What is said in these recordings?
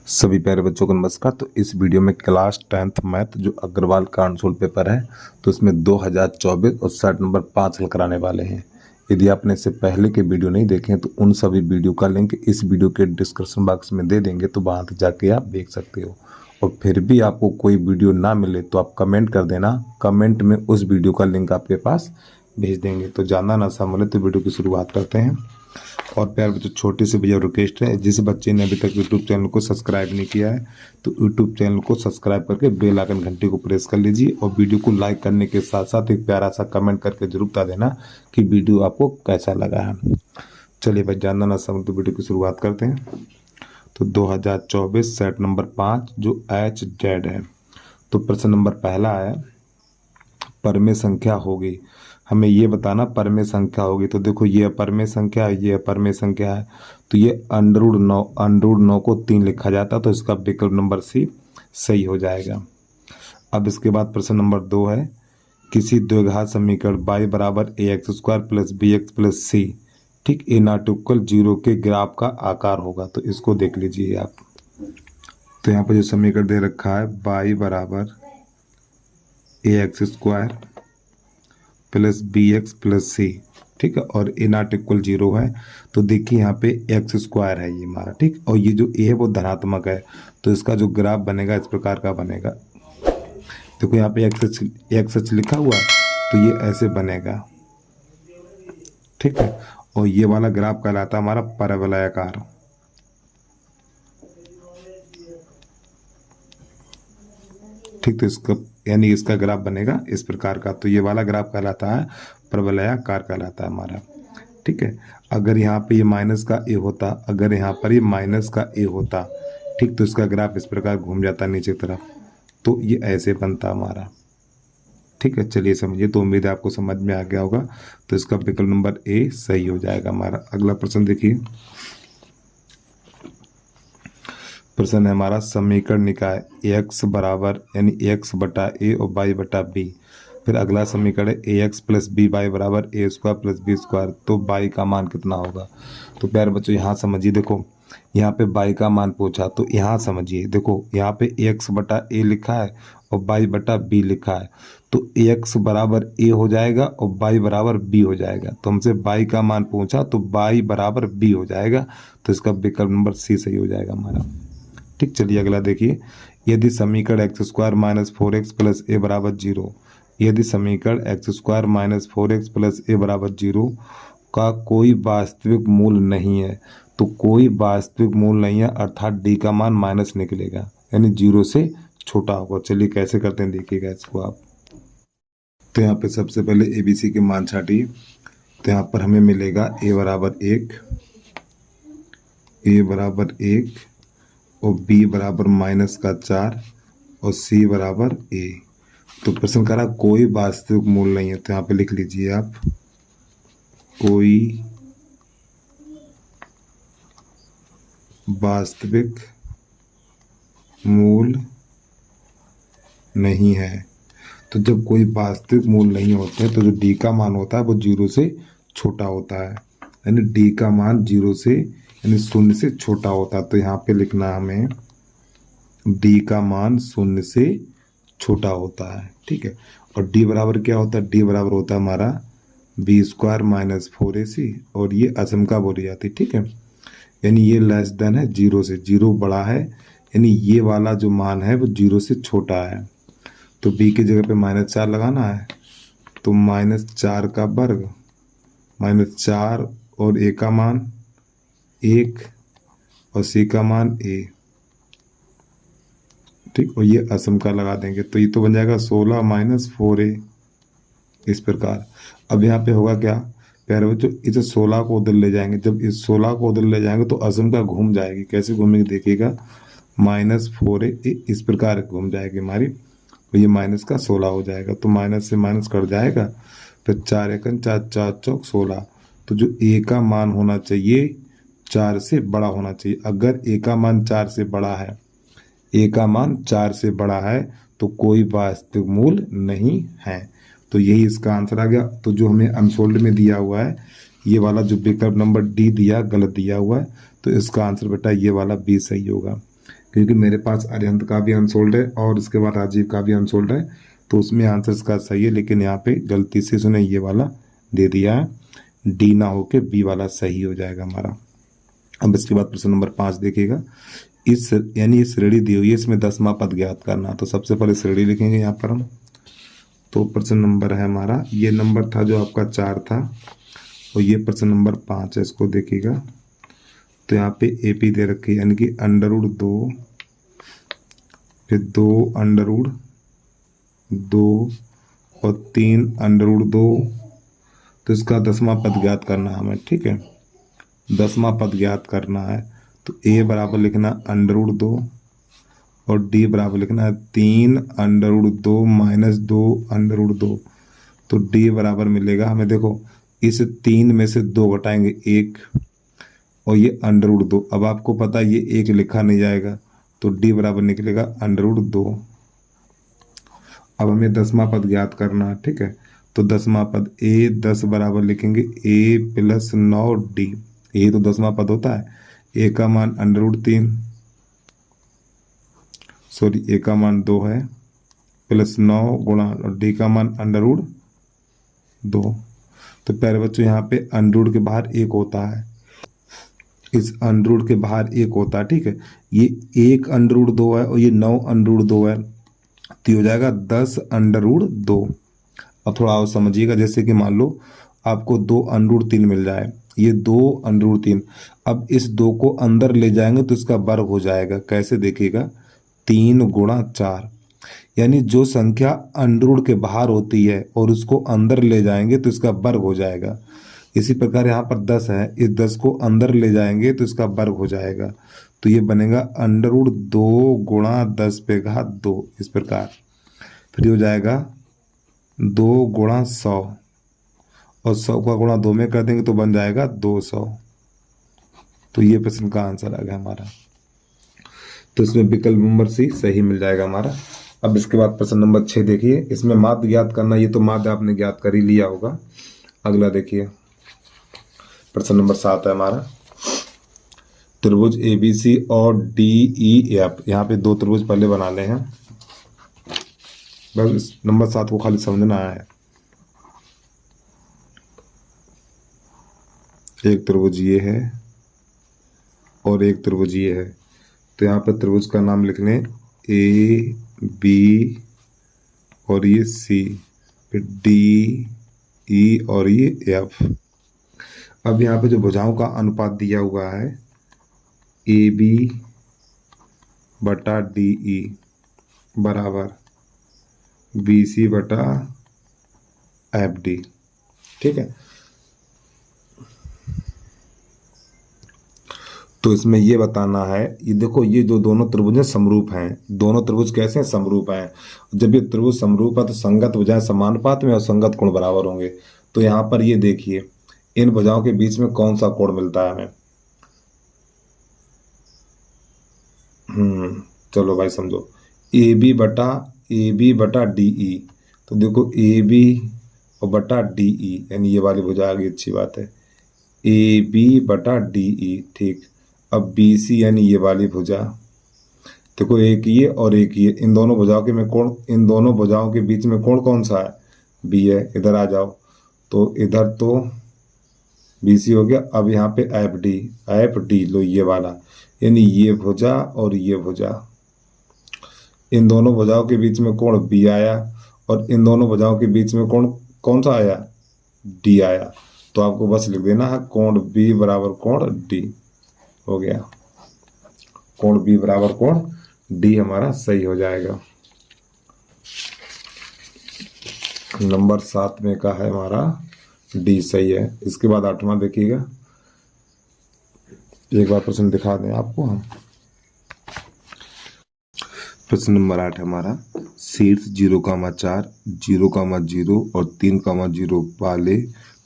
सभी प्यारे बच्चों को नमस्कार। तो इस वीडियो में क्लास 10th मैथ जो अग्रवाल का आंसर पेपर है तो इसमें 2024 और सेट नंबर 5 हल कराने वाले हैं। यदि आपने इससे पहले के वीडियो नहीं देखे हैं तो उन सभी वीडियो का लिंक इस वीडियो के डिस्क्रिप्शन बॉक्स में दे देंगे, तो वहाँ तक जाके आप देख सकते हो। और फिर भी आपको कोई वीडियो ना मिले तो आप कमेंट कर देना, कमेंट में उस वीडियो का लिंक आपके पास भेज देंगे। तो जानना ना समझे तो वीडियो की शुरुआत करते हैं। और प्यार बच्चों, छोटे से भैया रिक्वेस्ट है, जिस बच्चे ने अभी तक यूट्यूब चैनल को सब्सक्राइब नहीं किया है तो यूट्यूब चैनल को सब्सक्राइब करके बेल आइकन घंटी को प्रेस कर लीजिए और वीडियो को लाइक करने के साथ साथ एक प्यारा सा कमेंट करके जरूर बता देना कि वीडियो आपको कैसा लगा है। चलिए भाई, जानना ना समझ तो वीडियो की शुरुआत करते हैं। तो 2024 सेट नंबर 5 जो HZ है। तो प्रश्न नंबर पहला है, परमेय संख्या होगी, हमें ये बताना परमेय संख्या होगी। तो देखो, ये परमेय संख्या है, ये परमेय संख्या है, तो ये अंडर रूट 9 को 3 लिखा जाता है, तो इसका विकल्प नंबर सी सही हो जाएगा। अब इसके बाद प्रश्न नंबर 2 है, किसी द्विघात समीकरण y बराबर ax² प्लस bx प्लस सी, ठीक, ए नॉट इक्वल 0 के ग्राफ का आकार होगा। तो इसको देख लीजिए आप। तो यहाँ पर जो समीकरण दे रखा है y बराबर ax² प्लस bx प्लस सी, ठीक है, और ए नॉट इक्वल 0 है, तो देखिए यहाँ पे x² है ये हमारा, ठीक, और ये जो a है वो धनात्मक है, तो इसका जो ग्राफ बनेगा इस प्रकार का बनेगा। देखो यहाँ पे x लिखा हुआ है, तो ये ऐसे बनेगा, ठीक है, और ये वाला ग्राफ कहलाता है हमारा परवलयाकार। ठीक, तो इसका यानी इसका ग्राफ बनेगा इस प्रकार का, तो ये वाला ग्राफ कहलाता है परवलयाकार कहलाता है हमारा, ठीक है। अगर यहाँ पे ये माइनस का ए होता, अगर यहाँ पर ये माइनस का ए होता, ठीक, तो इसका ग्राफ इस प्रकार घूम जाता नीचे की तरफ, तो ये ऐसे बनता हमारा, ठीक है। चलिए समझिए, तो उम्मीद है आपको समझ में आ गया होगा। तो इसका विकल्प नंबर ए सही हो जाएगा हमारा। अगला प्रश्न देखिए, प्रश्न है हमारा, समीकरण निकाय x बराबर यानी x बटा ए और y बटा बी। फिर अगला समीकरण है ax प्लस बी वाई बराबर a² प्लस b², तो y का मान कितना होगा। तो प्यारे बच्चों यहाँ समझिए, देखो यहाँ पे y का मान पूछा, तो यहाँ समझिए, देखो यहाँ पे x बटा ए लिखा है और y बटा बी लिखा है, तो x बराबर a हो जाएगा और y बराबर b हो जाएगा। तो हमसे y का मान पूछा तो y बराबर b हो जाएगा, तो इसका विकल्प नंबर सी सही हो जाएगा हमारा, ठीक। चलिए अगला देखिए, यदि समीकरण x² माइनस 4x प्लस ए बराबर 0, यदि समीकरण x² माइनस 4x प्लस ए बराबर 0 का कोई वास्तविक मूल नहीं है, तो कोई वास्तविक मूल नहीं है अर्थात डी का मान माइनस निकलेगा, यानी 0 से छोटा होगा। चलिए कैसे करते हैं देखिएगा इसको आप। तो यहाँ पे सबसे पहले ABC के मान छाटिए, तो यहाँ पर हमें मिलेगा a बराबर 1, a बराबर 1 और b बराबर -4 और c बराबर a। तो प्रश्न कह रहा कोई वास्तविक मूल नहीं है, तो यहाँ पे लिख लीजिए आप, कोई वास्तविक मूल नहीं है। तो जब कोई वास्तविक मूल नहीं होते तो जो d का मान होता है वो 0 से छोटा होता है, यानी d का मान 0 से यानी 0 से छोटा होता है। तो यहाँ पे लिखना हमें d का मान 0 से छोटा होता है, ठीक है। और d बराबर क्या होता है, d बराबर होता है हमारा b² माइनस 4ac, और ये असमका बोली जाती है, ठीक है, यानी ये लेस देन है 0 से, 0 बड़ा है, यानी ये वाला जो मान है वो 0 से छोटा है। तो b की जगह पे -4 लगाना है, तो -4 का वर्ग -4 और a का मान 1 और c का मान a, ठीक, और ये असम का लगा देंगे, तो ये तो बन जाएगा 16 माइनस 4a इस प्रकार। अब यहाँ पे होगा क्या प्यारे बच्चों, इसे 16 को उधर ले जाएंगे, जब इस 16 को उधर ले जाएंगे तो असम का घूम जाएगी, कैसे घूमेगी देखिएगा, -4a इस प्रकार घूम जाएगी हमारी, तो ये माइनस का 16 हो जाएगा, तो माइनस से माइनस कट जाएगा, फिर 4 एकन 4 4 चौक 16। तो जो a का मान होना चाहिए 4 से बड़ा होना चाहिए। अगर a का मान 4 से बड़ा है, a का मान 4 से बड़ा है तो कोई वास्तविक मूल नहीं है। तो यही इसका आंसर आ गया। तो जो हमें अनसोल्ड में दिया हुआ है ये वाला जो विकल्प नंबर डी दिया गलत दिया हुआ है, तो इसका आंसर बेटा ये वाला बी सही होगा। क्योंकि मेरे पास अरिहंत का भी अनसोल्ड है और उसके बाद राजीव का भी अनसोल्ड है, तो उसमें आंसर इसका सही है, लेकिन यहाँ पे गलती से उसने ये वाला दे दिया है, डी ना होके बी वाला सही हो जाएगा हमारा। अब इसके बाद प्रश्न नंबर 5 देखिएगा। इस यानी ये श्रेणी दी हुई है, इसमें 10वां पद ज्ञात करना। तो सबसे पहले श्रेणी लिखेंगे यहाँ पर हम। तो प्रश्न नंबर है हमारा, ये नंबर था जो आपका 4 था और ये प्रश्न नंबर 5 है, इसको देखिएगा। तो यहाँ पे ए पी दे रखी है, यानी कि √2 फिर 2 और 3 √2। तो इसका 10वां पद ज्ञात करना है हमें, ठीक है। 10वां पद ज्ञात करना है तो ए बराबर लिखना √2 और डी बराबर लिखना है 3 √2 माइनस 2 √2। तो डी बराबर मिलेगा हमें, देखो इस 3 में से 2 घटाएंगे 1 और ये √2। अब आपको पता है ये 1 लिखा नहीं जाएगा, तो डी बराबर निकलेगा √2। अब हमें 10वां पद ज्ञात करना है, ठीक है। तो 10वां पद ए 10 बराबर लिखेंगे ए प्लस 9 डी। यही तो 10वां पद होता है। ए का मान √3 सॉरी ए का मान 2 है प्लस 9 गुणा और डी का मान √2। तो प्यारे बच्चों यहाँ पे √ के बाहर 1 होता है, इस √ के बाहर 1 होता है, ठीक है। ये 1 √2 है और ये 9 √2 है, तो ये हो जाएगा 10 √2। अब थोड़ा और समझिएगा, जैसे कि मान लो आपको 2 √3 मिल जाए, ये 2 √3। अब इस 2 को अंदर ले जाएंगे तो इसका वर्ग हो जाएगा। कैसे देखिएगा, 3 गुणा 4, यानी जो संख्या √ के बाहर होती है और उसको अंदर ले जाएंगे तो इसका वर्ग हो जाएगा। इसी प्रकार यहाँ पर 10 है, इस 10 को अंदर ले जाएंगे तो इसका वर्ग हो जाएगा। तो ये बनेगा √2 गुणा 10 पे घात 2, इस प्रकार। फिर हो जाएगा 2 गुणा 100 और 100 का गुणा 2 में कर देंगे तो बन जाएगा 200। तो ये प्रश्न का आंसर आ गया हमारा। तो इसमें विकल्प नंबर सी सही मिल जाएगा हमारा। अब इसके बाद प्रश्न नंबर 6 देखिए, इसमें माध्य ज्ञात करना। ये तो माध्य आपने ज्ञात कर ही लिया होगा। अगला देखिए प्रश्न नंबर 7 है हमारा, त्रिभुज ABC और DEF। यहाँ पे 2 त्रिभुज पहले बनाने हैं, बस नंबर 7 को खाली समझना है। एक त्रिभुज ये है और एक त्रिभुज ये है। तो यहाँ पर त्रिभुज का नाम लिखने AB और ये C, फिर DE और ये F। अब यहाँ पे जो भुजाओं का अनुपात दिया हुआ है AB बटा DE बराबर BC बटा FD, ठीक है। तो इसमें ये बताना है, ये देखो ये जो दोनों त्रिभुज समरूप हैं, दोनों त्रिभुज कैसे हैं, समरूप हैं। जब ये त्रिभुज समरूप है तो संगत भुजाएं समानुपात में और संगत कोण बराबर होंगे। तो यहाँ पर ये देखिए, इन भुजाओं के बीच में कौन सा कोण मिलता है हमें। चलो भाई समझो, AB बटा DE। तो देखो AB और बटा DE, यानी ये वाली भुजा आ गई, अच्छी बात है। AB बटा DE, ठीक। अब BC यानी ये वाली भुजा, देखो एक ये और एक ये, इन दोनों भुजाओं के में कोण, इन दोनों भुजाओं के बीच में कोण कौन सा है, B है। इधर आ जाओ, तो इधर तो BC हो गया। अब यहाँ पे FD लो, ये वाला, यानी ये भुजा और ये भुजा, इन दोनों भुजाओं के बीच में कोण B आया और इन दोनों भुजाओं के बीच में कोण कौन सा आया, D आया। तो आपको बस लिख देना है कोण B बराबर कोण D, हो गया। कोण B बराबर कोण D हमारा सही हो जाएगा। नंबर 7 में का है हमारा D सही है। इसके बाद 8वां देखिएगा, एक बार प्रश्न दिखा दें आपको हम। प्रश्न नंबर 8 हमारा, शीर्ष 0,4, 0,0 और 3,0 वाले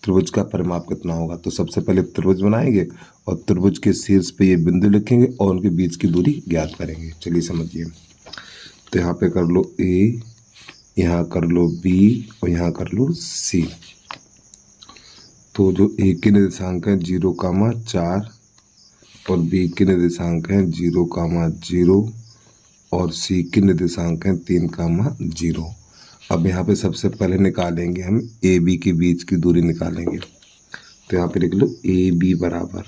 त्रिभुज का परिमाप कितना होगा। तो सबसे पहले त्रिभुज बनाएंगे और त्रिभुज के शीर्ष पे ये बिंदु लिखेंगे और उनके बीच की दूरी ज्ञात करेंगे। चलिए समझिए। तो यहाँ पे कर लो A, यहाँ कर लो B और यहाँ कर लो C। तो जो A के निर्देशांक है 0,4, और बी के निर्देशांक हैं 0,0 और सी के निर्देशांक हैं 3,0। अब यहाँ पे सबसे पहले निकालेंगे हम ए बी के बीच की दूरी निकालेंगे। तो यहाँ पे लिख लो ए बी बराबर।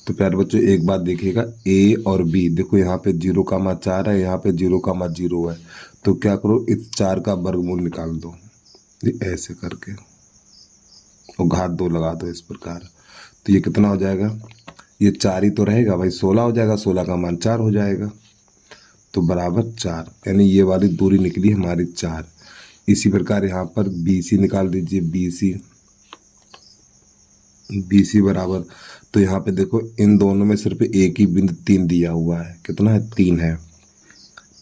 तो प्यारे बच्चों एक बात देखिएगा, ए और बी देखो यहाँ पे 0,4 है, यहाँ पे 0,0 है। तो क्या करो, इस 4 का वर्गमूल निकाल दो ऐसे करके और घात 2 लगा दो इस प्रकार। तो ये कितना हो जाएगा, ये 4 ही तो रहेगा भाई, 16 हो जाएगा, 16 का मान 4 हो जाएगा। तो बराबर 4, यानी ये वाली दूरी निकली हमारी 4। इसी प्रकार यहाँ पर बी सी निकाल दीजिए, बी सी बराबर। तो यहाँ पे देखो इन दोनों में सिर्फ एक ही बिंदु 3 दिया हुआ है, कितना है 3 है।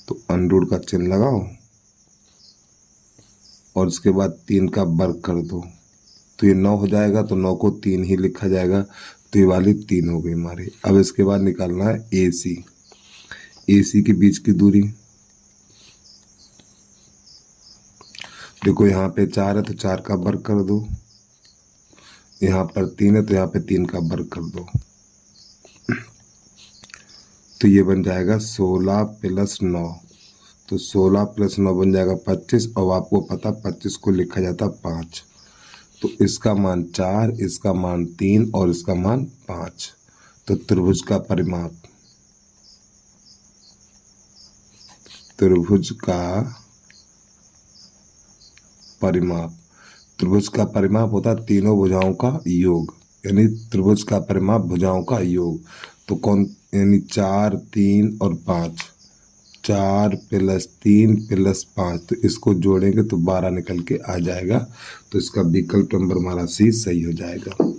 तो अंडरूट का चिन्ह लगाओ और उसके बाद 3 का वर्ग कर दो। तो ये 9 हो जाएगा, तो 9 को 3 ही लिखा जाएगा। तो ये वाली 3 हो गई हमारी। अब इसके बाद निकालना है ए सी, ए सी के बीच की दूरी। देखो यहाँ पे 4 है तो 4 का वर्ग कर दो, यहाँ पर 3 है तो यहाँ पे 3 का वर्ग कर दो। तो ये बन जाएगा 16 + 9। तो 16 + 9 बन जाएगा 25। और आपको पता 25 को लिखा जाता 5। तो इसका मान 4, इसका मान 3 और इसका मान 5। तो त्रिभुज का परिमाप, त्रिभुज का परिमाप होता है तीनों भुजाओं का योग, यानी त्रिभुज का परिमाप भुजाओं का योग। तो कौन, यानी 4, 3 और 5, 4 + 3 + 5। तो इसको जोड़ेंगे तो 12 निकल के आ जाएगा। तो इसका विकल्प नंबर हमारा सी सही हो जाएगा।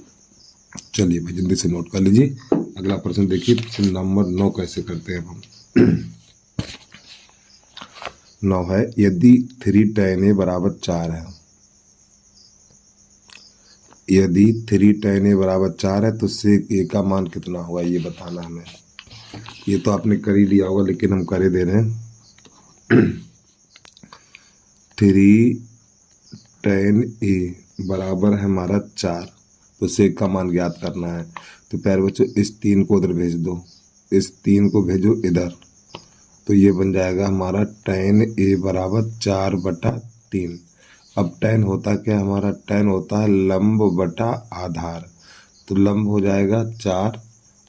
चलिए भाई जल्दी से नोट कर लीजिए। अगला प्रश्न देखिए, प्रश्न नंबर 9 कैसे करते हैं हम। 9 है, यदि 3 tan A बराबर 4 है, यदि 3 tan A बराबर 4 है तो sec A का मान कितना होगा ये बताना हमें। ये तो आपने कर ही लिया होगा लेकिन हम कर ही दे रहे हैं। 3 tan A बराबर है हमारा 4, तो sec का मान ज्ञात करना है। तो प्यारे बच्चों इस 3 को उधर भेज दो, इस 3 को भेजो इधर। तो ये बन जाएगा हमारा tan A बराबर 4/3। अब tan होता क्या, हमारा tan होता है लंब बटा आधार। तो लंब हो जाएगा 4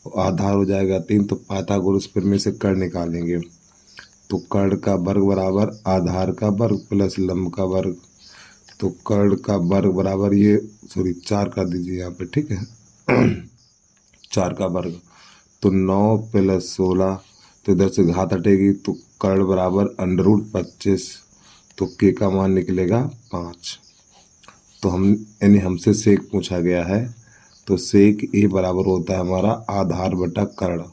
और आधार हो जाएगा 3। तो पाइथागोरस प्रमेय में से कर्ण निकालेंगे। तो कर्ण का वर्ग बराबर आधार का वर्ग प्लस लंब का वर्ग। तो कर्ण का वर्ग बराबर ये 4 कर दीजिए यहाँ पे, ठीक है। 4 का वर्ग तो 9 + 16, तो इधर से घात हटेगी। तो कर्ण बराबर √25। तो के का मान निकलेगा 5। तो हम, यानी हमसे सेक पूछा गया है। तो सेक ए बराबर होता है हमारा आधार बटा कर्ण।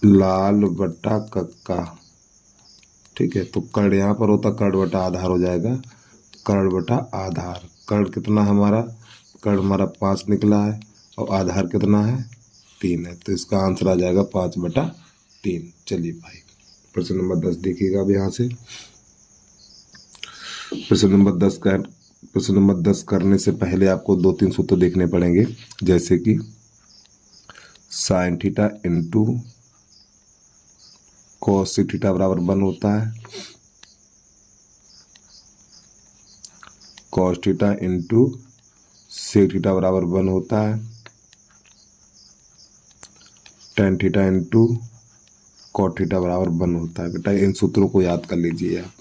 लाल बटा कक्का, ठीक है। तो कर्ण यहाँ पर होता, कर्ण बटा आधार हो जाएगा, कर्ण बटा आधार। कर्ण कितना है हमारा, कर्ण हमारा 5 निकला है और आधार कितना है 3 है। तो इसका आंसर आ जाएगा 5/3। चलिए भाई प्रश्न नंबर 10 देखिएगा। अब यहाँ से प्रश्न नंबर 10 करने से पहले आपको 2-3 सूत्र देखने पड़ेंगे, जैसे कि sin theta into cos theta बराबर 1 होता है, cos theta into sec theta बराबर 1 होता है, tan theta into cot theta बराबर 1 होता है। बेटा इन सूत्रों को याद कर लीजिए आप,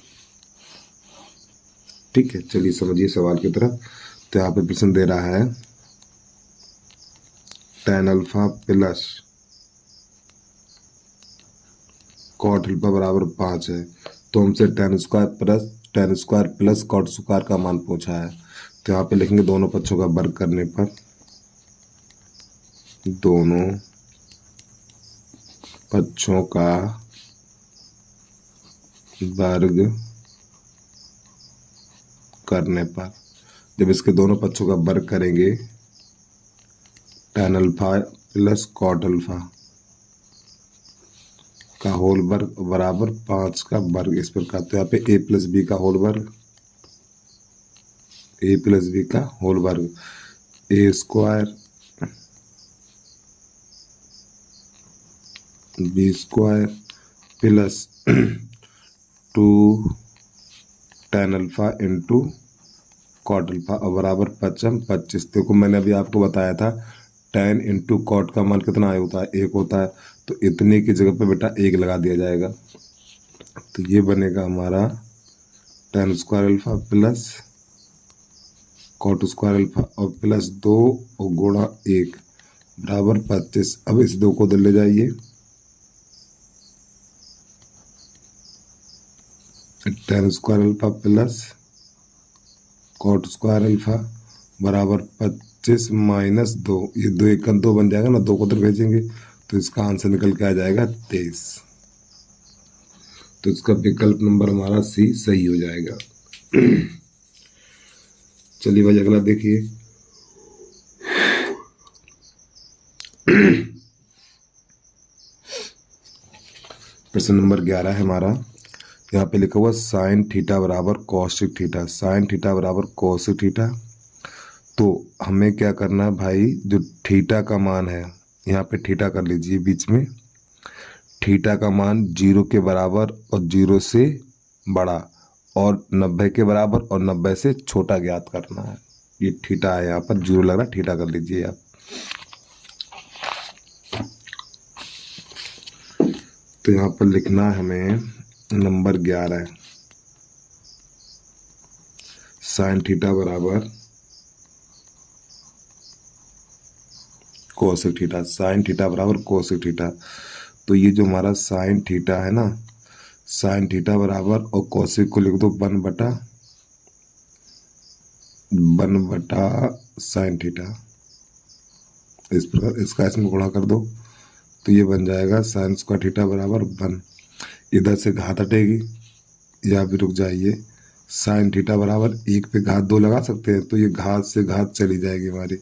ठीक है। चलिए समझिए सवाल की तरफ। तो यहाँ पे प्रश्न दे रहा है tan alpha plus cot alpha बराबर 5 है। तो हमसे tan square plus cot square का मान पूछा है। तो यहाँ पे लिखेंगे दोनों पक्षों का वर्ग करने पर, दोनों पक्षों का वर्ग करने पर, जब इसके दोनों पक्षों का वर्ग करेंगे tan alpha plus cot alpha का होल वर्ग बराबर 5 का वर्ग, इस प्रकार। तो यहाँ पे a + b का होल वर्ग, ए प्लस बी का होल वर्ग, A square B square plus 2 tan alpha into cot alpha और बराबर 25। देखो मैंने अभी आपको बताया था tan इंटू कॉट का मान कितना होता है, 1 होता है, तो इतने की जगह पे बेटा 1 लगा दिया जाएगा। तो ये बनेगा हमारा tan square alpha plus cot square alpha और प्लस 2 और गुणा 1 बराबर 25। अब इस 2 को ले जाइए, tan square alpha plus cot square alpha बराबर 25 माइनस 2, ये 2 1 का 2 बन जाएगा ना, 2 को उधर भेजेंगे तो इसका आंसर निकल के आ जाएगा 23। तो इसका विकल्प नंबर हमारा सी सही हो जाएगा। चलिए भाई अगला देखिए। प्रश्न नंबर 11 है हमारा। यहाँ पे लिखा हुआ साइन थीटा बराबर कॉसिक थीटा, साइन थीटा बराबर कॉसिक थीटा। तो हमें क्या करना है भाई, जो थीटा का मान है यहाँ पे थीटा कर लीजिए बीच में, थीटा का मान 0 के बराबर और 0 से बड़ा और 90 के बराबर और 90 से छोटा ज्ञात करना है। ये थीटा है, यहाँ पर 0 लग रहा है, थीटा कर लीजिए आप। तो यहाँ पर लिखना है हमें नंबर 11 साइन थीटा बराबर कोसेक थीटा, साइन थीटा बराबर कोसेक थीटा। तो ये जो हमारा साइन थीटा है ना, साइन थीटा बराबर और कोसेक को लिख दो 1 बटा साइन थीटा, इस प्रकार इसका इसमें गुणा कर दो तो ये बन जाएगा साइन स्क्वायर थीटा बराबर 1। इधर से घात हटेगी या भी रुक जाइए, साइन थीटा बराबर 1 पे घात 2 लगा सकते हैं, तो ये घात से घात चली जाएगी हमारी।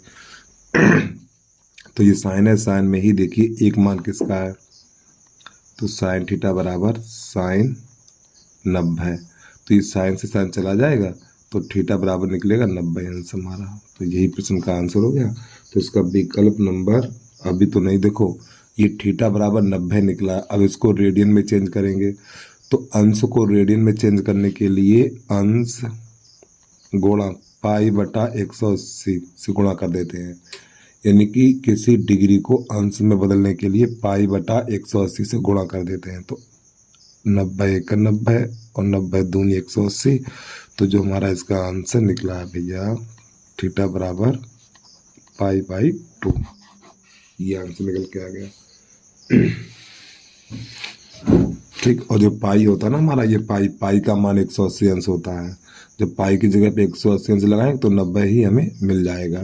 तो ये साइन है, साइन में ही देखिए एक मान किसका है, तो साइन थीटा बराबर साइन 90। तो ये साइन से साइन चला जाएगा तो थीटा बराबर निकलेगा 90 अंश हमारा। तो यही प्रश्न का आंसर हो गया। तो इसका विकल्प नंबर अभी तो नहीं, देखो ये थीटा बराबर 90 निकला। अब इसको रेडियन में चेंज करेंगे, तो अंश को रेडियन में चेंज करने के लिए अंश गुणा पाई बटा 180 से गुणा कर देते हैं, यानी कि किसी डिग्री को अंश में बदलने के लिए पाई बटा 180 से गुणा कर देते हैं। तो 90 1 90 और 90 दूनी 180। तो जो हमारा इसका आंसर निकला है भैया थीटा बराबर पाई बाई 2, ये आंसर निकल के आ गया। ठीक, और जो पाई होता है ना हमारा, ये पाई का मान 180 अंश होता है। जब पाई की जगह पे 180 अंश लगाएंगे तो 90 ही हमें मिल जाएगा।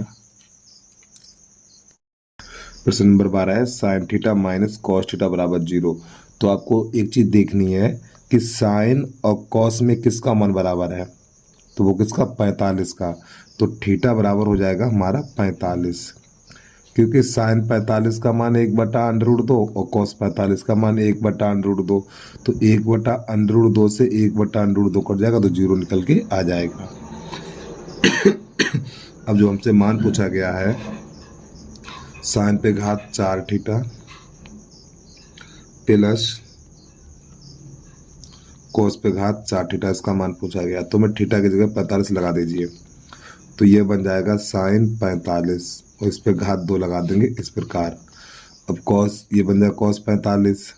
प्रश्न नंबर 12 है sine theta minus cos theta बराबर 0। तो आपको एक चीज देखनी है कि साइन और कॉस में किसका मान बराबर है, तो वो किसका 45 का। तो थीटा बराबर हो जाएगा हमारा 45, क्योंकि साइन 45 का मान 1/√2 और कॉस 45 का मान 1/√2। तो 1/√2 से 1/√2 कट जाएगा तो 0 निकल के आ जाएगा। अब जो हमसे मान पूछा गया है साइन पे घात 4 थीटा प्लस कॉस पे घात 4 थीटा, इसका मान पूछा गया। तो मैं थीटा की जगह 45 लगा दीजिए, तो ये बन जाएगा साइन 45 और इस पे घात 2 लगा देंगे इस प्रकार। अब कॉस, ये बन जाएगा कॉस 45,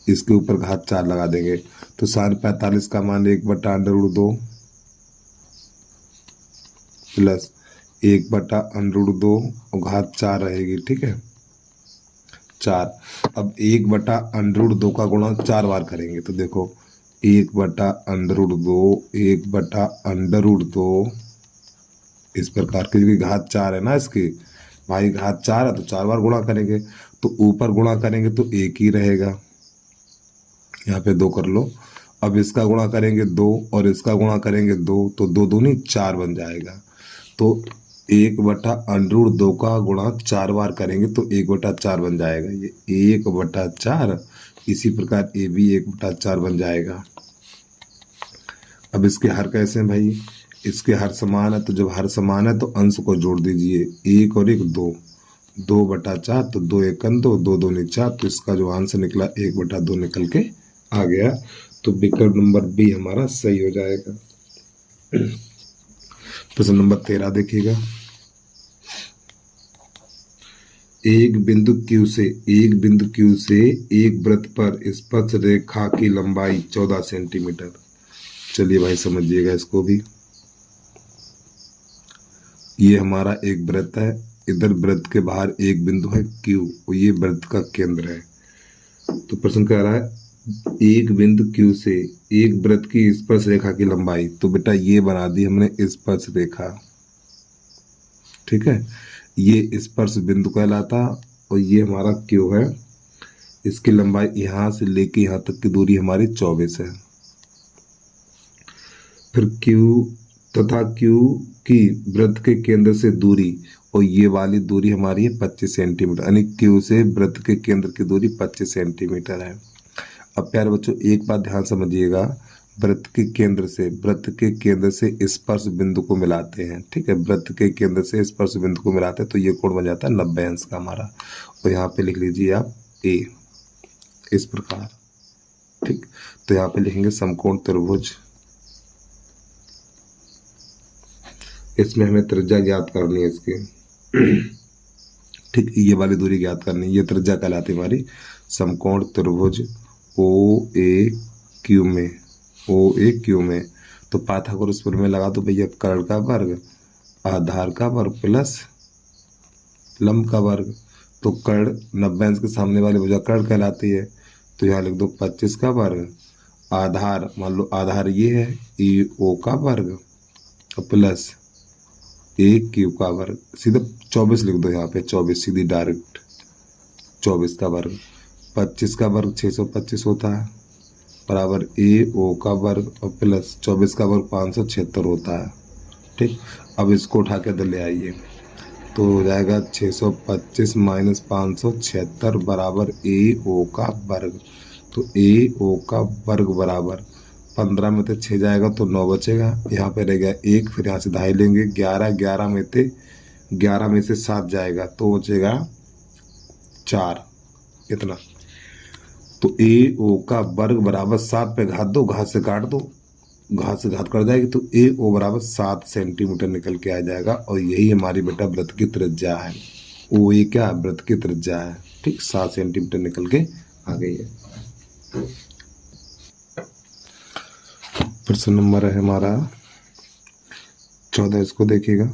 इसके ऊपर घात 4 लगा देंगे तो साइन 45 का मान 1/√2 प्लस 1/√2 और घात 4 रहेगी, ठीक है 4। अब 1/√2 का गुणा 4 बार करेंगे तो देखो 1/√2 1/√2 इस प्रकार की, घात 4 है ना इसकी भाई, घात 4 है तो 4 बार गुणा करेंगे, तो ऊपर गुणा करेंगे तो 1 ही रहेगा, यहाँ पे 2 कर लो। अब इसका गुणा करेंगे 2 और इसका गुणा करेंगे 2, तो 2 दूनी 4 बन जाएगा। तो 1/√2 का गुणा 4 बार करेंगे तो 1/4 बन जाएगा, ये 1/4। इसी प्रकार ये भी 1/4 बन जाएगा। अब इसके हर कैसे हैं भाई, इसके हर समान है, तो जब हर समान है तो अंश को जोड़ दीजिए, 1 और 1 2, 2/4, तो 2 एकन 2, 2 दूनी 4, तो इसका जो आंसर निकला 1/2 निकल के आ गया। तो विकल्प नंबर बी हमारा सही हो जाएगा। प्रश्न नंबर 13 देखिएगा। एक बिंदु Q से एक वृत्त पर स्पर्श रेखा की लंबाई 14 सेंटीमीटर। चलिए भाई समझिएगा इसको भी। ये हमारा एक वृत्त है, इधर वृत्त के बाहर एक बिंदु है Q और ये वृत्त का केंद्र है। तो प्रश्न कह रहा है एक बिंदु Q से एक वृत्त की स्पर्श रेखा की लंबाई, तो बेटा ये बना दी हमने स्पर्श रेखा, ठीक है। ये स्पर्श बिंदु कहलाता और ये हमारा Q है। इसकी लंबाई यहाँ से लेके यहाँ तक की दूरी हमारी 24 है। फिर Q तथा Q की वृत्त के केंद्र से दूरी, और ये वाली दूरी हमारी है 25 सेंटीमीटर, यानी Q से वृत्त के केंद्र की दूरी 25 सेंटीमीटर है। अब प्यारे बच्चों एक बात ध्यान समझिएगा, वृत्त के केंद्र से स्पर्श बिंदु को मिलाते हैं, ठीक है। वृत्त के केंद्र से स्पर्श बिंदु को मिलाते हैं तो ये कोण बन जाता है 90 अंश का हमारा। और यहाँ पे लिख लीजिए आप A इस प्रकार, ठीक। तो यहाँ पे लिखेंगे समकोण त्रिभुज। इसमें हमें त्रिज्या ज्ञात करनी है इसकी, ठीक। ये वाली दूरी ज्ञात करनी है, ये त्रिज्या कहलाती है हमारी समकोण त्रिभुज OAQ में। तो पाइथागोरस प्रमेय लगा दो भैया, कर्ण का वर्ग आधार का वर्ग प्लस लंब का वर्ग। तो कर्ण 90 अंश के सामने वाली भुजा कर्ण कहलाती है, तो यहाँ लिख दो 25 का वर्ग, आधार मान लो आधार ये है EO का वर्ग प्लस AQ का वर्ग, सीधा 24 लिख दो यहाँ पे, 24 सीधी डायरेक्ट 24 का वर्ग, 25 का वर्ग 625 होता है बराबर AO का वर्ग और प्लस 24 का वर्ग 576 होता है, ठीक। अब इसको उठा के इधर ले आइए तो हो जाएगा 625 माइनस 576 बराबर AO का वर्ग। तो AO का वर्ग बराबर 15 में तो 6 जाएगा तो 9 बचेगा, यहाँ पे रह गया 1, फिर यहाँ से दहाई लेंगे 11 में से 7 जाएगा तो बचेगा 4, इतना। तो AO का वर्ग बराबर 7 पे घात दो, घात से काट दो, घात से घात कट जाएगी, तो AO बराबर 7 सेंटीमीटर निकल के आ जाएगा। और यही हमारी बेटा वृत्त की त्रिज्या है। OA क्या वृत्त की त्रिज्या है, ठीक, 7 सेंटीमीटर निकल के आ गई है। प्रश्न नंबर है हमारा 14, इसको देखिएगा।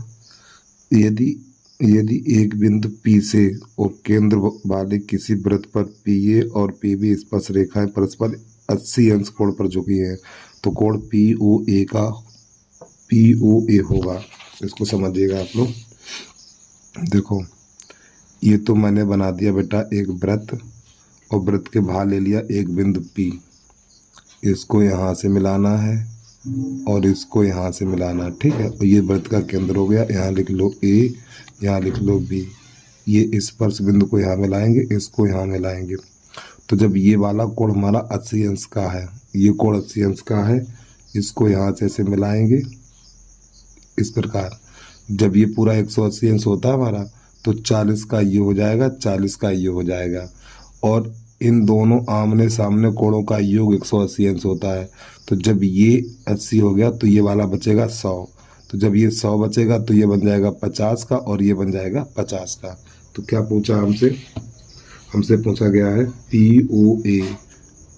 यदि एक बिंदु P से और केंद्र वाले किसी वृत्त पर PA और PB स्पर्श रेखाएं परस्पर 80 अंश कोण पर झुकी हैं, तो कोण POA होगा। इसको समझिएगा आप लोग। देखो ये तो मैंने बना दिया बेटा एक वृत्त, और वृत्त के बाहर ले लिया एक बिंदु P, इसको यहाँ से मिलाना है और इसको यहाँ से मिलाना, ठीक है। और ये वृत्त का केंद्र हो गया, यहाँ लिख लो A, यहाँ लिख लो B। ये स्पर्श बिंदु को यहाँ मिलाएंगे, इसको यहाँ मिलाएंगे, तो जब ये वाला कोण हमारा 80 अंश का है, ये कोण 80 अंश का है, इसको यहाँ से ऐसे मिलाएंगे इस प्रकार। जब ये पूरा 180 अंश होता है हमारा, तो 40 का ये हो जाएगा, 40 का ये हो जाएगा, और इन दोनों आमने सामने कोणों का योग 180 अंश होता है। तो जब ये 80 हो गया तो ये वाला बचेगा 100, तो जब ये 100 बचेगा तो ये बन जाएगा 50 का और ये बन जाएगा 50 का। तो क्या पूछा हमसे पूछा गया है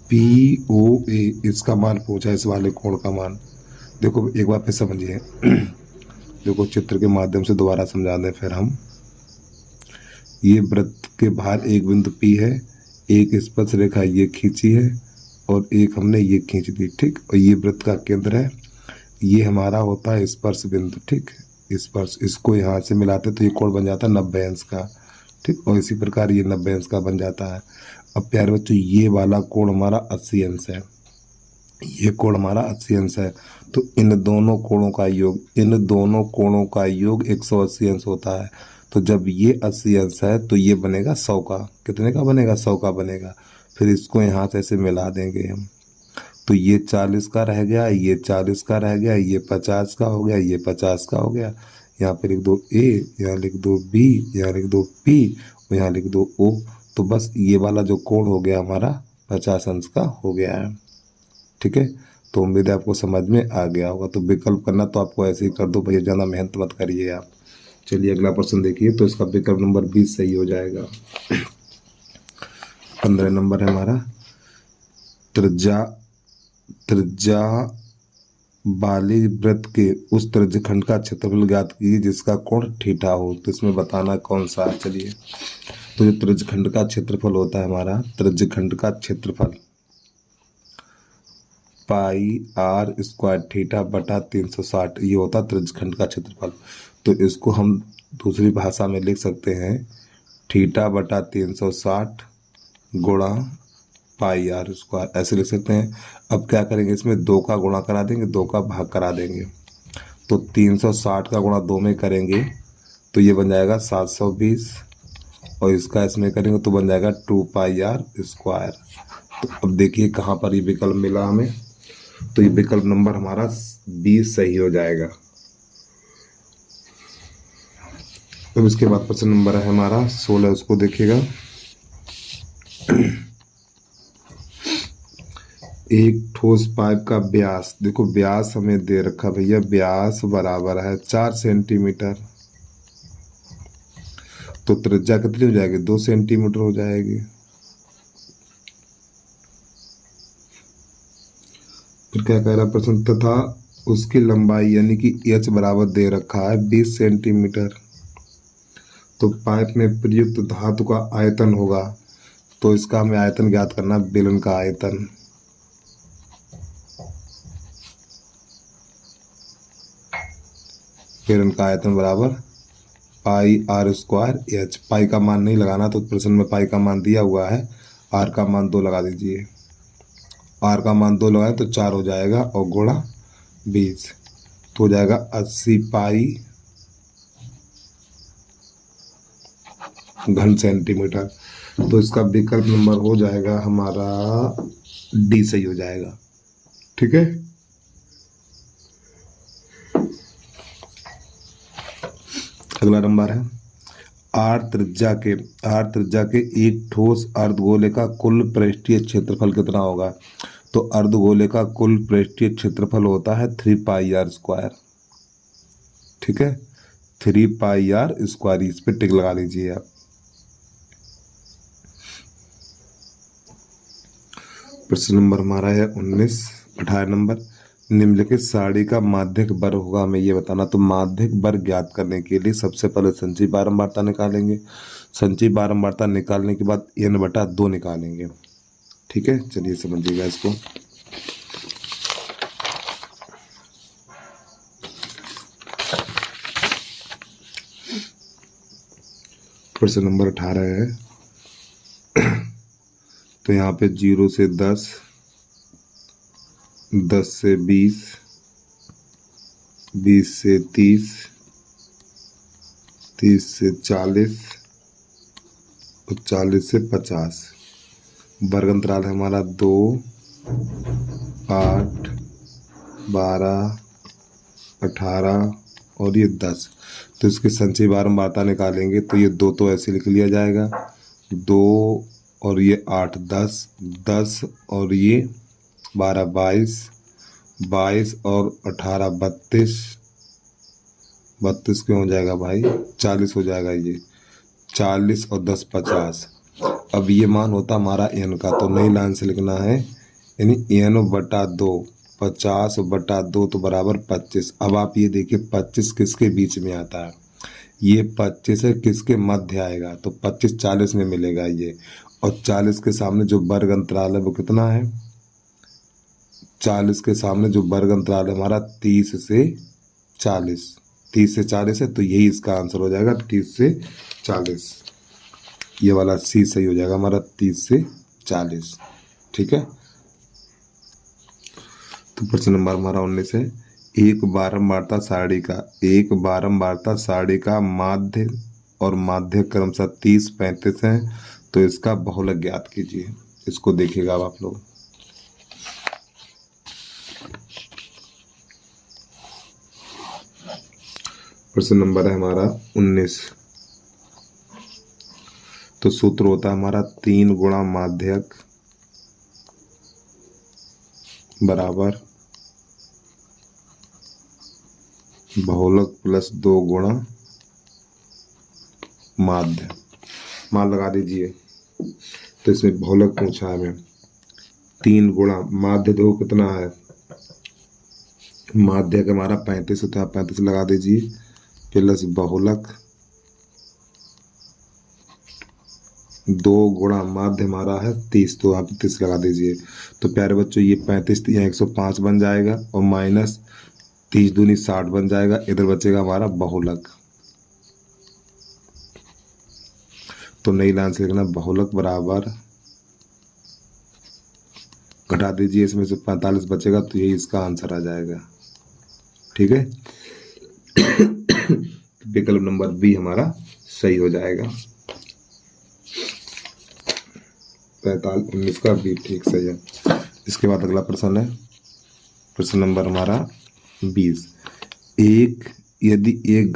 POA इसका मान पूछा, इस वाले कोण का मान। देखो एक बार फिर समझिए, देखो चित्र के माध्यम से दोबारा समझा दें फिर हम। ये वृत्त के बाहर एक बिंदु P है, एक स्पर्श रेखा ये खींची है और एक हमने ये खींच दी, ठीक। और ये वृत्त का केंद्र है, ये हमारा होता है स्पर्श बिंदु, ठीक। स्पर्श, इसको यहाँ से मिलाते तो ये कोण बन जाता है 90 अंश का, ठीक। और इसी प्रकार ये 90 अंश का बन जाता है। अब प्यारे बच्चों ये वाला कोण हमारा 80 अंश है, ये कोण हमारा 80 अंश है, तो इन दोनों कोणों का योग 180 अंश होता है। तो जब ये 80 अंश है तो ये बनेगा 100 का, कितने का बनेगा, 100 का बनेगा। फिर इसको यहाँ से ऐसे मिला देंगे हम, तो ये 40 का रह गया, ये 40 का रह गया, ये 50 का हो गया, ये 50 का हो गया। यहाँ पे लिख दो ए, यहाँ लिख दो बी, यहाँ लिख दो पी और यहाँ लिख दो ओ। तो बस ये वाला जो कोण हो गया हमारा 50 अंश का हो गया है। ठीक है, तो उम्मीद है आपको समझ में आ गया होगा। तो विकल्प करना तो आपको ऐसे ही कर दो भैया, ज़्यादा मेहनत मत करिए आप। चलिए अगला प्रश्न देखिए। तो इसका विकल्प नंबर 20 सही हो जाएगा। 15 नंबर है हमारा, त्रिज्या वाले वृत्त के उस त्रिज्यखंड का क्षेत्रफल ज्ञात कीजिए जिसका कोण थीटा हो। तो इसमें बताना कौन सा है। चलिए, तो जो त्रिज्यखंड का क्षेत्रफल होता है हमारा, त्रिज्यखंड का क्षेत्रफल पाई आर स्क्वायर थीटा बटा 360, ये होता है त्रिज्यखंड का क्षेत्रफल। तो इसको हम दूसरी भाषा में लिख सकते हैं थीटा बटा 360 गुणा पाई आर स्क्वायर, ऐसे लिख सकते हैं। अब क्या करेंगे, इसमें 2 का गुणा करा देंगे, 2 का भाग करा देंगे। तो 360 का गुणा 2 में करेंगे तो ये बन जाएगा 720 और इसका इसमें करेंगे तो बन जाएगा 2 पाई आर स्क्वायर। तो अब देखिए कहाँ पर ये विकल्प मिला हमें। तो ये विकल्प नंबर हमारा 20 सही हो जाएगा। अब इसके बाद प्रश्न नंबर है हमारा 16, उसको देखिएगा। एक ठोस पाइप का व्यास, देखो व्यास हमें दे रखा भैया, व्यास बराबर है 4 सेंटीमीटर। तो त्रिज्या कितनी हो जाएगी, 2 सेंटीमीटर हो जाएगी। फिर क्या कह रहा प्रश्न, तथा उसकी लंबाई यानी कि h बराबर दे रखा है 20 सेंटीमीटर। तो पाइप में प्रयुक्त धातु का आयतन होगा। तो इसका हमें आयतन ज्ञात करना, बेलन का आयतन। बेलन का आयतन बराबर पाई आर स्क्वायर एच। पाई का मान नहीं लगाना, तो प्रश्न में पाई का मान दिया हुआ है, आर का मान 2 लगा दीजिए। आर का मान 2 लगाए तो 4 हो जाएगा और गुणा 20 तो हो जाएगा 80 पाई घन सेंटीमीटर। तो इसका विकल्प नंबर हो जाएगा हमारा डी सही हो जाएगा। ठीक है, अगला नंबर है आर त्रिज्या के एक ठोस अर्धगोले का कुल पृष्ठीय क्षेत्रफल कितना होगा। तो अर्धगोले का कुल पृष्ठीय क्षेत्रफल होता है 3 पाई आर स्क्वायर। ठीक है, 3 पाई आर स्क्वायर, इस पे टिक लगा लीजिए आप। प्रश्न नंबर हमारा है 19, 18 नंबर, निम्नलिखित सारणी का माध्यक वर्ग होगा, हमें ये बताना। तो माध्यक वर्ग ज्ञात करने के लिए सबसे पहले संचयी बारंबारता निकालेंगे। संचयी बारंबारता निकालने के बाद n/2 निकालेंगे। ठीक है, चलिए समझिएगा इसको। प्रश्न नंबर 18 है। तो यहाँ पे 0 से 10, 10 से 20, 20 से 30, 30 से 40 और 40 से 50। वर्ग अंतराल है हमारा 2, 8, 12, 18 और ये 10। तो इसके संचयी बारंबारता निकालेंगे तो ये 2 तो ऐसे लिख लिया जाएगा, 2 और ये 8, 10, 10 और ये 12, 22, 22 और 18, 32, 32 क्यों हो जाएगा भाई, 40 हो जाएगा ये, 40 और 10, 50। अब ये मान होता हमारा n का, तो नई लाइन से लिखना है, यानी n/2, 50/2 तो बराबर 25। अब आप ये देखिए 25 किसके बीच में आता है, ये 25 है किसके मध्य आएगा, तो 25 40 में मिलेगा ये। और 40 के सामने जो वर्ग अंतराल है वो कितना है, 40 के सामने जो वर्ग अंतराल है हमारा 30 से 40, 30 से 40 है, तो यही इसका आंसर हो जाएगा 30 से 40। ये वाला सी सही हो जाएगा हमारा 30 से 40। ठीक है, तो प्रश्न नंबर हमारा 19 है। एक बारंबारता सारणी का माध्य और माध्य क्रमशः 30, 35 है। तो इसका बहुलक ज्ञात कीजिए। इसको देखिएगा अब आप लोग। प्रश्न नंबर है हमारा 19। तो सूत्र होता है हमारा 3 गुणा माध्यक बराबर बहुलक प्लस 2 गुणा माध्य। मान लगा दीजिए। तो इसमें बहुलक पूछा है हमें। 3 गुणा माध्य दो कितना है, माध्य का हमारा 35 होता है, 35 लगा दीजिए प्लस बहुलक 2 गुणा माध्य हमारा है 30, तो आप 30 लगा दीजिए। तो प्यारे बच्चों ये 35 यहाँ 105 बन जाएगा और माइनस 30 दूनी 60 बन जाएगा। इधर बचेगा हमारा बहुलक। तो नई लाइन से लिखना बहुलक बराबर, घटा दीजिए इसमें से 45 बचेगा, तो यही इसका आंसर आ जाएगा। ठीक है। विकल्प नंबर बी हमारा सही हो जाएगा। 19 का बी ठीक सही है। इसके बाद अगला प्रश्न है प्रश्न नंबर हमारा 20। यदि एक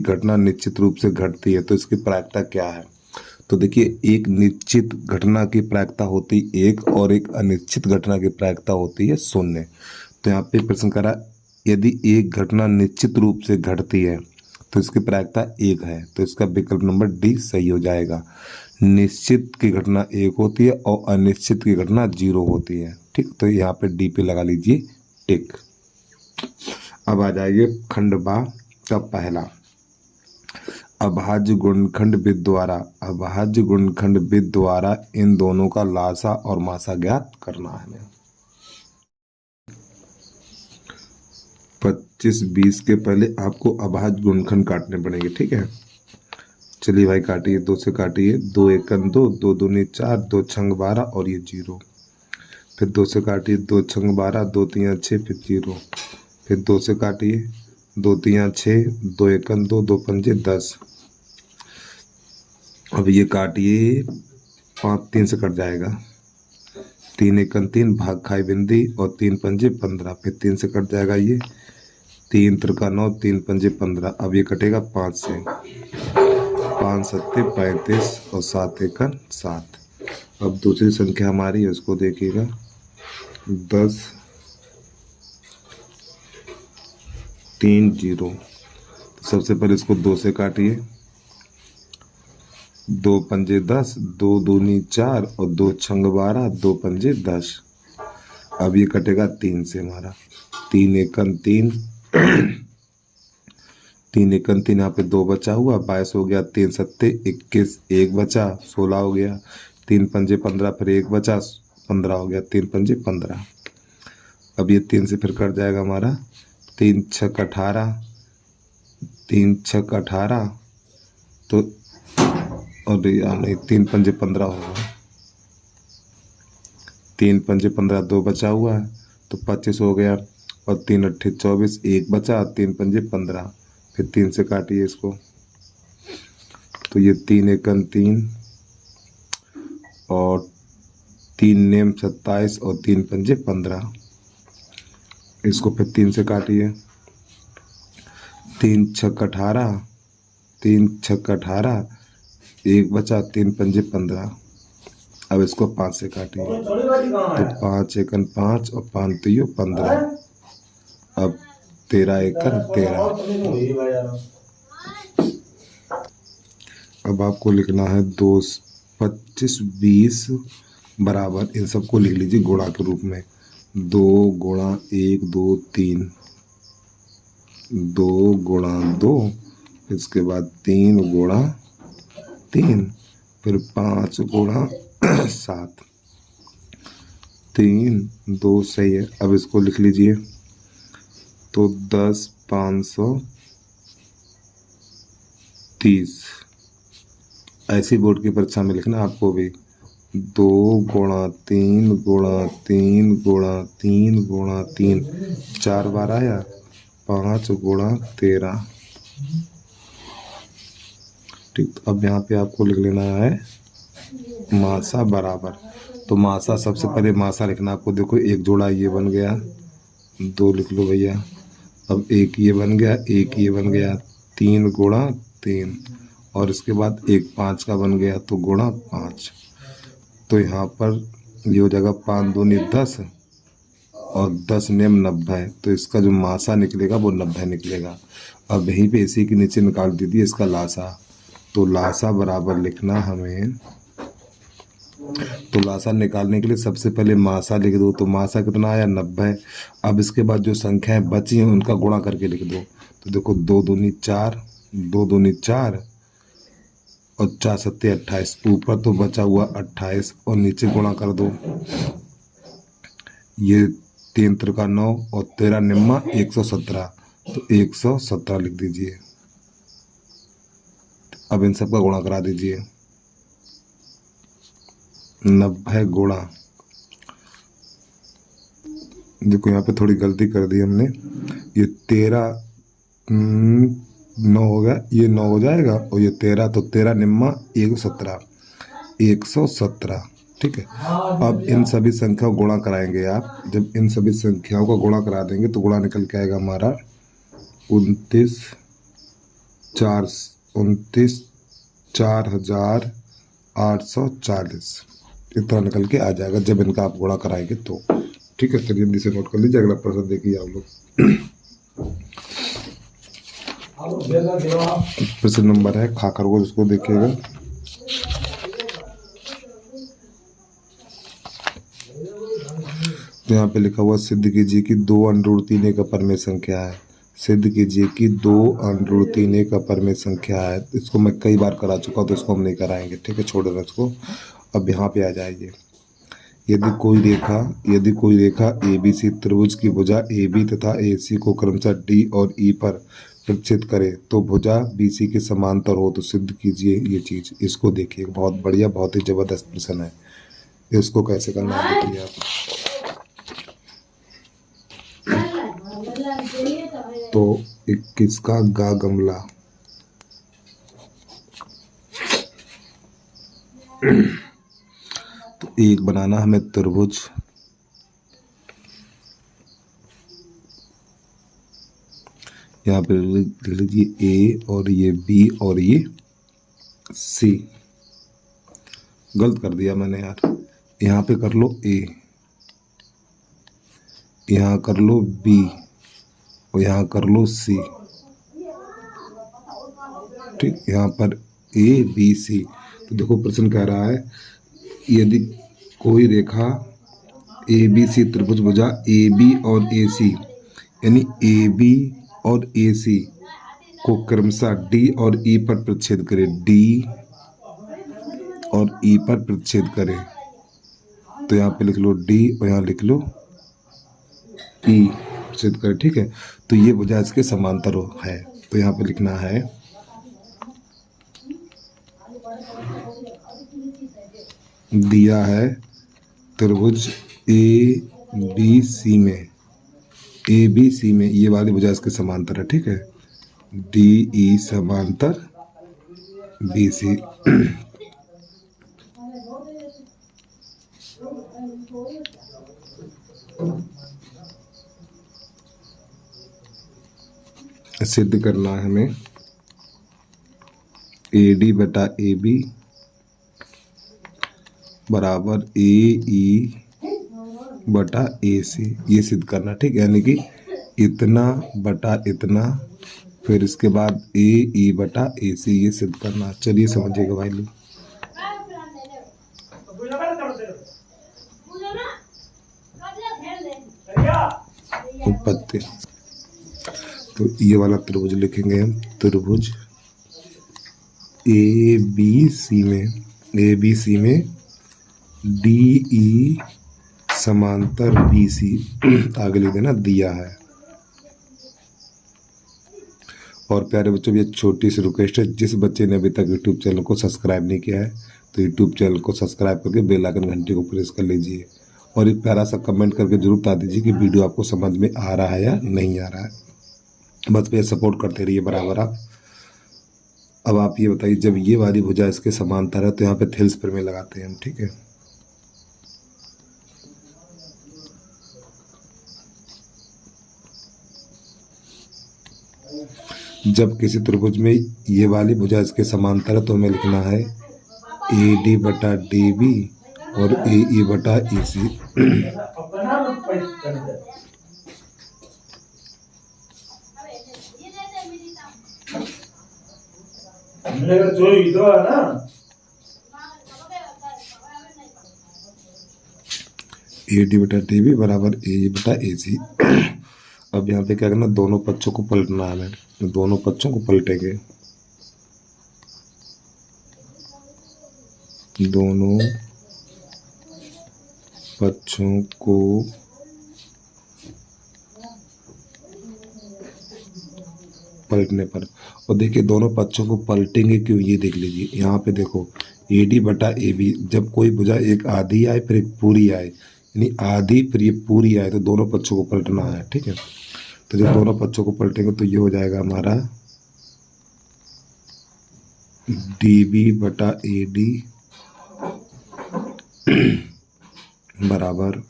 घटना निश्चित रूप से घटती है तो इसकी प्रायिकता क्या है। तो देखिए एक निश्चित घटना की प्रायिकता होती 1 और एक अनिश्चित घटना की प्रायिकता होती है 0। तो यहाँ पे प्रश्न करा यदि एक घटना निश्चित रूप से घटती है तो इसकी प्रायिकता 1 है, तो इसका विकल्प नंबर डी सही हो जाएगा। निश्चित की घटना 1 होती है और अनिश्चित की घटना 0 होती है। ठीक, तो यहाँ पे डी पे लगा लीजिए टिक। अब आ जाइए खंड बा का पहला, अभाज्य गुणनखंड विद द्वारा इन दोनों का लासा और मासा ज्ञात करना है हमें। 25-20 के पहले आपको अभाज्य गुणनखंड काटने पड़ेंगे। ठीक है, चलिए भाई काटिए, 2 से काटिए, 2 एकन 2, 2 दूनी 4, 2 छंग 12 और ये 0। फिर 2 से काटिए, 2 छंग 12, 2 तियां 6, फिर 0। फिर 2 से काटिए, 2 तियां 6, 2 एकन 2, 2 पंजे 10। अब ये काटिए, 5 3 से कट जाएगा, 3 एकन 3 भाग खाई बिंदी और 3 पंजे 15। फिर 3 से कट जाएगा ये, 3 त्रिका 9, 3 पंजे 15। अब ये कटेगा 5 से, 5 सत्ते 35 और 7 एकन 7। अब दूसरी संख्या हमारी है उसको देखिएगा, 10 3 0। सबसे पहले इसको 2 से काटिए, 2 पंजे 10, 2 दूनी 4 और 2 छंग 12, 2 पंजे 10। अब ये कटेगा 3 से हमारा, 3 एकन 3, 3 एकन 3, यहाँ पे 2 बचा हुआ, 22 हो गया, 3 सत्ते 21, 1 बचा, 16 हो गया, 3 पंजे 15, फिर 1 बचा, 15 हो गया, 3 पंजे 15। अब ये 3 से फिर कट जाएगा हमारा, 3 छक 18, 3 छक 18, तो और यार नहीं, 3 पंजे 15 होगा, 3 पंजे 15, 2 बचा हुआ है तो 25 हो गया, और 3 अट्ठे 24, 1 बचा, 3 पंजे 15। फिर 3 से काटिए इसको, तो ये 3 एकन 3 और 3 नेम 27 और 3 पंजे 15। इसको फिर 3 से काटिए, 3 छक 18, 3 छक 18, 1 बचा, 3 पंजे 15। अब इसको 5 से काटिए, तो 5 एकन 5 और 5 तियो 15। अब 13 एकन 13। अब आपको लिखना है 2 25 20 बराबर, इन सबको लिख लीजिए गुणा के रूप में, 2 गुणा 1 2 3, 2 गुणा 2, इसके बाद 3 गुणा 3, फिर 5 गुणा 7, 3 2 सही है। अब इसको लिख लीजिए, तो 10 530। ऐसी बोर्ड की परीक्षा में लिखना आपको भी, 2 गुणा 3 गुणा 3 गुणा 3 गुणा 3, 4 बार आया, 5 गुणा 13। ठीक, तो अब यहाँ पे आपको लिख लेना है मासा बराबर। तो मासा, सबसे पहले मासा लिखना आपको, देखो एक जोड़ा ये बन गया, 2 लिख लो भैया, अब एक ये बन गया, एक ये बन गया, 3 गुणा 3, और इसके बाद एक 5 का बन गया तो गुणा 5। तो यहाँ पर ये हो जाएगा 5 दूनी 10 और 10 नेम 90। तो इसका जो मासा निकलेगा वो 90 निकलेगा। अब यहीं पे इसी के नीचे निकाल दीजिए इसका लासा। तो लासा बराबर लिखना हमें, तो लासा निकालने के लिए सबसे पहले मासा लिख दो। तो मासा कितना आया 90। अब इसके बाद जो संख्याएं बची हैं उनका गुणा करके लिख दो। तो देखो 2 दूनी 4, 2 दूनी 4 और 4 सत्ते 28। ऊपर तो बचा हुआ 28 और नीचे गुणा कर दो। ये 3 त्रिका 9 और 13 निम्मा 117। तो 117 लिख दीजिए। अब इन सब का गुणा करा दीजिए। 90 गुणा, देखो यहाँ पे थोड़ी गलती कर दी हमने। ये 13 9 हो गया, ये 9 हो जाएगा और ये 13, तो 13 निम्मा 117, 117। ठीक है। अब इन सभी संख्याओं को गुणा कराएंगे आप। जब इन सभी संख्याओं को गुणा करा देंगे तो गुणा निकल के आएगा हमारा 29 4,840 इतना निकल के आ जाएगा जब इनका आप गुणा कराएंगे तो। ठीक है, चलिए जल्दी से नोट कर लीजिए। अगला प्रश्न देखिए आप लोग। प्रश्न नंबर है खाकर को, उसको देखिएगा। तो यहाँ पे लिखा हुआ सिद्ध कीजिए कि 2 √3 एक अपरमेय संख्या है। सिद्ध कीजिए कि 2 √3 एक अपरमेय संख्या है। इसको मैं कई बार करा चुका हूँ तो इसको हम नहीं कराएंगे। ठीक है, छोड़ देना इसको। अब यहाँ पे आ जाइए। यदि कोई रेखा ABC त्रिभुज की भुजा AB तथा AC को क्रमशः D और E पर प्रक्षेपित करे तो भुजा BC के समांतर हो, तो सिद्ध कीजिए ये चीज़। इसको देखिए, बहुत बढ़िया, बहुत ही जबरदस्त प्रश्न है। इसको कैसे करना है देखिए आप। तो 21 का गा गमला। तो एक बनाना हमें त्रिभुज, यहाँ पे लिख लीजिए A और ये B और ये C। गलत कर दिया मैंने यार। यहाँ पे कर लो A, यहाँ कर लो B और यहाँ कर लो C। ठीक, यहाँ पर A B C। तो देखो प्रश्न कह रहा है यदि कोई रेखा ABC त्रिभुज भुजा AB और AC यानी AB और AC को क्रमशः D और E पर प्रक्षेद करे, D और E पर प्रक्षेद करे। तो यहाँ पे लिख लो D और यहाँ लिख लो E प्रक्षेद करे। ठीक है, तो ये भुजा इसके समांतर है। तो यहाँ पे लिखना है दिया है त्रिभुज ABC में ये वाली भुजा इसके समांतर है। ठीक है, DE समांतर BC। सिद्ध करना है हमें AD बटा AB बराबर AE बटा AC, ये सिद्ध करना। ठीक, यानी कि इतना बटा इतना, फिर इसके बाद AE बटा AC, ये सिद्ध करना। चलिए समझिएगा भाई लोग। उत्पत्ति, तो ये वाला त्रिभुज लिखेंगे हम। त्रिभुज ABC में DE समांतर BC आगे लिख देना, दिया है। और प्यारे बच्चों, ये छोटी सी रिक्वेस्ट है, जिस बच्चे ने अभी तक यूट्यूब चैनल को सब्सक्राइब नहीं किया है तो यूट्यूब चैनल को सब्सक्राइब करके बेल आइकन घंटी को प्रेस कर लीजिए और एक प्यारा सा कमेंट करके जरूर बता दीजिए कि वीडियो आपको समझ में आ रहा है या नहीं आ रहा है। बस भैया सपोर्ट करते रहिए बराबर आप। अब आप ये बताइए, जब ये वाली भुजा इसके समांतर है तो यहाँ पे थेल्स प्रमेय लगाते हैं हम। ठीक है, जब किसी त्रिभुज में ये वाली भुजा इसके समांतर है तो हमें लिखना है ए डी बटा डी बी और ए ई बटा ई सी। ए डी बटा डी बी बराबर ए ई बटा ए सी। अब यहाँ पे क्या करना, दोनों पक्षों को पलटना है हमें। दोनों पक्षों को पलटेंगे, दोनों पक्षों को पलटने पर, और देखिए दोनों पक्षों को पलटेंगे क्यों, ये देख लीजिए। यहाँ पे देखो ए डी बटा ए बी, जब कोई भुजा एक आधी आए फिर एक पूरी आए, यानी आधी फिर ये पूरी आए, तो दोनों पक्षों को पलटना है, ठीक है। तो जब दोनों पक्षों को पलटेंगे तो ये हो जाएगा हमारा डी बी बटा ए डी बराबर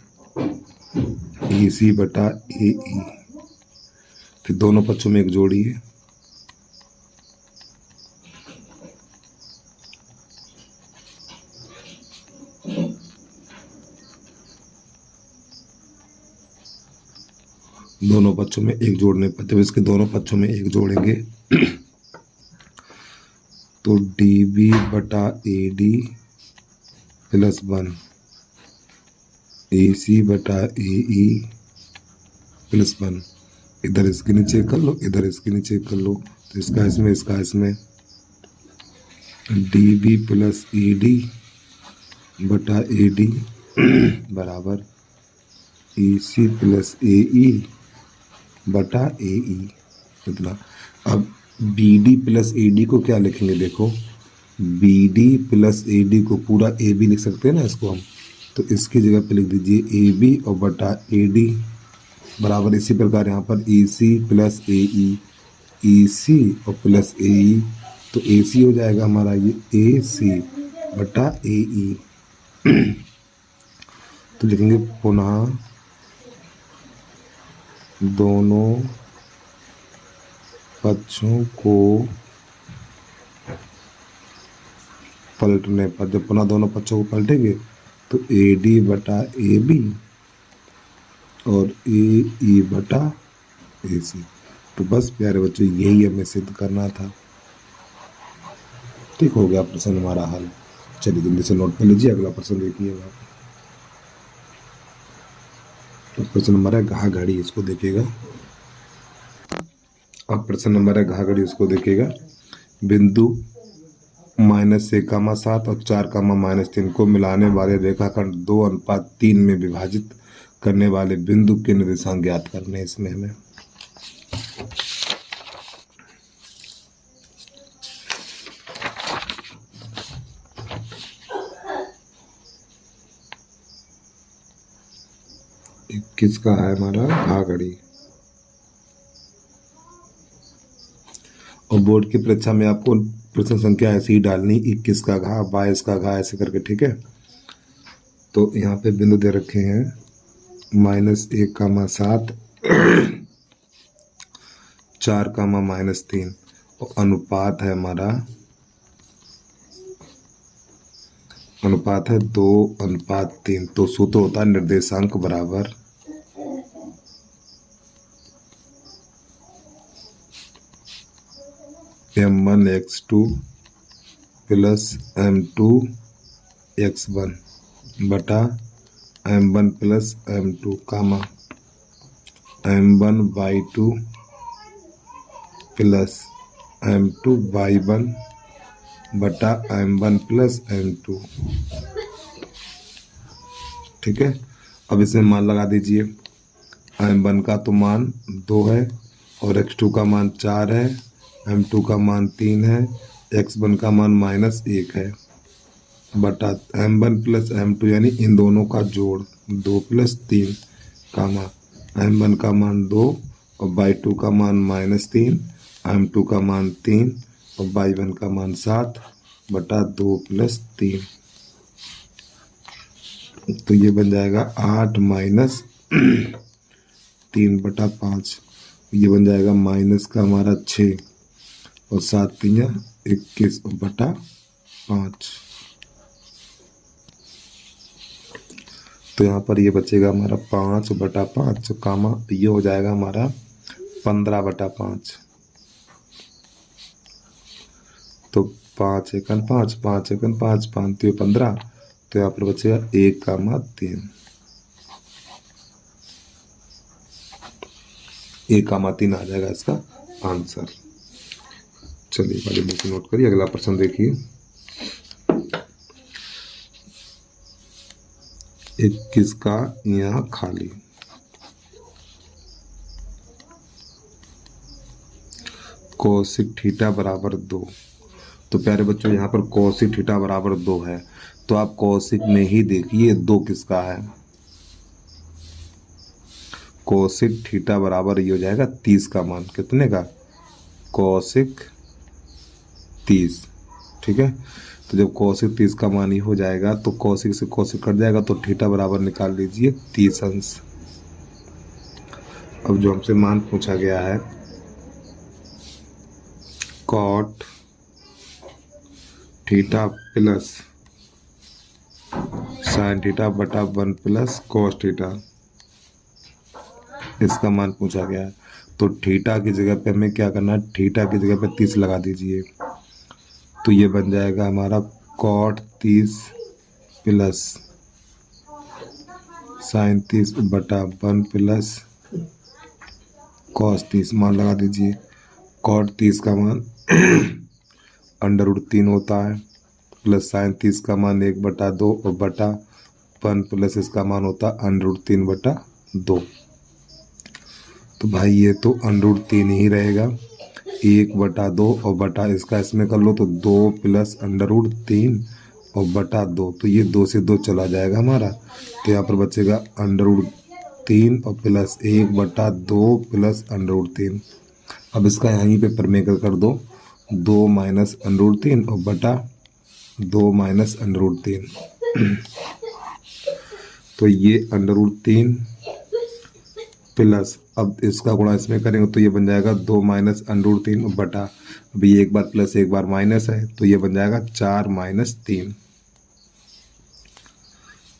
ए सी बटा ए ई। फिर दोनों पक्षों में एक जोड़िए, दोनों पक्षों में एक जोड़ने पर, जब इसके दोनों पक्षों में एक जोड़ेंगे तो डी बी बटा ए डी प्लस 1 ए सी बटा ए ई प्लस 1। इधर इसके नीचे कर लो, इधर इसके नीचे कर लो, तो इसका इसमें, इसका इसमें, D B plus A D बटा ए डी बराबर ए सी प्लस ए ई बटा ए ई। इतना। अब B D plus A D को क्या लिखेंगे, देखो B D plus A D को पूरा ए बी लिख सकते हैं ना इसको हम, तो इसकी जगह पे लिख दीजिए ए बी और बटा ए डी बराबर, इसी प्रकार यहाँ पर ए सी प्लस ए ई सी और प्लस ए ई, तो ए सी हो जाएगा हमारा ये ए सी बटा ए ई। तो लिखेंगे पुनः दोनों पक्षों को पलटने पर, जब पुनः दोनों पक्षों को पलटेंगे तो ए डी बटा ए बी और ए ई बटा ए सी। तो बस प्यारे बच्चों यही हमें सिद्ध करना था। ठीक हो गया प्रश्न हमारा हल। चलिए जल्दी से नोट कर लीजिए, अगला प्रश्न देखिएगा। तो प्रश्न नंबर है घा घड़ी, इसको देखिएगा। अब प्रश्न नंबर है घा घड़ी, इसको देखिएगा। बिंदु -6,7 और 4,-3 को मिलाने वाले रेखाखंड 2:3 में विभाजित करने वाले बिंदु के निर्देशांक ज्ञात करने। इसमें हमें किसका है हमारा घा घड़ी, और बोर्ड की परीक्षा में आपको प्रश्न संख्या ऐसी ही डालनी, 21 का घा, 22 का घा, ऐसे करके, ठीक है। तो यहाँ पे बिंदु दे रखे हैं -1,7 4,-3 और अनुपात है हमारा, अनुपात है 2:3। तो सूत्र होता है निर्देशांक बराबर M1x2 प्लस M2 x1 बटा M1 प्लस M2 कामा M1y2 प्लस M2 y1 बटा M1 प्लस M2। ठीक है। अब इसमें मान लगा दीजिए। M1 का तो मान 2 है और x2 का मान 4 है, M2 का मान 3 है, x1 का मान -1 है बटा M1 प्लस M2 यानी इन दोनों का जोड़ 2 + 3 कामा M1 का मान 2 और y2 का मान -3, M2 का मान 3 और y1 का मान 7 बटा 2 + 3। तो ये बन जाएगा 8 - 3 बटा 5, ये बन जाएगा माइनस का हमारा 6 और 7 तिया 21 और बटा 5। तो यहाँ पर ये बचेगा हमारा 5/5 कामा ये हो जाएगा हमारा 15/5। तो 5 एकन 5 5 एकन 5 5 तो 15। तो यहाँ पर बचेगा 1,3 1,3 आ जाएगा इसका आंसर। चलिए वाली बुक नोट करिए। अगला प्रश्न देखिए। 21 का यहाँ खाली। कोसिक थीटा बराबर 2। तो प्यारे बच्चों यहाँ पर कोसिक थीटा बराबर 2 है, तो आप कोसिक में ही देखिए 2 किसका है। कोसिक थीटा बराबर ये हो जाएगा 30 का मान। कितने का? कोसिक 30। ठीक है, तो जब कोसिक 30 का मान ही हो जाएगा तो कोसिक से कोसिक कट जाएगा, तो थीटा बराबर निकाल लीजिए 30 अंश। अब जो हमसे मान पूछा गया है cot theta plus sine theta बटा 1 प्लस कोस थीटा, इसका मान पूछा गया है। तो थीटा की जगह पे हमें क्या करना है, थीटा की जगह पे 30 लगा दीजिए। तो ये बन जाएगा हमारा कॉट 30 प्लस साइन 30 बटा 1 प्लस कॉस 30। मान लगा दीजिए। कॉट 30 का मान √3 होता है, प्लस साइन 30 का मान 1/2 और बटा 1 प्लस इसका मान होता है √3/2। तो भाई ये तो √3 ही रहेगा। 1/2 और बटा इसका इसमें कर लो तो 2 प्लस √3 और बटा 2। तो ये 2 से 2 चला जाएगा हमारा। तो यहाँ पर बचेगा √3 और प्लस 1/2 प्लस √3। अब इसका यहीं पे पर में कर दो 2 माइनस √3 और बटा 2 माइनस √3। तो ये √3 प्लस, अब इसका गुणा इसमें करेंगे तो ये बन जाएगा 2 माइनस √3 और बटा, अभी एक बार प्लस एक बार माइनस है तो ये बन जाएगा 4 माइनस 3।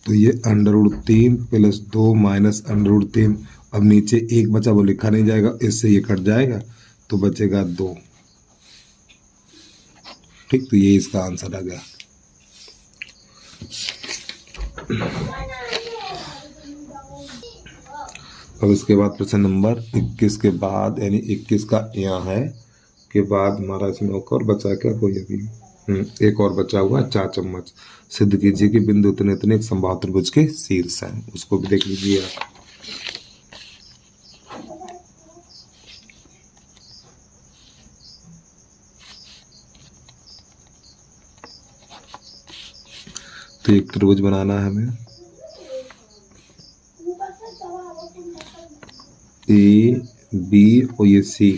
तो ये √3 प्लस 2 माइनस √3। अब नीचे एक बचा वो लिखा नहीं जाएगा, इससे ये कट जाएगा तो बचेगा 2। ठीक, तो ये इसका आंसर आ गया। अब इसके बाद प्रश्न नंबर 21 के बाद, यानी 21 का यहाँ है के बाद हमारा इसमें एक और बचा क्या, कोई अभी एक और बचा हुआ 4 चम्मच। सिद्ध कीजिए कि बिंदु इतने इतने एक समबाहु त्रिभुज के शीर्ष हैं। उसको भी देख लीजिए आप। तो एक त्रिभुज बनाना है हमें, ए बी और ये सी।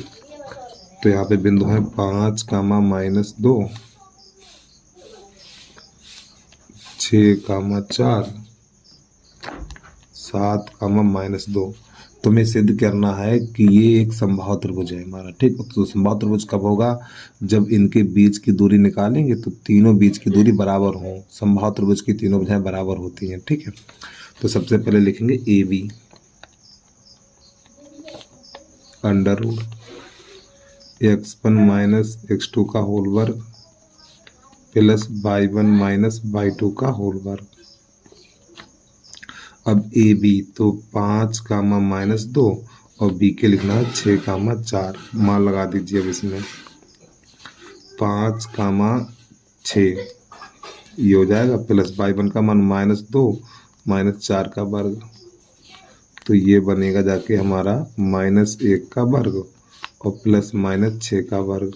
तो यहाँ पे बिंदु है 5, -2, 6, 4, 7, -2। तो हमें सिद्ध करना है कि ये एक समबाहु त्रिभुज है हमारा। ठीक, तो समबाहु त्रिभुज कब होगा, जब इनके बीच की दूरी निकालेंगे तो तीनों बीच की दूरी बराबर हो। समबाहु त्रिभुज की तीनों भुजाएं बराबर होती हैं। ठीक है, तो सबसे पहले लिखेंगे ए बी √ x1 - x2 का होल वर्ग प्लस y1 - y2 का होल वर्ग। अब ए बी तो 5, -2 और बी के लिखना है 6, 4। मान लगा दीजिए। अब इसमें 5, 6 ये हो जाएगा, प्लस y1 का मान -2 -4 का वर्ग। तो ये बनेगा जाके हमारा -1 का वर्ग और प्लस -6 का वर्ग।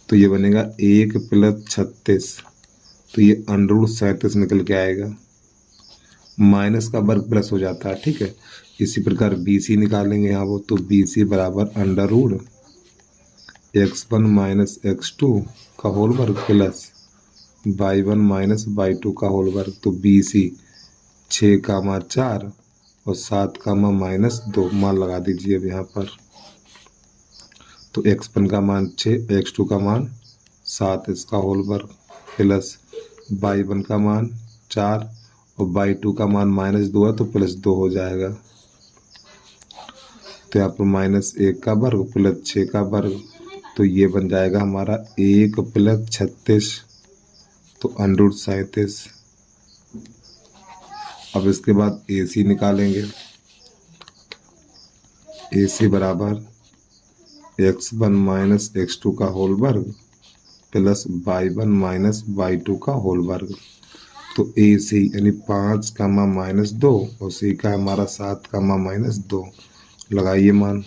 तो ये बनेगा 1 + 36। तो ये √37 निकल के आएगा। माइनस का वर्ग प्लस हो जाता है। ठीक है, इसी प्रकार BC निकालेंगे यहाँ वो, तो BC बराबर √x1 - x2 का होल वर्ग प्लस y1 - y2 का होल वर्ग। तो BC 6, 4 और 7, -2। मान लगा दीजिए अब यहाँ पर। तो x1 का मान 6, x2 का मान 7 इसका होल वर्ग प्लस y1 का मान 4 और y2 का मान -2 है तो +2 हो जाएगा। तो यहाँ पर -1 का वर्ग प्लस 6 का वर्ग, तो ये बन जाएगा हमारा 1 + 36 तो √37। अब इसके बाद AC निकालेंगे। AC बराबर x1 - x2 का होल वर्ग प्लस y1 - y2 का होल वर्ग। तो AC यानी 5 का -2 और C का हमारा 7 का -2 लगाइए मान।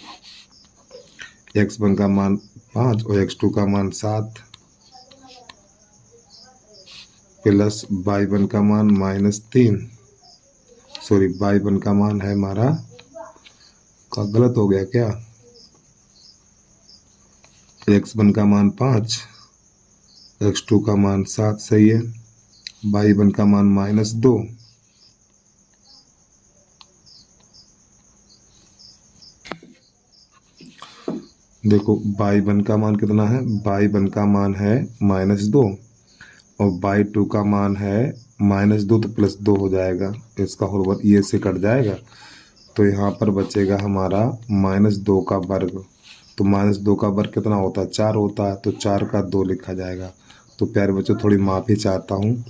x1 का मान 5 और x2 का मान 7 प्लस y1 का मान -3, सॉरी y1 का मान है हमारा, का गलत हो गया क्या, x1 का मान 5, x2 का मान 7 सही है, y1 का मान -2 देखो y1 का मान कितना है, y1 का मान है -2 और y2 का मान है -2 तो +2 हो जाएगा, इसका होल वर्ग ये से कट जाएगा। तो यहाँ पर बचेगा हमारा -2 का वर्ग। तो -2 का वर्ग कितना होता है, 4 होता है, तो 4 का 2 लिखा जाएगा। तो प्यारे बच्चों थोड़ी माफ़ी चाहता हूँ,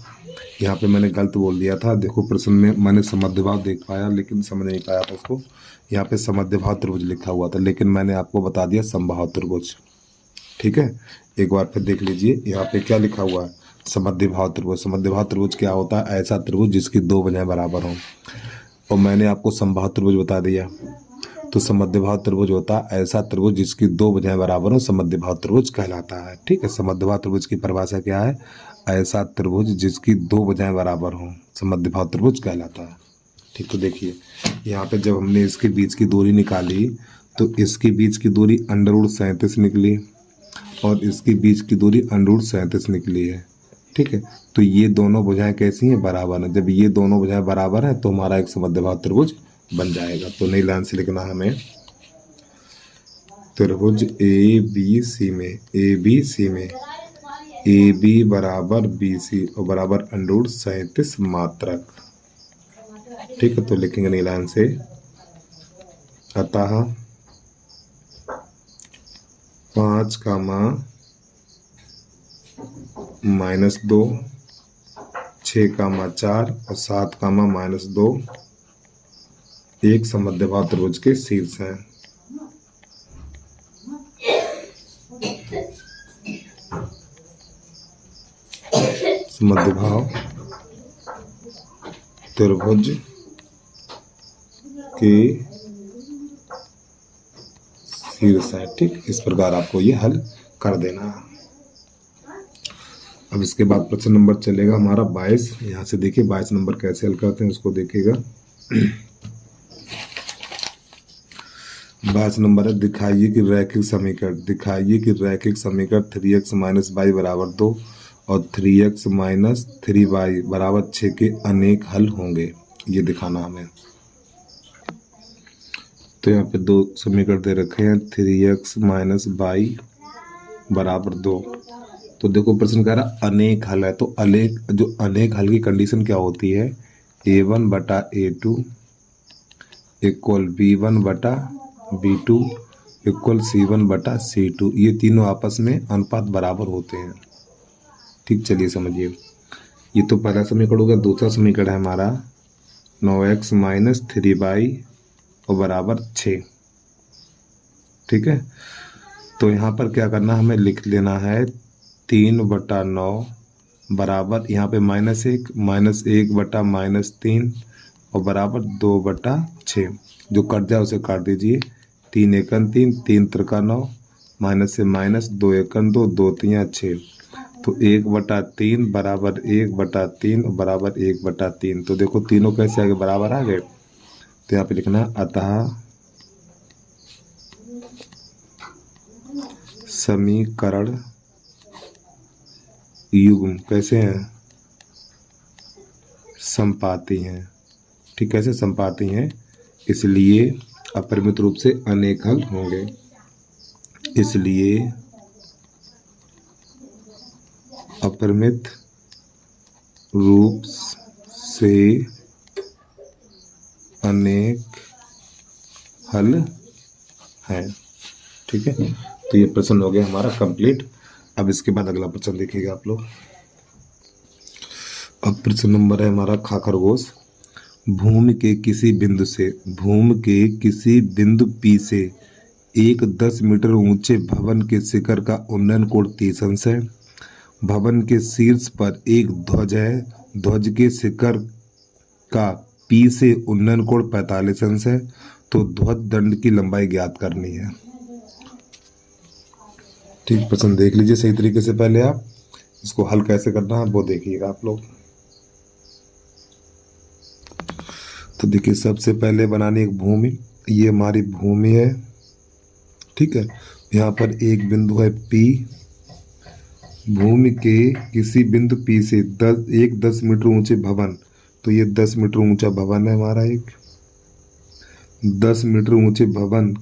यहाँ पे मैंने गलत बोल दिया था। देखो प्रश्न में मैंने समद्विभाव देख पाया लेकिन समझ नहीं पाया था उसको। यहाँ पे समद्विभाव त्रिभुज लिखा हुआ था लेकिन मैंने आपको बता दिया समबाहु त्रिभुज। ठीक है, एक बार फिर देख लीजिए यहाँ पे क्या लिखा हुआ है, समद्विभाव त्रिभुज। समद्विभाव त्रिभुज क्या होता है, ऐसा त्रिभुज जिसकी दो भुजाएं बराबर हों। और मैंने आपको समबाहु त्रिभुज बता दिया। तो समद्विभाव त्रिभुज होता है ऐसा त्रिभुज जिसकी दो भुजाएं बराबर हो, समद्विभाव त्रिभुज कहलाता है। ठीक है, समद्विभाव त्रिभुज की परिभाषा क्या है, ऐसा त्रिभुज जिसकी दो भुजाएं बराबर हों, समद्विभाव त्रिभुज कहलाता है। ठीक, तो देखिए यहाँ पे जब हमने इसके बीच की दूरी निकाली तो इसके बीच की दूरी √37 निकली और इसके बीच की दूरी √37 निकली है। ठीक है, तो ये दोनों भुजाएं कैसी हैं, बराबर हैं। जब ये दोनों भुजाएं बराबर हैं तो हमारा एक समद्विभाव त्रिभुज बन जाएगा। तो नई लाइन से लिखना है हमें, त्रिभुज ABC में AB बराबर BC और बराबर √37 मात्रक। ठीक है, तो लिखेंगे नई लाइन से, अतः 5 का -2, 6 का 4 और 7 का -2 एक समद्विभाव त्रिभुज के शीर्ष हैं। समद्विभाव त्रिभुज के शीर्ष है। ठीक, इस प्रकार आपको ये हल कर देना है। अब इसके बाद प्रश्न नंबर चलेगा हमारा 22। यहाँ से देखिए 22 नंबर कैसे हल करते हैं उसको देखिएगा। 22 नंबर है, दिखाइए कि रैखिक समीकरण 3x - y बराबर 2 और 3x - 3y बराबर 6 के अनेक हल होंगे, ये दिखाना हमें। तो यहाँ पे दो समीकरण दे रखे हैं, 3x - y बराबर 2। तो देखो प्रश्न कह रहा अनेक हल है, तो अनेक हल की कंडीशन क्या होती है, a1 बटा a2 इक्वल b1 बटा b2 इक्वल c1 बटा c2। ये तीनों आपस में अनुपात बराबर होते हैं। ठीक, चलिए समझिए, ये तो पहला समीकरण हो गया। दूसरा समीकरण है हमारा 9x - 3y और बराबर 6। ठीक है, तो यहाँ पर क्या करना, हमें लिख लेना है 3/9 बराबर, यहाँ पे -1 बटा -3 और बराबर 2/6। जो कट जाए उसे काट दीजिए, 3 एकन 3, 3 त्रिका 9, माइनस से माइनस, 2 एकन 2, 2 तियाँ 6। तो 1/3 बराबर 1/3 बराबर 1/3। तो देखो तीनों कैसे आगे बराबर आ गए। तो यहाँ पे लिखना है अतः समीकरण युग्म कैसे हैं, समपाती हैं। ठीक, कैसे समपाती हैं, इसलिए अपरिमित रूप से अनेक हल होंगे। इसलिए अपरिमित रूप से अनेक हल हैं। ठीक है, तो ये प्रश्न हो गया हमारा कंप्लीट। अब इसके बाद अगला प्रश्न देखिएगा आप लोग। अब प्रश्न नंबर है हमारा खा खरगोश। भूमि के किसी बिंदु P से एक 10 मीटर ऊंचे भवन के शिखर का उन्नयन कोण 30 अंश है। भवन के शीर्ष पर एक ध्वज है। ध्वज के शिखर का P से उन्नयन कोण 45 अंश है। तो ध्वज दंड की लंबाई ज्ञात करनी है। ठीक, प्रश्न देख लीजिए सही तरीके से। पहले आप इसको हल कैसे करना है वो देखिएगा आप लोग। तो देखिए, सबसे पहले बनानी एक भूमि। ये हमारी भूमि है। ठीक है, यहाँ पर एक बिंदु है P। भूमि के किसी बिंदु P से 10 मीटर ऊंचे भवन, तो ये 10 मीटर ऊंचा भवन है हमारा। एक 10 मीटर ऊंचे भवन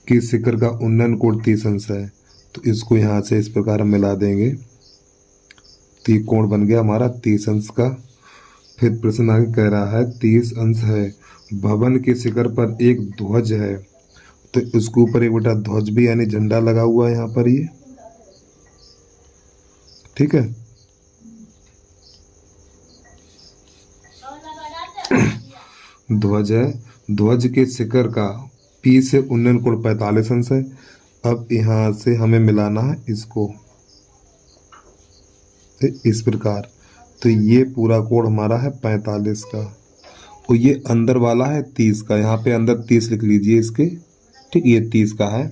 के शिखर का उन्नयन कोण 30 अंश है। तो इसको यहाँ से इस प्रकार हम मिला देंगे तो ये कोण बन गया हमारा 30 अंश का। फिर प्रश्न आगे कह रहा है 30 अंश है, भवन के शिखर पर एक ध्वज है, तो इसके ऊपर एक बेटा ध्वज भी यानी झंडा लगा हुआ है यहाँ पर ये। ठीक है, ध्वज है। ध्वज के शिखर का P से उन्नयन कोण 45 अंश है। अब यहाँ से हमें मिलाना है इसको इस प्रकार। तो ये पूरा कोण हमारा है 45 का, और ये अंदर वाला है 30 का। यहाँ पे अंदर 30 लिख लीजिए इसके। ठीक, ये 30 का है।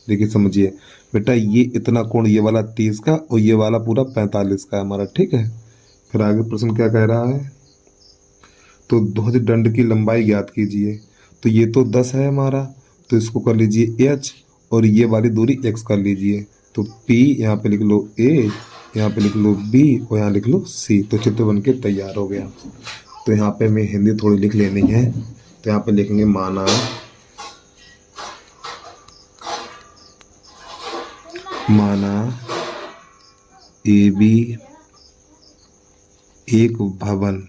देखिए समझिए बेटा, ये इतना कोण ये वाला 30 का और ये वाला पूरा 45 का है हमारा। ठीक है, फिर आगे प्रश्न क्या कह रहा है, तो ध्वज दंड की लंबाई ज्ञात कीजिए। तो ये तो 10 है हमारा, तो इसको कर लीजिए h, और ये वाली दूरी x कर लीजिए। तो P यहाँ पे लिख लो A, यहाँ पे लिख लो B, और यहाँ लिख लो C। तो चित्र बन के तैयार हो गया। तो यहाँ पे हमें हिंदी थोड़ी लिख लेनी है। तो यहाँ पे लिखेंगे माना AB एक भवन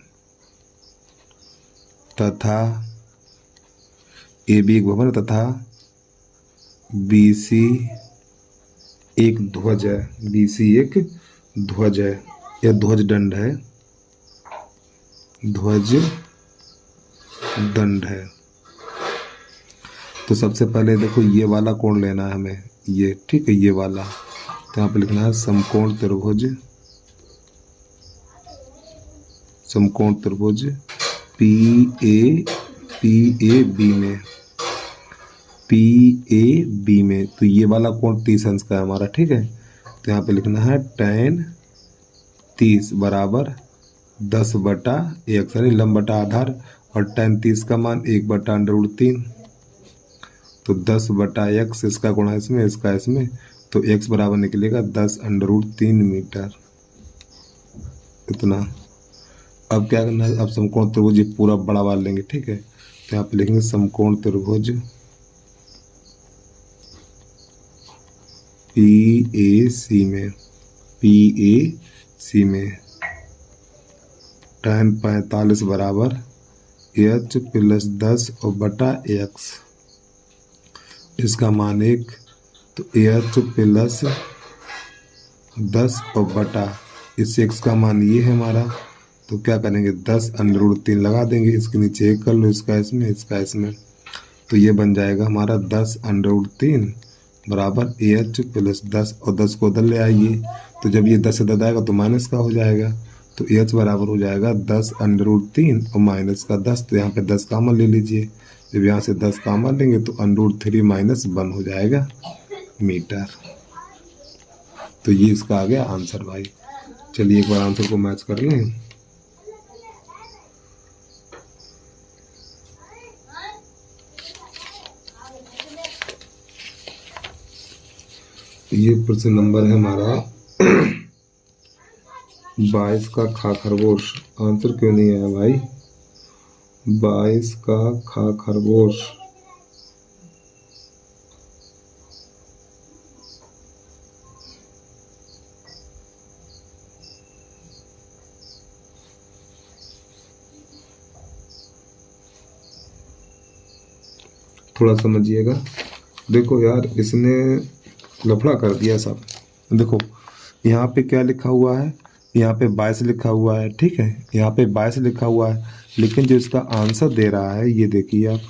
तथा BC एक ध्वज है। BC एक ध्वज है या ध्वज दंड है, ध्वज दंड है। तो सबसे पहले देखो ये वाला कोण लेना है हमें, ये। ठीक है, ये वाला। तो यहाँ पे लिखना है समकोण त्रिभुज PAB में। तो ये वाला कोण 30 अंश का है हमारा। ठीक है, तो यहाँ पे लिखना है tan 30 बराबर 10/x यानी लंब बटा आधार, और tan 30 का मान 1/√3। तो 10/x इसका गुणा इसमें, इसका इसमें, तो x बराबर निकलेगा 10√3 मीटर। इतना। अब क्या करना है, अब समकोण त्रिभुज ये पूरा बड़ा वाला लेंगे। ठीक है, तो यहाँ पे लिखेंगे समकोण त्रिभुज PAC में tan 45 बराबर h + 10 और बटा x। इसका मान 1, तो h + 10 और बटा इस x का मान ये है हमारा। तो क्या करेंगे, 10√3 लगा देंगे। इसके नीचे 1 कर लो, इसका इसमें, इसका इसमें। तो ये बन जाएगा हमारा 10√3 बराबर h + 10, और 10 को उधर ले आइए। तो जब ये 10 इधर आएगा तो माइनस का हो जाएगा। तो h बराबर हो जाएगा 10√3 और माइनस का 10। तो यहाँ पे 10 कॉमन ले लीजिए। जब यहाँ से 10 कॉमन लेंगे तो √3 - 1 हो जाएगा मीटर। तो ये इसका आ गया आंसर भाई। चलिए एक बार आंसर को मैच कर लें। ये प्रश्न नंबर है हमारा 22 का खा खरगोश। आंसर क्यों नहीं आया भाई, 22 का खा खरगोश। थोड़ा समझिएगा। देखो यार, इसने लफड़ा कर दिया सब। देखो यहाँ पे क्या लिखा हुआ है, यहाँ पे 22 लिखा हुआ है, ठीक है, यहाँ पे 22 लिखा हुआ है, लेकिन जो इसका आंसर दे रहा है ये देखिए आप,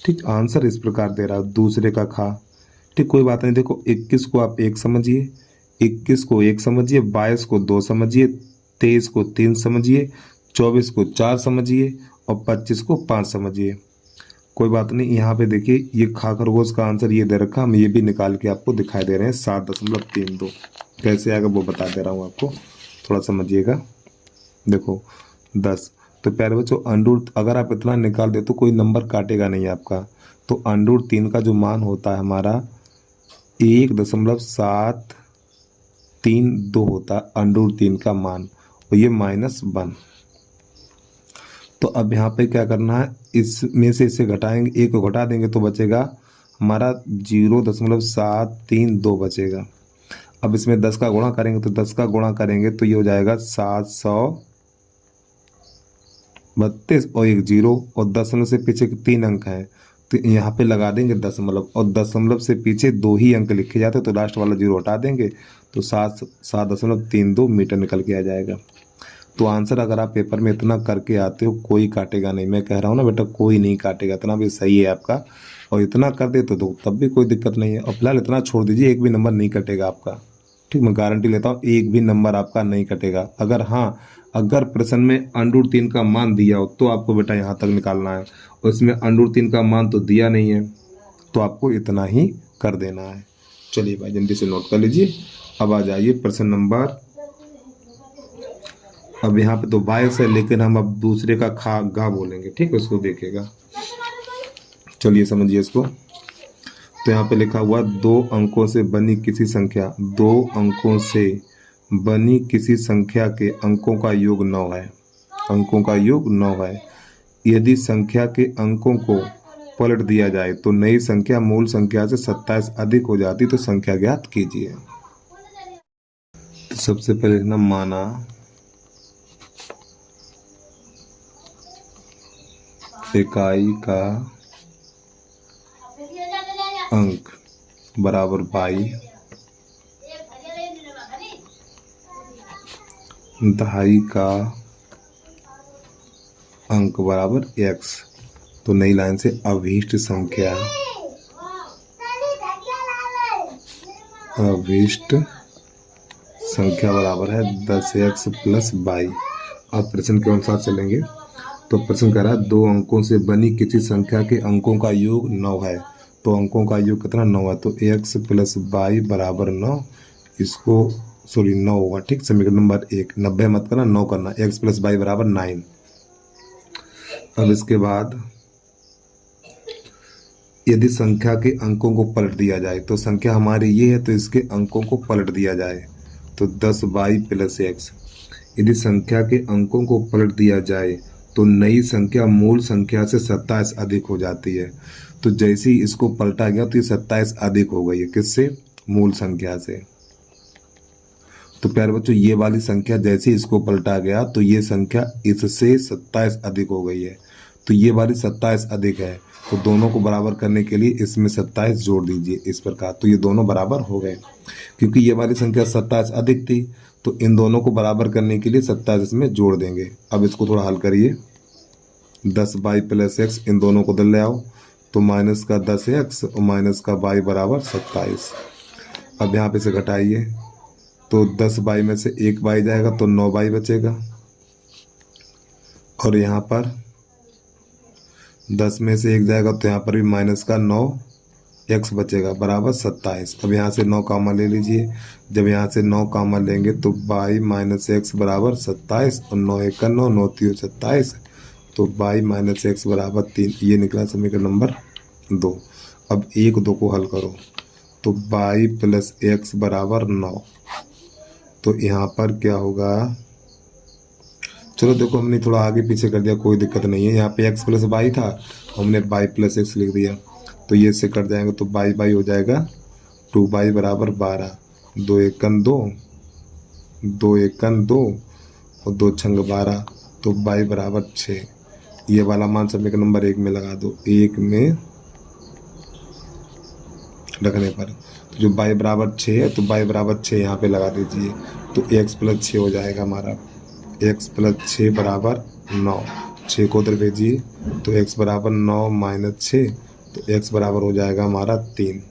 ठीक, आंसर इस प्रकार दे रहा है, दूसरे का खा। ठीक, कोई बात नहीं। देखो 21 को आप 1 समझिए, 21 को 1 समझिए, 22 को 2 समझिए, 23 को 3 समझिए, 24 को 4 समझिए और 25 को 5 समझिए। कोई बात नहीं। यहाँ पे देखिए ये खा खरगोश का आंसर ये दे रखा, हम ये भी निकाल के आपको दिखाई दे रहे हैं 7.32। कैसे आएगा वो बता दे रहा हूँ आपको, थोड़ा समझिएगा। देखो 10, तो प्यारे बच्चों अंडर अगर आप इतना निकाल दे तो कोई नंबर काटेगा नहीं आपका। तो अंडर 3 का जो मान होता है हमारा 1.732 होता है अंडर 3 का मान, और ये -1। तो अब यहाँ पे क्या करना है, इसमें से इसे घटाएंगे, 1 को घटा देंगे तो बचेगा हमारा 0.732 बचेगा। अब इसमें 10 का गुणा करेंगे, तो 10 का गुणा करेंगे तो ये हो जाएगा 732 और 1 0, और दशमलव से पीछे 3 अंक हैं तो यहाँ पे लगा देंगे दशमलव, और दशमलव से पीछे 2 ही अंक लिखे जाते हैं तो लास्ट वाला 0 हटा देंगे तो 7.32 मीटर निकल के आ जाएगा। तो आंसर अगर आप पेपर में इतना करके आते हो कोई काटेगा नहीं, मैं कह रहा हूँ ना बेटा, कोई नहीं काटेगा, इतना भी सही है आपका। और इतना कर देते तो तब भी कोई दिक्कत नहीं है। और फिलहाल इतना छोड़ दीजिए, एक भी नंबर नहीं कटेगा आपका, ठीक, मैं गारंटी लेता हूँ एक भी नंबर आपका नहीं कटेगा। अगर हाँ, अगर प्रश्न में अंडर 3 का मान दिया हो तो आपको बेटा यहाँ तक निकालना है, और इसमें अंडर 3 का मान तो दिया नहीं है तो आपको इतना ही कर देना है। चलिए भाई जल्दी से नोट कर लीजिए। अब आ जाइए प्रश्न नंबर, अब यहाँ पे तो 22 है लेकिन हम अब दूसरे का खा गा बोलेंगे, ठीक है, उसको देखेगा। चलिए समझिए इसको। तो यहाँ पे लिखा हुआ 2 अंकों से बनी किसी संख्या, 2 अंकों से बनी किसी संख्या के अंकों का योग 9 है, अंकों का योग 9 है। यदि संख्या के अंकों को पलट दिया जाए तो नई संख्या मूल संख्या से 27 अधिक हो जाती, तो संख्या ज्ञात कीजिए। तो सबसे पहले लिखना माना इकाई का अंक बराबर 22, दहाई का अंक बराबर x। तो नई लाइन से अभीष्ट संख्या, अभीष्ट संख्या बराबर है 10x + 22। अब प्रश्न के अनुसार चलेंगे। तो प्रश्न कह रहा है 2 अंकों से बनी किसी संख्या के अंकों का योग 9 है, तो अंकों का योग कितना 9 है, तो x + 22 बराबर 9, इसको 9 होगा, ठीक। समीकरण नंबर 1, 90 मत करना, 9 करना, x + 22 बराबर 9। अब इसके बाद यदि संख्या के अंकों को पलट दिया जाए, तो संख्या हमारी ये है तो इसके अंकों को पलट दिया जाए, तो 10y + x। यदि संख्या के अंकों को पलट दिया जाए तो नई संख्या मूल संख्या से 27 अधिक हो जाती है। तो जैसे ही इसको पलटा गया तो ये 27 अधिक हो गई है, किससे, मूल संख्या से। तो प्यारे बच्चों ये वाली संख्या जैसे ही इसको पलटा गया तो ये संख्या इससे 27 अधिक हो गई है, तो ये वाली 27 अधिक है, तो दोनों को बराबर करने के लिए इसमें 27 जोड़ दीजिए इस प्रकार, तो ये दोनों बराबर हो गए। क्योंकि ये वाली संख्या 27 अधिक थी तो इन दोनों को बराबर करने के लिए 27 इसमें जोड़ देंगे। अब इसको थोड़ा हल करिए, 10y + x, इन दोनों को दल ले आओ, तो माइनस का 10x और माइनस का y बराबर 27। अब यहाँ पे से घटाइए, तो 10y में से 1y जाएगा तो 9y बचेगा, और यहाँ पर 10 में से 1 जाएगा तो यहाँ पर भी माइनस का 9x बचेगा बराबर 27। अब यहाँ से 9 कॉमन ले लीजिए, जब यहाँ से 9 कॉमन लेंगे तो y - x बराबर 27, और 9 × 1 = 9, 9 × 3 = 27, तो y - x बराबर 3। ये निकला समीकरण नंबर 2। अब 1 2 को हल करो, तो y + x बराबर 9। तो यहाँ पर क्या होगा, चलो देखो हमने थोड़ा आगे पीछे कर दिया, कोई दिक्कत नहीं है। यहाँ पे x + y था, हमने y + x लिख दिया, तो ये से कट जाएंगे तो y हो जाएगा 2y बराबर 12, 2 × 1 = 2, 2 × 1 = 2 और 2 × 6 = 12, तो y बराबर 6। ये वाला मान समीकरण नंबर 1 में लगा दो, 1 में रखने पर। तो जो y बराबर 6 है तो y बराबर 6 यहाँ पे लगा दीजिए, तो x प्लस 6 हो जाएगा हमारा। x प्लस 6 बराबर 9, 6 को उधर भेजिए तो x बराबर 9 माइनस 6, तो x बराबर हो जाएगा हमारा 3।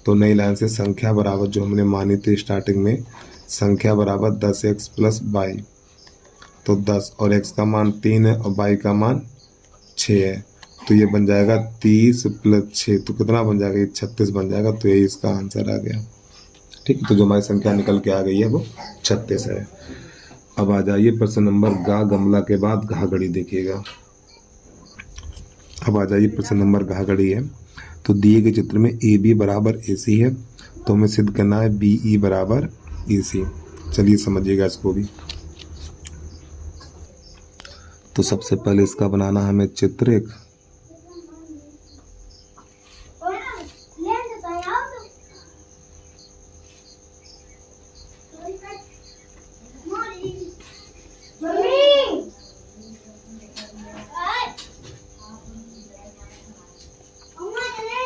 तो नई लाइन से संख्या बराबर जो हमने मानी थी स्टार्टिंग में, संख्या बराबर 10x प्लस y, तो 10 और x का मान 3 है और y का मान 6 है, तो ये बन जाएगा 30 प्लस 6, तो कितना बन जाएगा, ये 36 बन जाएगा। तो यही इसका आंसर आ गया। ठीक है, तो जो हमारी संख्या निकल के आ गई है वो 36 है। अब आ जाइए प्रश्न नंबर गा गमला के बाद घा घड़ी देखिएगा। अब आ जाइए प्रश्न नंबर घा घड़ी है। तो दिए गए चित्र में ए बी बराबर ए सी है, तो हमें सिद्ध करना है बी ई बराबर ई सी। चलिए समझिएगा इसको भी। तो सबसे पहले इसका बनाना है हमें चित्र एक।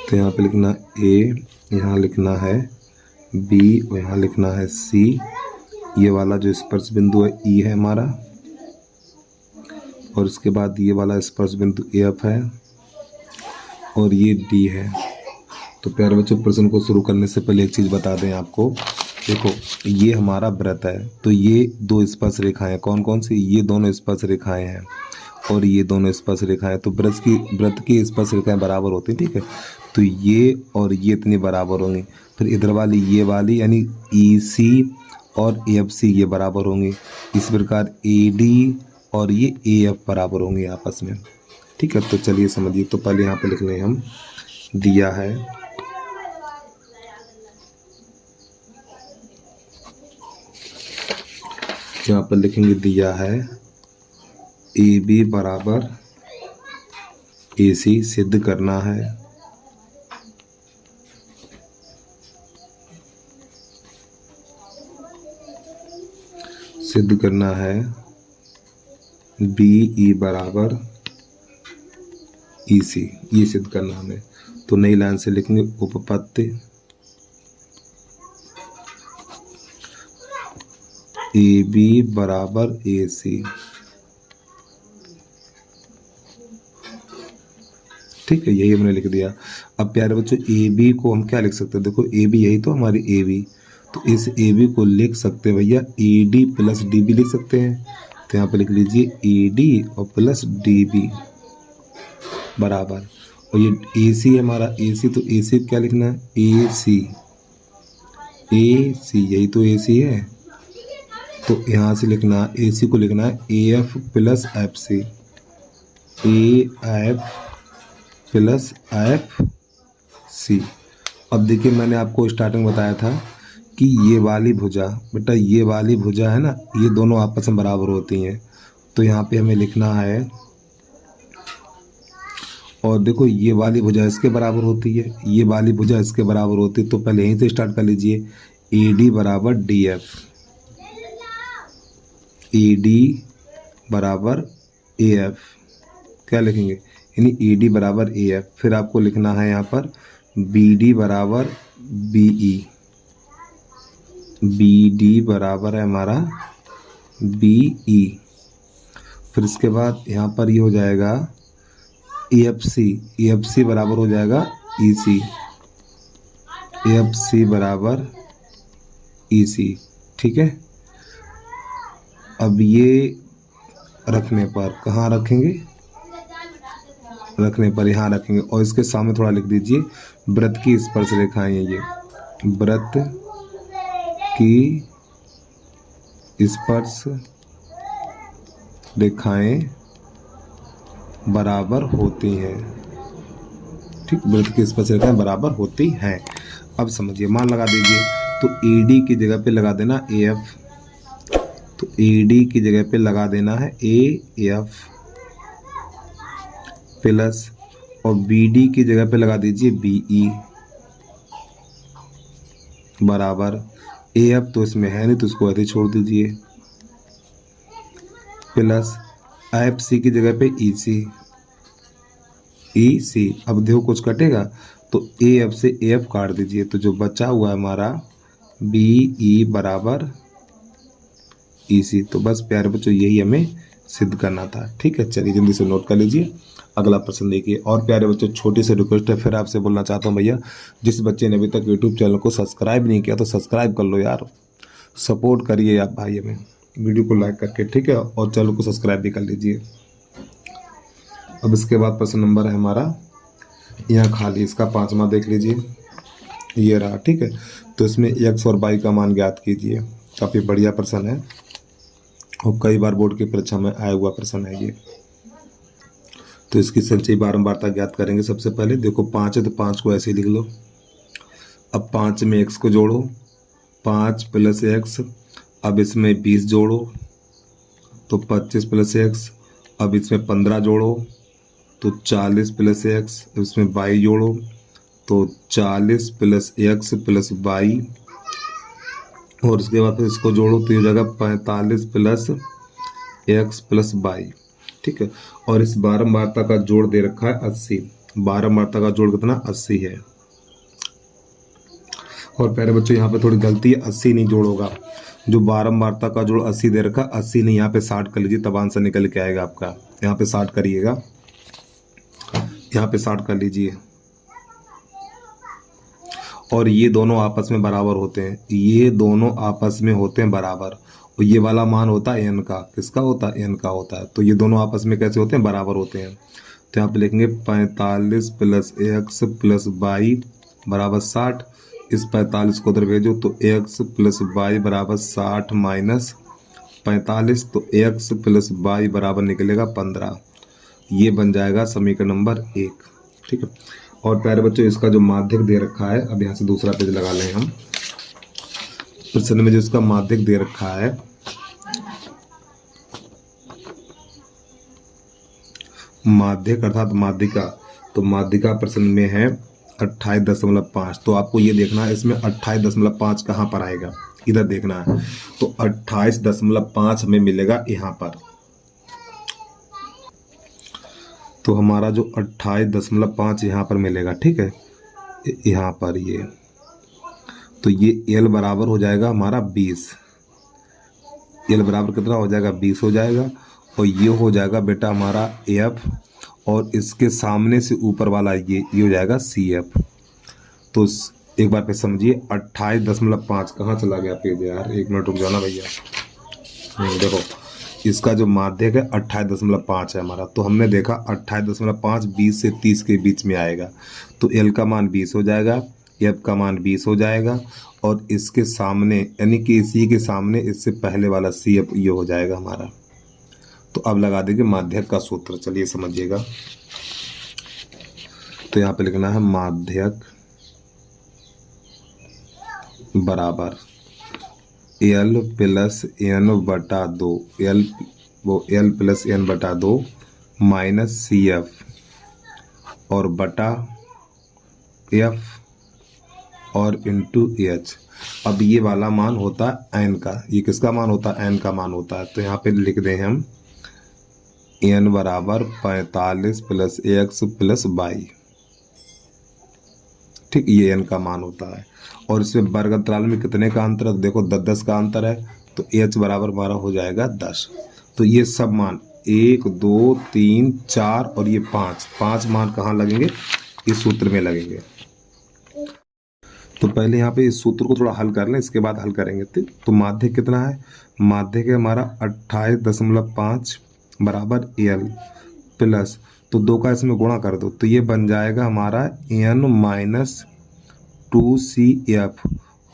तो यहाँ पे लिखना ए, यहाँ लिखना है बी और यहाँ लिखना है सी। ये वाला जो स्पर्श बिंदु है ई है हमारा, और इसके बाद ये वाला स्पर्श बिंदु एफ है और ये डी है। तो प्यारे बच्चों, प्रश्न को शुरू करने से पहले एक चीज़ बता दें आपको। देखो, ये हमारा व्रत है, तो ये दो स्पर्श रेखाएं कौन कौन सी, ये दोनों स्पर्श रेखाएं हैं और ये दोनों स्पर्श रेखाएं। तो व्रत की स्पर्श रेखाएं बराबर होती हैं, ठीक है। तो ये और ये इतनी बराबर होंगी। फिर इधर वाली ये वाली यानी ई सी और एफ सी ये बराबर होंगी। इस प्रकार ए डी और ये ए एफ बराबर होंगे आपस में, ठीक है। तो चलिए समझिए। तो पहले यहाँ पे लिख लें हम, दिया है यहाँ पर लिखेंगे दिया है ए बी बराबर ए सी। सिद्ध करना है बी ई बराबर ई सी। ये सिद्ध करना हमें। तो नई लाइन से लिखेंगे उपपत्ति ए बी बराबर ए सी, ठीक है। यही हमने लिख दिया। अब प्यारे बच्चों, ए बी को हम क्या लिख सकते हैं, देखो ए बी यही तो हमारी ए बी, तो इस ए बी को लिख सकते हैं भैया A D plus D B लिख सकते हैं। तो यहाँ पे लिख लीजिए ए डी और प्लस डी बी बराबर, और ये ए सी है हमारा, ए सी, तो ए सी क्या लिखना है, ए सी, यही तो ए सी है। तो यहाँ से लिखना ए सी को लिखना है A F plus F C, A F plus F C. अब देखिए, मैंने आपको स्टार्टिंग बताया था कि ये वाली भुजा, बेटा ये वाली भुजा है ना, ये दोनों आपस में बराबर होती हैं। तो यहाँ पे हमें लिखना है, और देखो ये वाली भुजा इसके बराबर होती है, ये वाली भुजा इसके बराबर होती है। तो पहले यहीं से स्टार्ट कर लीजिए, ए डी बराबर डी एफ, ए डी बराबर ए एफ, क्या लिखेंगे, यानी ए डी बराबर ए एफ। फिर आपको लिखना है यहाँ पर बी डी बराबर बी ई, बी डी बराबर है हमारा बी ई। फिर इसके बाद यहाँ पर ये हो जाएगा ए एफ सी बराबर हो जाएगा ई सी, ए एफ सी बराबर ई सी, ठीक है। अब ये रखने पर कहाँ रखेंगे, रखने पर यहाँ रखेंगे, और इसके सामने थोड़ा लिख दीजिए व्रत की स्पर्श रेखाएं हैं, ये व्रत की स्पर्श रेखाएं बराबर होती हैं, ठीक, व्रत की स्पर्श रेखाएं बराबर होती हैं। अब समझिए, मान लगा दीजिए, तो ए डी की जगह पे लगा देना ए एफ, तो ए डी की जगह पे लगा देना है ए एफ प्लस, और बी डी की जगह पे लगा दीजिए बी ई बराबर, ए एफ तो इसमें है नहीं तो इसको ऐसे छोड़ दीजिए, प्लस एफ सी की जगह पे ई सी, अब देखो कुछ कटेगा, तो ए एफ से ए एफ काट दीजिए, तो जो बचा हुआ है हमारा बी ई बराबर ई सी। तो बस प्यारे बच्चों यही हमें सिद्ध करना था। ठीक है, चलिए जल्दी से नोट कर लीजिए। अगला प्रश्न देखिए। और प्यारे बच्चों छोटी सी रिक्वेस्ट है, फिर आपसे बोलना चाहता हूँ भैया, जिस बच्चे ने अभी तक यूट्यूब चैनल को सब्सक्राइब नहीं किया तो सब्सक्राइब कर लो यार, सपोर्ट करिए आप भाई हमें वीडियो को लाइक करके। ठीक है, और चैनल को सब्सक्राइब भी कर लीजिए। अब इसके बाद प्रश्न नंबर है हमारा यहाँ खाली, इसका 5वां देख लीजिए, ये रहा। ठीक है, तो इसमें एक्स और वाई का मान ज्ञात कीजिए। काफ़ी बढ़िया प्रश्न है और कई बार बोर्ड की परीक्षा में आया हुआ प्रश्न है ये। तो इसकी संचयी बारंबारता ज्ञात करेंगे। सबसे पहले देखो 5 है तो 5 को ऐसे लिख लो। अब 5 में x को जोड़ो, 5 प्लस x। अब इसमें 20 जोड़ो तो 25 प्लस x। अब इसमें 15 जोड़ो तो 40 प्लस x। इसमें y जोड़ो तो 40 प्लस x प्लस y। और उसके बाद फिर इसको जोड़ो तो ये हो जाएगा 45 प्लस x प्लस y। ठीक है, और इस बारंबारता का जोड़ दे रखा है 80। बारंबारता का जोड़ कितना 80 है। और प्यारे बच्चों यहाँ पे थोड़ी गलती है, 80 नहीं जोड़ होगा। जो बारंबारता का जोड़ 80 दे रखा, 80 नहीं, यहाँ पे 60 कर लीजिए, तब आंसर निकल के आएगा आपका। यहाँ पे 60 करिएगा, यहाँ पे 60 कर लीजिए। और ये दोनों आपस में बराबर होते हैं, ये दोनों आपस में होते हैं बराबर। और ये वाला मान होता है n का, किसका होता है, n का होता है। तो ये दोनों आपस में कैसे होते हैं, बराबर होते हैं। तो यहाँ पे लिखेंगे 45 प्लस x प्लस y बराबर 60। इस 45 को उधर भेजो तो x प्लस y बराबर 60 माइनस 45। तो x प्लस y बराबर निकलेगा 15। ये बन जाएगा समीकरण नंबर 1। ठीक है, और प्यारे बच्चों इसका जो माध्यक दे रखा है, अब यहाँ से दूसरा पेज लगा लें हम। प्रश्न में जो इसका माध्यक दे रखा है, माध्यक अर्थात माध्यिका, तो माध्यिका प्रश्न में है 28.5। तो आपको ये देखना है इसमें 28.5 कहाँ पर आएगा, इधर देखना है। तो 28.5 हमें मिलेगा यहाँ पर। तो हमारा जो 28.5 यहाँ पर मिलेगा। ठीक है, यहाँ पर ये, तो ये L बराबर हो जाएगा हमारा 20। L बराबर कितना हो जाएगा, 20 हो जाएगा। और ये हो जाएगा बेटा हमारा F, और इसके सामने से ऊपर वाला ये हो जाएगा CF। तो एक बार पे समझिए 28.5 कहाँ चला गया पेज यार, 1 मिनट रुक जाना भैया। देखो इसका जो माध्यक है 28.5 है हमारा। तो हमने देखा 28.5 20 से 30 के बीच में आएगा। तो L का मान 20 हो जाएगा, F का मान 20 हो जाएगा, और इसके सामने यानी कि इसी के सामने इससे पहले वाला CF ये हो जाएगा हमारा। तो अब लगा देंगे माध्यक का सूत्र, चलिए समझिएगा। तो यहाँ पे लिखना है माध्यक बराबर L प्लस n बटा 2, L प्लस n बटा 2 माइनस CF और बटा F और इंटू H। अब ये वाला मान होता है n का, ये किसका मान होता है, n का मान होता है। तो यहाँ पे लिख दें हम n बराबर 45 प्लस x प्लस y। ठीक, ये n का मान होता है। और इसमें वर्ग अंतराल में कितने का अंतर है, देखो 10 का अंतर है। तो h बराबर हमारा हो जाएगा 10। तो ये सब मान 1 2 3 4 और ये 5 मान कहाँ लगेंगे, इस सूत्र में लगेंगे। तो पहले यहाँ पे इस सूत्र को थोड़ा हल कर लें, इसके बाद हल करेंगे। तो माध्यक कितना है, माध्यक है हमारा 28.5 बराबर L प्लस, तो 2 का इसमें गुणा कर दो तो ये बन जाएगा हमारा n माइनस 2CF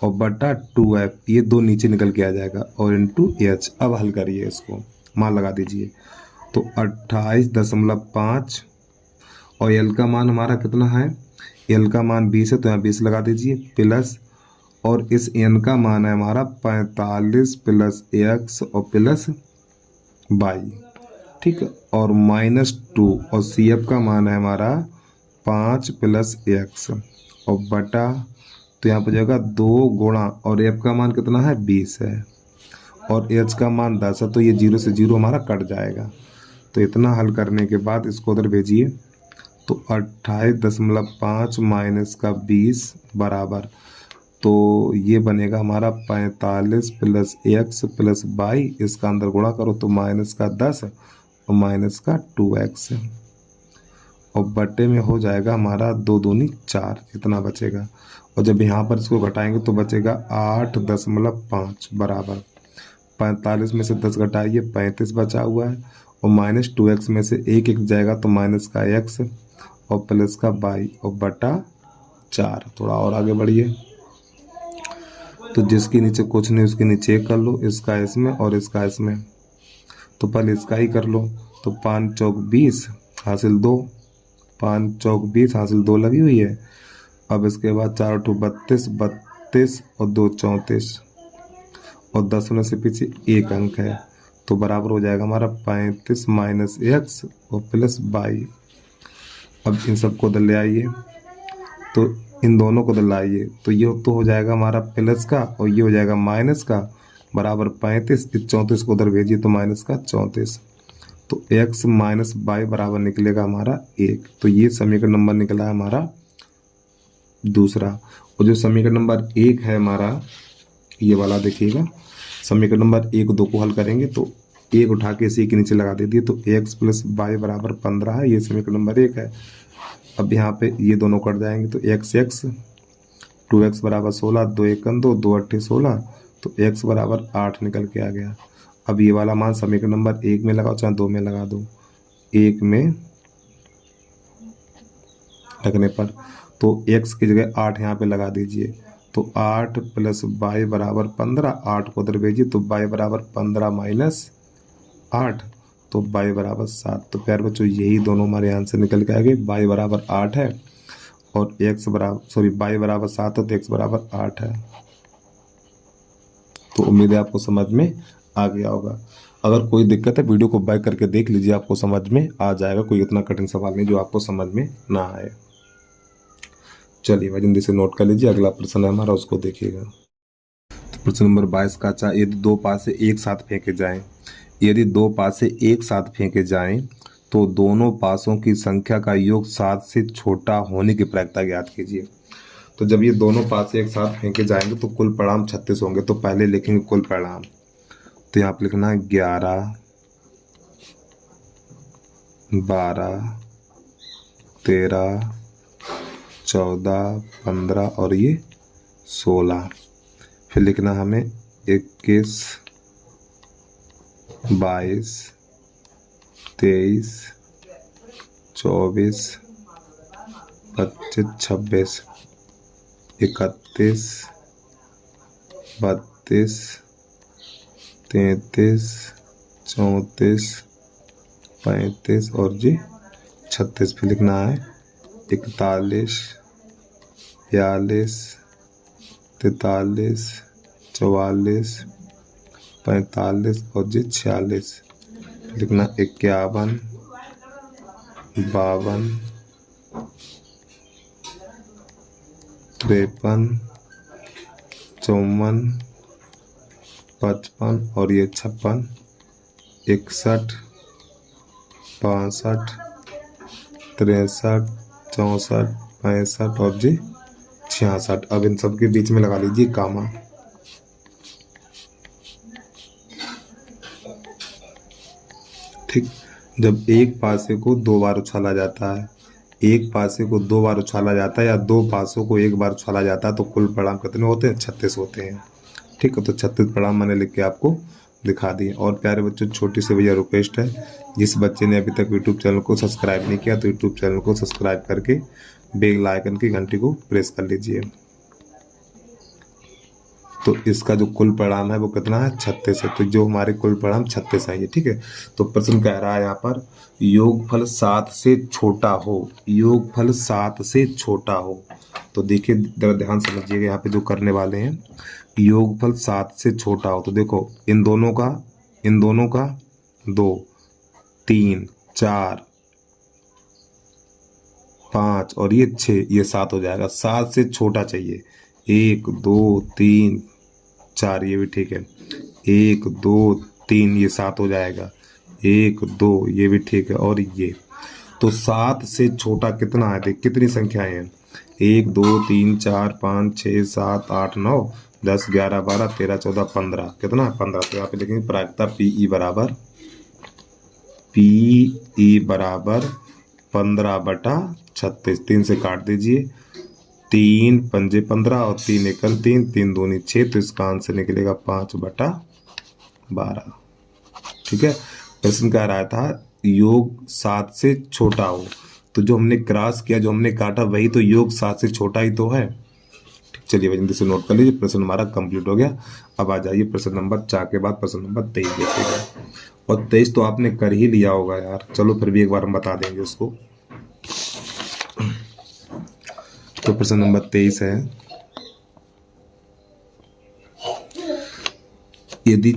और बटा 2F, ये 2 नीचे निकल के आ जाएगा, और इंटू H। अब हल करिए इसको, मान लगा दीजिए। तो 28.5 और L का मान हमारा कितना है, L का मान 20 है तो यहाँ 20 लगा दीजिए, प्लस और इस n का मान है हमारा 45 प्लस x और प्लस y। ठीक है, और माइनस 2 और CF का मान है हमारा 5 प्लस x और बटा, तो यहाँ पर जाएगा 2 गुणा, और F का मान कितना है 20 है, और H का मान 10 है। तो ये 0 से 0 हमारा कट जाएगा। तो इतना हल करने के बाद इसको उधर भेजिए। तो 28.5 माइनस का 20 बराबर, तो ये बनेगा हमारा 45 प्लस एक्स प्लस वाई, इसका अंदर गुणा करो तो माइनस का 10 और माइनस का 2x, और बटे में हो जाएगा हमारा 2 दूनी 4, इतना बचेगा। और जब यहाँ पर इसको घटाएंगे तो बचेगा 8.5 बराबर 45 में से 10 घटाइए 35 बचा हुआ है, और माइनस 2x में से एक एक जाएगा तो माइनस का x और प्लस का y और बटा 4। थोड़ा और आगे बढ़िए, तो जिसके नीचे कुछ नहीं उसके नीचे एक कर लो, इसका इसमें और इसका इसमें, तो पहले इसका ही कर लो। तो 5 चौक 20 हासिल 2, 5 चौक 20 हासिल 2 लगी हुई है। अब इसके बाद 4 टू 32, 32 और 2 34, और 10 में से पीछे एक अंक है, तो बराबर हो जाएगा हमारा 35 माइनस एक्स और प्लस वाई। अब इन सबको उधर ले आइए, तो इन दोनों को उधर लाइए, तो ये तो हो जाएगा हमारा प्लस का और ये हो जाएगा माइनस का, बराबर 35, इस 34 को उधर भेजिए तो माइनस का 34, तो x माइनस वाई बराबर निकलेगा हमारा 1। तो ये समीकरण नंबर निकला है हमारा दूसरा। और जो समीकरण नंबर 1 है हमारा ये वाला, देखिएगा समीकरण नंबर 1 2 को हल करेंगे तो 1 उठा के इसी के नीचे लगा दीजिए, तो x प्लस वाई बराबर 15 है, ये समीकरण नंबर 1 है। अब यहाँ पे ये दोनों कट जाएंगे तो x 2x बराबर 16, 2 1 2, 2 8 16, तो x बराबर 8 निकल के आ गया। अब ये वाला मान समीकरण नंबर 1 में लगाओ चाहे 2 में लगा दो, 1 में लगने पर तो x की जगह 8 यहाँ पे लगा दीजिए, तो 8 प्लस वाई बराबर 15, 8 को उधर भेजिए तो y बराबर 15 माइनस 8, तो y बराबर 7। तो प्यार बच्चों यही दोनों हमारे आंसर निकल के आ गए, y बराबर 8 है और x बराबर y बराबर 7 है तो x बराबर 8 है। तो उम्मीद है आपको समझ में आ गया होगा। अगर कोई दिक्कत है वीडियो को बैक करके देख लीजिए, आपको समझ में आ जाएगा, कोई इतना कठिन सवाल नहीं जो आपको समझ में ना आए। चलिए भाई जल्दी से नोट कर लीजिए, अगला प्रश्न है हमारा उसको देखिएगा। तो प्रश्न नंबर 22 का अच्छा, यदि दो पासे एक साथ फेंके जाएं, यदि दो पासे एक साथ फेंके जाएं तो दोनों पासों की संख्या का योग 7 से छोटा होने की प्रायिकता ज्ञात कीजिए। तो जब ये दोनों पासे एक साथ फेंके जाएंगे तो कुल परिणाम 36 होंगे। तो पहले लिखेंगे कुल परिणाम, तो यहाँ पे लिखना है 11, 12, 13, 14, 15 और ये 16। फिर लिखना हमें 21, 22, 23, 24, 25, 26, 31, 32, 33, 34, 35 और जी 36। फिर लिखना है 41, 42, 43, 44, 45 और जी 46। लिखना 51, 52, 53, 54, 55 और ये 56, 61, 62, 63, 64, 65 और जी 66। अब इन सब के बीच में लगा लीजिए कामा। ठीक, जब एक पासे को 2 बार उछाला जाता है, एक पासे को 2 बार उछाला जाता है या 2 पासों को 1 बार उछाला जाता है तो कुल परिणाम कितने होते हैं? 36 होते हैं। ठीक है, तो 36 परिणाम मैंने लिख के आपको दिखा दिए। और प्यारे बच्चों छोटी सी भैया रिक्वेस्ट है, जिस बच्चे ने अभी तक यूट्यूब चैनल को सब्सक्राइब नहीं किया तो यूट्यूब चैनल को सब्सक्राइब करके बेल आइकन की घंटी को प्रेस कर लीजिए। तो इसका जो कुल परिणाम है वो कितना है? 36 है। तो जो हमारे कुल परिणाम 36 है ये। ठीक है, तो प्रश्न कह रहा है यहाँ पर योगफल 7 से छोटा हो, योगफल 7 से छोटा हो। तो देखिए जरा ध्यान समझिएगा यहाँ पे जो करने वाले हैं, योगफल 7 से छोटा हो। तो देखो इन दोनों का 2, 3, 4, 5 और ये 6, ये 7 हो जाएगा। 7 से छोटा चाहिए, 1, 2, 3, 4, ये भी ठीक है। 1, 2, 3 ये 7 हो जाएगा, 1, 2 ये भी ठीक है। और ये तो 7 से छोटा कितना है, देख कितनी संख्याएं हैं, 1 2 3 4 5 6 7 8 9 10 11 12 13 14 15, कितना है 15। तो यहाँ पे लिखेंगे प्रायिकता पी ई बराबर 15/36। 3 से काट दीजिए, 3 पंजे 15 और 3 एकम 3, 3 दूनी 6, तो इसका आंसर निकलेगा 5/12। ठीक है। प्रश्न कह रहा था योग 7 से छोटा हो, तो जो हमने क्रॉस किया, जो हमने काटा, वही तो योग 7 से छोटा ही तो है। चलिए भाई जल्दी से नोट कर लीजिए, प्रश्न हमारा कंप्लीट हो गया। अब आ जाइए प्रश्न नंबर 4 के बाद प्रश्न नंबर 23 देखिएगा। और 23 तो आपने कर ही लिया होगा यार, चलो फिर भी एक बार हम बता देंगे उसको। तो प्रश्न नंबर 23 है, यदि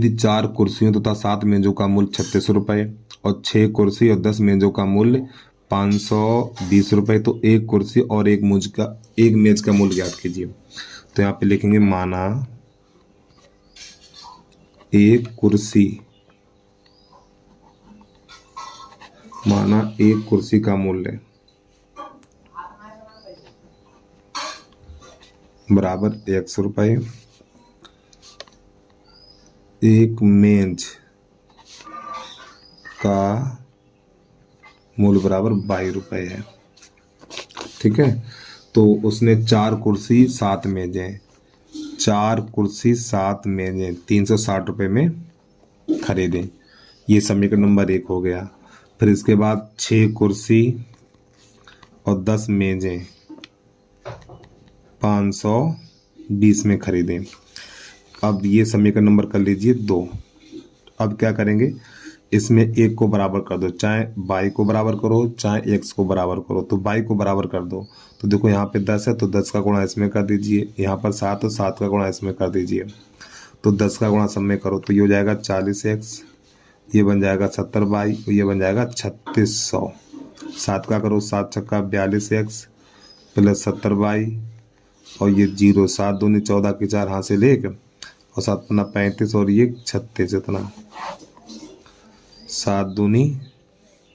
चार कुर्सियों तथा 7 मेजों का मूल्य 36 रुपये और 6 कुर्सी और 10 मेजों का मूल्य 520 रुपये, तो एक कुर्सी और एक मेज का मूल्य ज्ञात कीजिए। तो यहाँ पे लिखेंगे माना एक कुर्सी का मूल्य बराबर 100 रुपये, एक मेज का मूल्य बराबर 22 रुपये है। ठीक है। तो उसने 4 कुर्सी 7 मेजें 360 रुपये में खरीदे। ये समीकरण नंबर 1 हो गया। फिर इसके बाद 6 कुर्सी और 10 मेजें 520 में खरीदे। अब ये समीकरण नंबर कर लीजिए 2। अब क्या करेंगे, इसमें एक को बराबर कर दो, चाहे y को बराबर करो चाहे x को बराबर करो। तो y को बराबर कर दो, तो देखो यहाँ पे 10 है तो 10 का गुणा इसमें कर दीजिए, यहाँ पर 7 तो 7 का गुणा इसमें कर दीजिए। तो 10 का गुणा सब में करो तो ये हो जाएगा 40x, ये बन जाएगा 70y और ये बन जाएगा 3600। 7 का करो 7 छक्का 42x प्लस 70y और ये 0, 7 दूनी 14 की 4 हाथ से लेके और 7 पन्ना 35 और ये 36, इतना 7 दूनी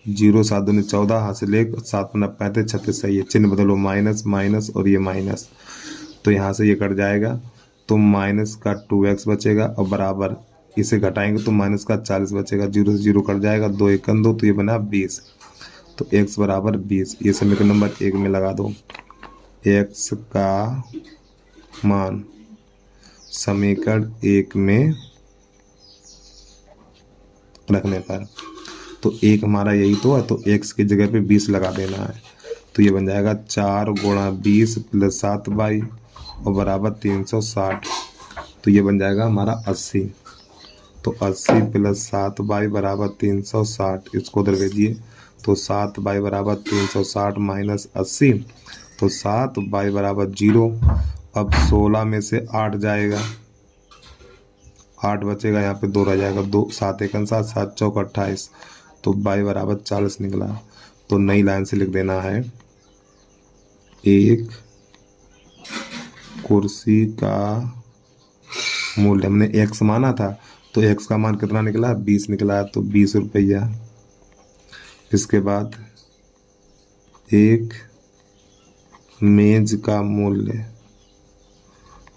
0, 7 दूनी 14 हाथ से लेकर 7 पन्ना 35 36, सही है। चिन्ह बदलो, माइनस माइनस और ये माइनस, तो यहाँ से ये कट जाएगा तो माइनस का 2x बचेगा और बराबर इसे घटाएंगे तो माइनस का 40 बचेगा। 0 से 0 कट जाएगा, 2 एकम 2, तो ये बना 20। तो x बराबर 20, ये समीकरण नंबर 1 में लगा दो। x का मान समीकरण 1 में रखने पर, तो 1 हमारा यही तो है, तो x की जगह पे 20 लगा देना है। तो ये बन जाएगा 4 गुणा 20 प्लस 7y और बराबर 360, तो ये बन जाएगा हमारा 80। तो 80 प्लस 7y बराबर 360, इसको उधर भेजिए तो 7y बराबर 360 माइनस 80, तो 7y बराबर 0। अब 16 में से 8 जाएगा, 8 बचेगा, यहाँ पे 2 रह जाएगा, 2 7 एकम 7 7 चौक 28, तो y बराबर 40 निकला। तो नई लाइन से लिख देना है एक कुर्सी का मूल्य, हमने x माना था तो x का मान कितना निकला, 20 निकला, तो 20 रुपया। इसके बाद एक मेज का मूल्य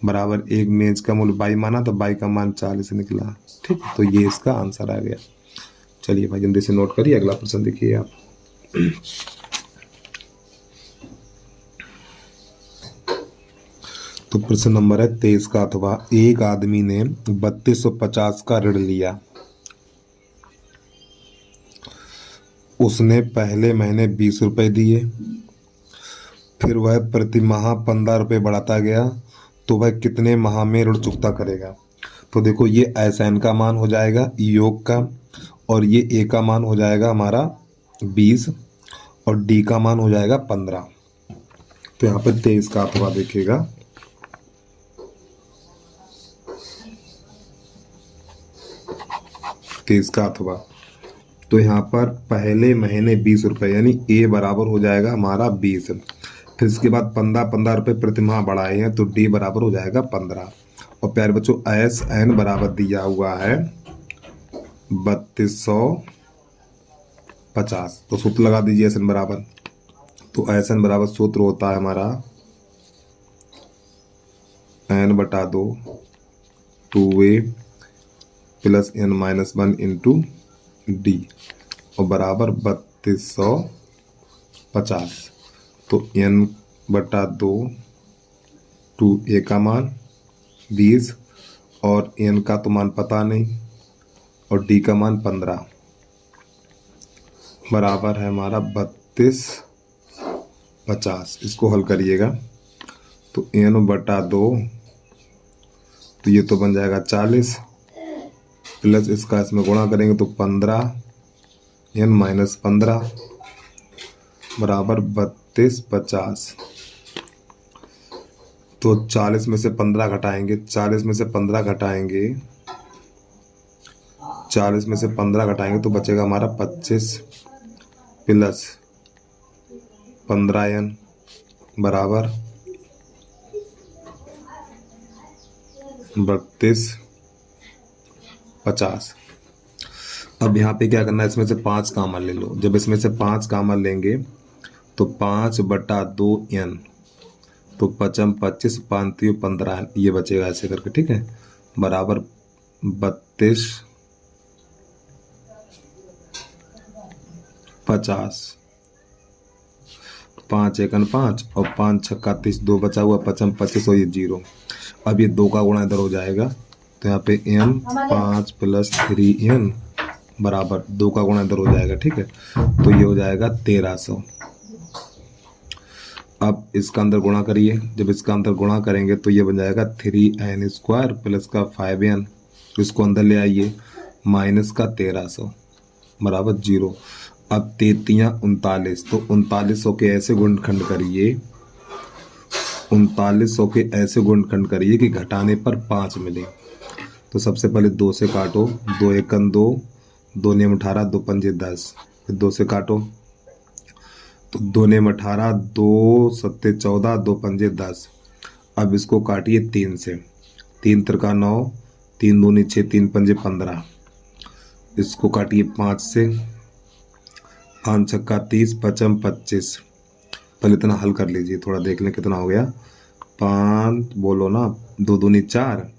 बराबर, एक मेज का मूल्य y माना तो y का मान 40 निकला। ठीक, तो ये इसका आंसर आ गया। चलिए भाई जल्दी से नोट करिए, अगला प्रश्न देखिए आप। तो प्रश्न नंबर है 23 का, अथवा एक आदमी ने 3250 का ऋण लिया। उसने पहले महीने 20 रुपये दिए, फिर वह प्रति माह 15 रुपये बढ़ाता गया, तो वह कितने माह में ऋण चुकता करेगा। तो देखो ये SN का मान हो जाएगा योग का, और ये A का मान हो जाएगा हमारा 20 और D का मान हो जाएगा 15। तो यहाँ पर 23 का अथवा देखिएगा, का अथवा, तो यहाँ पर पहले महीने 20 रुपये यानी A बराबर हो जाएगा हमारा 20, फिर इसके बाद 15 रुपये प्रति माह बढ़ाए हैं तो D बराबर हो जाएगा 15। और प्यारे बच्चों SN बराबर दिया हुआ है 50। तो सूत्र लगा दीजिए एस एन बराबर, तो एस एन बराबर सूत्र होता है हमारा n/2 2a plus n-1 into D और बराबर 3250। तो n/2 2a का मान 20 और n का तो मान पता नहीं और d का मान 15 बराबर है हमारा 3250। इसको हल करिएगा तो n/2 तो ये तो बन जाएगा 40 प्लस इसका इसमें गुणा करेंगे तो 15 n-15 बराबर 3250। तो 40 में से 15 घटाएंगे, 40 में से 15 घटाएंगे, 40 में से 15 घटाएंगे तो बचेगा हमारा 25 प्लस 15n बराबर 3250। अब यहाँ पे क्या करना है, इसमें से 5 कॉमन ले लो। जब इसमें से 5 कॉमन लेंगे तो 5/2n तो 5 25 5 15 ये बचेगा ऐसे करके, ठीक है, बराबर 3250। 5 एकन 5 और 5 छक्का 30, 2 बचा हुआ, 5 25 और ये 0। अब ये 2 का गुणा इधर हो जाएगा तो यहाँ पे n 5 प्लस 3n बराबर 2 का गुणा इधर हो जाएगा, ठीक है, तो ये हो जाएगा 1300। अब इसका अंदर गुणा करिए, जब इसका अंदर गुणा करेंगे तो ये बन जाएगा 3n² प्लस का 5n, इसको अंदर ले आइए माइनस का 1300 बराबर 0। अब 33 तो 3900 के ऐसे गुणनखंड करिए, 3900 के ऐसे गुणनखंड करिए कि घटाने पर 5 मिले। तो सबसे पहले 2 से काटो, 2 एकन 2, 2 नेम 18, 2 पंजे 10, फिर 2 से काटो तो 2 नेम 18, 2 सत्ते 14, 2 पंजे 10। अब इसको काटिए 3 से, 3 त्रिका 9, 3 दूनी 6, 3 पंजे 15। इसको काटिए 5 से, 5 छक्का 30, 5 25। पहले इतना हल कर लीजिए, थोड़ा देख लें कितना हो गया। 5 बोलो ना, 2 दूनी 4,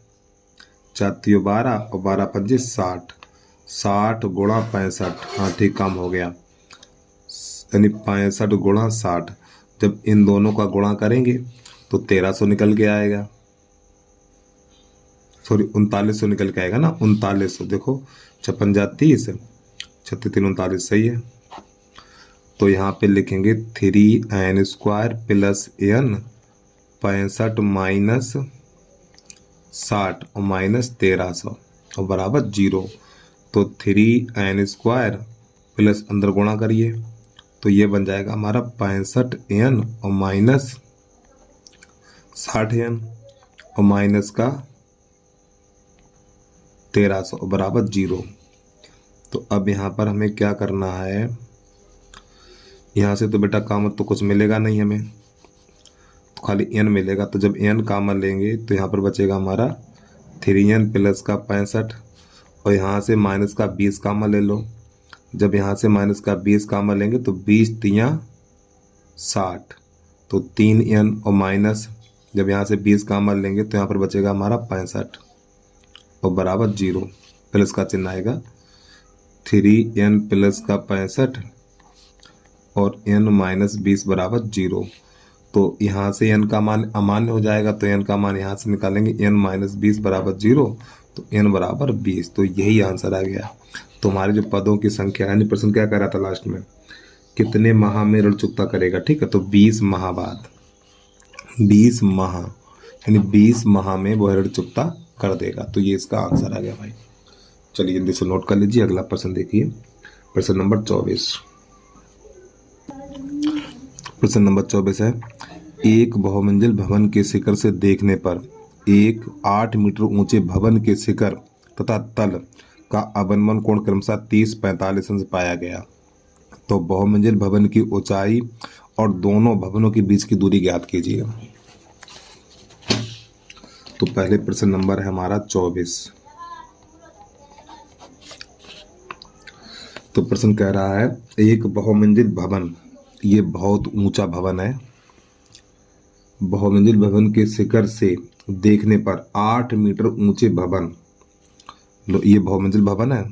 4 तियो 12 और 12 पंजे 60, 60 गुणा 65। हाँ ठीक, काम हो गया, यानी 65 गुणा 60। जब इन दोनों का गुणा करेंगे तो 1300 निकल के आएगा, सॉरी 3900 निकल के आएगा ना, 3900। देखो 56 जा 30, 36 3 39 सही है। तो यहाँ पे लिखेंगे 3n² प्लस n 65 माइनस 60 और माइनस 1300 और बराबर 0। तो 3n² प्लस अंदर गुणा करिए तो ये बन जाएगा हमारा 65n और माइनस 60n और माइनस का 1300 बराबर 0। तो अब यहाँ पर हमें क्या करना है, यहाँ से तो बेटा कामत तो कुछ मिलेगा नहीं हमें, तो खाली n मिलेगा। तो जब n कामन लेंगे तो यहाँ पर बचेगा हमारा 3n प्लस का 65 और यहाँ से माइनस का 20 कामन ले लो। जब यहाँ से माइनस का 20 कामन लेंगे तो 20 तियाँ 60, तो 3n और माइनस जब यहाँ से 20 कामन लेंगे तो यहाँ पर बचेगा हमारा 65 और बराबर 0। प्लस का चिन्ह आएगा, 3n प्लस का 65 और n माइनस 20 बराबर 0। तो यहाँ से n का मान अमान्य हो जाएगा तो n का मान यहाँ से निकालेंगे, n माइनस 20 बराबर 0, तो n बराबर 20। तो यही आंसर आ गया। तो हमारे जो पदों की संख्या यानी प्रश्न क्या कर रहा था लास्ट में, कितने माह में ऋण चुकता करेगा, ठीक है, तो 20 माह बाद, 20 माह यानी 20 माह में वह ऋण चुकता कर देगा। तो ये इसका आंसर आ गया भाई। चलिए जल्दी से नोट कर लीजिए। अगला प्रश्न देखिए, प्रश्न नंबर 24। प्रश्न नंबर 24 है, एक बहुमंजिल भवन के शिखर से देखने पर एक 8 मीटर ऊंचे भवन के शिखर तथा तल का अवनमन कोण क्रमशः 30-45 अंश पाया गया। तो बहुमंजिल भवन की ऊंचाई और दोनों भवनों के बीच की दूरी ज्ञात कीजिए। तो पहले प्रश्न नंबर है हमारा 24। तो प्रश्न कह रहा है एक बहुमंजिल भवन, ये बहुत ऊंचा भवन है, बहुमंजिल भवन के शिखर से देखने पर 8 मीटर ऊंचे भवन, लो ये बहुमंजिल भवन है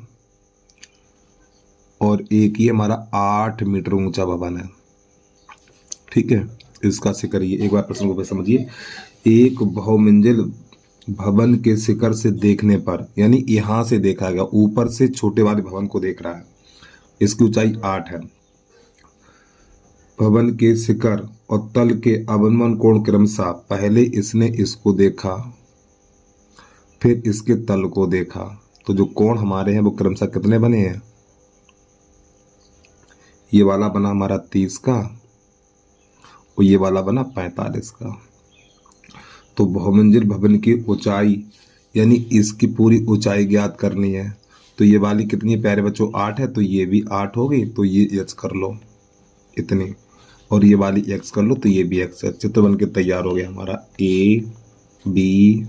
और एक ही हमारा 8 मीटर ऊंचा भवन है। ठीक है, इसका शिखर ये, एक बार प्रश्न को समझिए। एक बहुमंजिल भवन के शिखर से देखने पर, यानी यहां से देखा गया, ऊपर से छोटे वाले भवन को देख रहा है, इसकी ऊंचाई 8 है। भवन के शिखर और तल के अवनमन कोण क्रमशः, पहले इसने इसको देखा फिर इसके तल को देखा, तो जो कोण हमारे हैं वो क्रमशः कितने बने हैं? ये वाला बना हमारा 30 का और ये वाला बना 45 का। तो बहुमंजिल भवन की ऊंचाई, यानी इसकी पूरी ऊंचाई ज्ञात करनी है, तो ये वाली कितनी है प्यारे बच्चों? 8 है, तो ये भी 8 हो गई, तो ये x कर लो इतनी, और ये वाली x कर लो, तो ये भी x है। चित्र बन के तैयार हो गया हमारा A B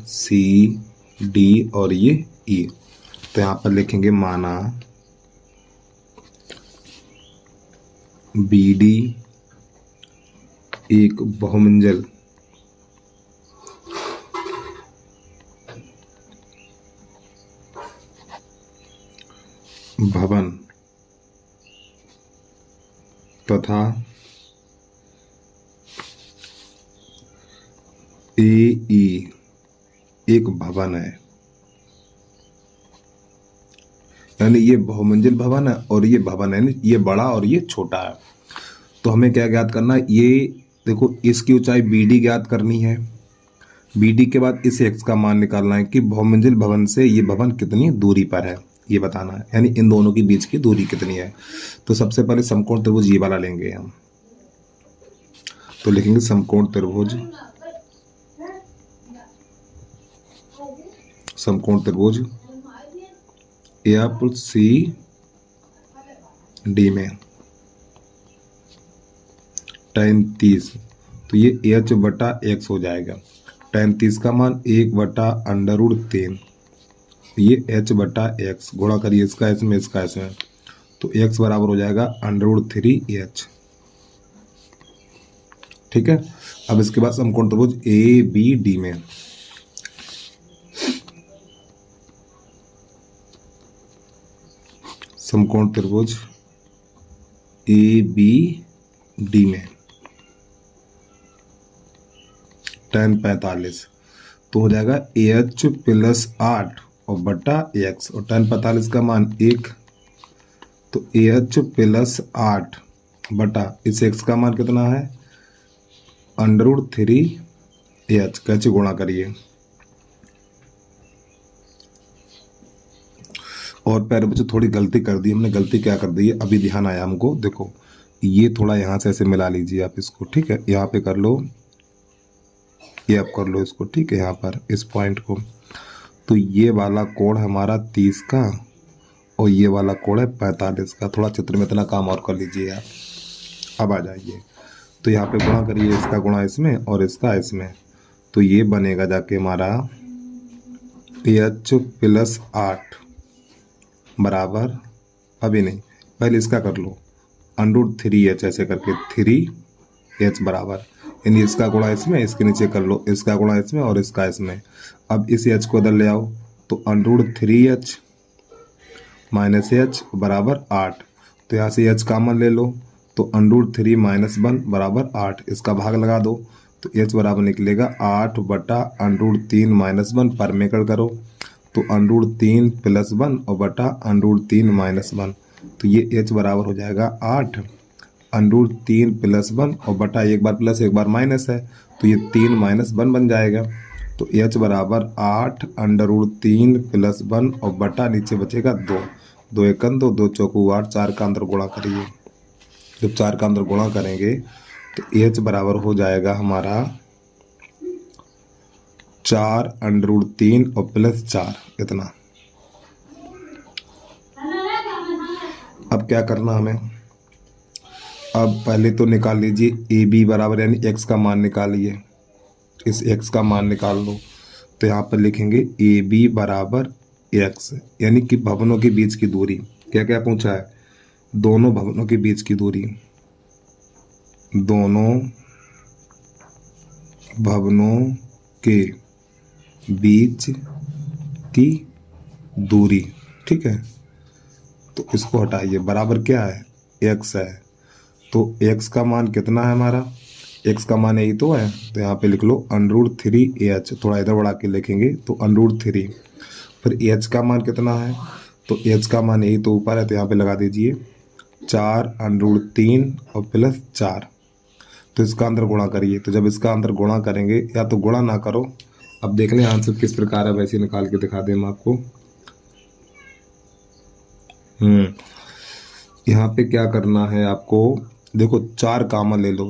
C D और ये E। तो यहाँ पर लिखेंगे माना BD एक बहुमंजिल भवन तथा AE एक भवन है, यानी ये बहुमंजिल भवन है और ये भवन है, ये बड़ा और ये छोटा है। तो हमें क्या ज्ञात करना है? ये देखो, इसकी ऊंचाई BD ज्ञात करनी है, BD के बाद इस x का मान निकालना है कि बहुमंजिल भवन से ये भवन कितनी दूरी पर है, ये बताना है, यानी इन दोनों के बीच की दूरी कितनी है। तो सबसे पहले समकोण त्रिभुज ये वाला लेंगे हम, तो लिखेंगे समकोण त्रिभुज, समकोण त्रिभुज ACD में tan 30, तो ये h बटा x हो जाएगा। tan 30 का मान 1/√3, ये h बटा x, गुणा करिए इसका इसमें इसका इसमें, तो x बराबर हो जाएगा √3h। ठीक है, अब इसके बाद समकोण त्रिभुज ABD में, समकोण त्रिभुज ABD में tan 45, तो हो जाएगा AH + 8 और बटा x, और tan 45 का मान 1, तो AH + 8 बटा इस x का मान कितना है? √3h। कैसे गुणा करिए, और प्यारे बच्चों थोड़ी गलती कर दी हमने। गलती क्या कर दी है, अभी ध्यान आया हमको। देखो ये थोड़ा यहाँ से ऐसे मिला लीजिए आप इसको, ठीक है, यहाँ पे कर लो, ये आप कर लो इसको, ठीक है, यहाँ पर इस पॉइंट को। तो ये वाला कोण हमारा 30 का और ये वाला कोण है 45 का। थोड़ा चित्र में इतना काम और कर लीजिए आप। अब आ जाइए, तो यहाँ पे गुणा करिए, इसका गुणा इसमें और इसका इसमें, तो ये बनेगा जाके हमारा AH + 8 बराबर, अभी नहीं, पहले इसका कर लो √3h, ऐसे करके 3h बराबर, यानी इसका गुणा इसमें, इसके नीचे कर लो, इसका गुणा इसमें और इसका इसमें। अब इस h को इधर ले आओ, तो √3h - h बराबर 8, तो यहाँ से h कॉमन ले लो, तो √3 - 1 बराबर 8, इसका भाग लगा दो, तो h बराबर निकलेगा 8 बटा √3 - 1, परमेकड़ करो, तो √3 + 1 और बटा √3 - 1, तो ये h बराबर हो जाएगा 8 √3 + 1 और बटा एक बार प्लस एक बार माइनस है, तो ये 3 - 1 बन जाएगा। तो h बराबर 8 √3 + 1 और बटा नीचे बचेगा 2, 2 एकम 2, 2 चौकू 8, 4 का अंदर गुणा करिए। जब 4 का अंदर गुणा करेंगे तो h बराबर हो जाएगा हमारा 4 √3 और +4 इतना। अब क्या करना हमें, अब पहले तो निकाल लीजिए AB बराबर, यानी x का मान निकालिए, इस x का मान निकाल लो। तो यहाँ पर लिखेंगे AB बराबर x, यानी कि भवनों के बीच की दूरी। क्या क्या पूछा है, दोनों भवनों के बीच की दूरी, दोनों भवनों के बीच की दूरी। ठीक है, तो इसको हटाइए, बराबर क्या है, x है। तो x का मान कितना है हमारा, x का मान यही तो है, तो यहाँ पे लिख लो √3h, थोड़ा इधर बढ़ा के लिखेंगे तो √3। फिर h का मान कितना है, तो h का मान यही तो ऊपर है, तो यहाँ पे लगा दीजिए 4√3 और प्लस 4। तो इसका अंदर गुणा करिए, तो जब इसका अंदर गुणा करेंगे, या तो गुणा ना करो, अब देख लें आंसर किस प्रकार है, वैसे निकाल के दिखा दें हम आपको। यहाँ पे क्या करना है आपको, देखो 4 कॉमन ले लो,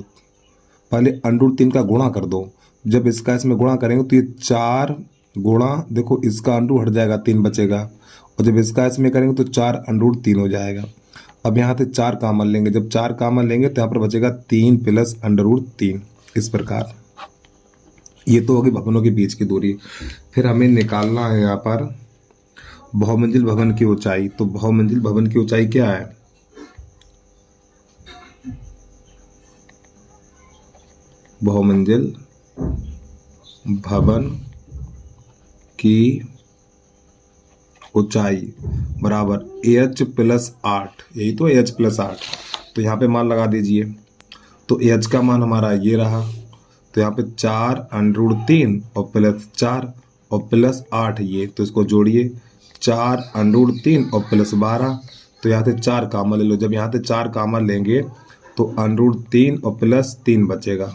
पहले √3 का गुणा कर दो, जब इसका इसमें गुणा करेंगे तो ये 4 गुणा, देखो इसका अंडू हट जाएगा, 3 बचेगा, और जब इसका इसमें करेंगे तो 4√3 हो जाएगा। अब यहाँ से 4 कॉमन लेंगे, जब 4 कॉमन लेंगे तो यहाँ पर बचेगा 3 प्लस √3, इस प्रकार। ये तो होगी भवनों के बीच की दूरी। फिर हमें निकालना है यहाँ पर बहुमंजिल भवन की ऊंचाई। तो बहुमंजिल भवन की ऊंचाई क्या है, बहुमंजिल भवन की ऊंचाई बराबर h + 8, यही तो h + 8। तो यहाँ पे मान लगा दीजिए, तो h का मान हमारा ये रहा, तो यहाँ पे 4√3 और प्लस 4 और प्लस 8 ये, तो इसको जोड़िए 4√3 और प्लस 12। तो यहाँ से 4 कॉमन ले लो, जब यहाँ से 4 कॉमन लेंगे तो √3 और प्लस 3 बचेगा।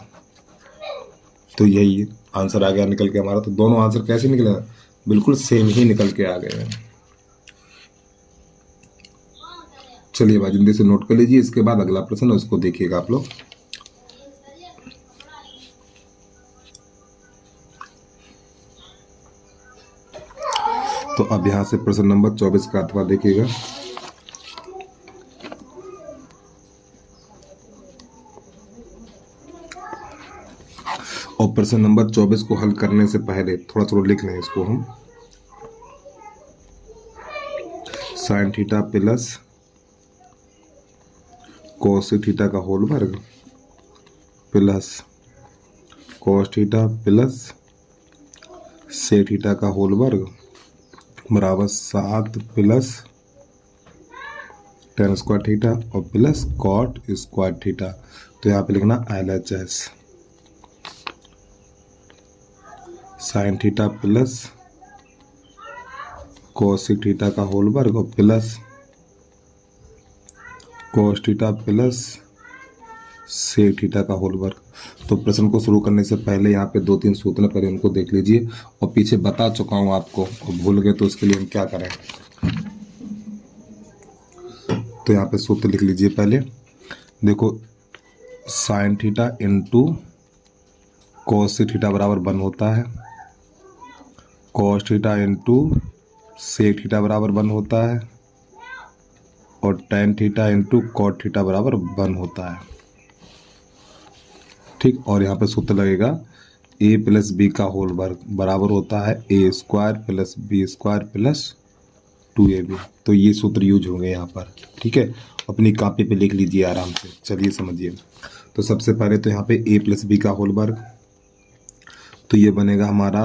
तो यही आंसर आ गया निकल के हमारा। तो दोनों आंसर कैसे निकले, बिल्कुल सेम ही निकल के आ गए हैं। चलिए भाई जल्दी से नोट कर लीजिए, इसके बाद अगला प्रश्न है उसको देखिएगा आप लोग। तो अब यहां से प्रश्न नंबर 24 का अथवा देखिएगा। और प्रश्न नंबर 24 को हल करने से पहले थोड़ा थोड़ा लिख लें इसको हम। sin theta plus cos theta का होल वर्ग plus cos theta plus sec theta का होल वर्ग बराबर 7 प्लस tan स्क्वायर थीटा और प्लस cot स्क्वायर थीटा। तो यहाँ पे लिखना LHS sin theta plus cosec theta का होल वर्ग और plus cos theta plus sec theta का होल वर्ग। तो प्रश्न को शुरू करने से पहले यहाँ पे 2-3 सूत्र पहले उनको देख लीजिए, और पीछे बता चुका हूँ आपको, और भूल गए तो उसके लिए हम क्या करें। तो यहाँ पे सूत्र लिख लीजिए पहले, देखो sin theta into cosec theta बराबर 1 होता है, cos theta into sec theta बराबर 1 होता है, और tan theta into cot theta बराबर 1 होता है। ठीक, और यहाँ पे सूत्र लगेगा a प्लस बी का होल वर्ग बराबर होता है a square plus B square plus 2ab। तो ये सूत्र यूज होंगे यहाँ पर। ठीक है, अपनी कॉपी पे लिख लीजिए आराम से। चलिए समझिए, तो सबसे पहले तो यहाँ पे a प्लस बी का होल वर्ग, तो ये बनेगा हमारा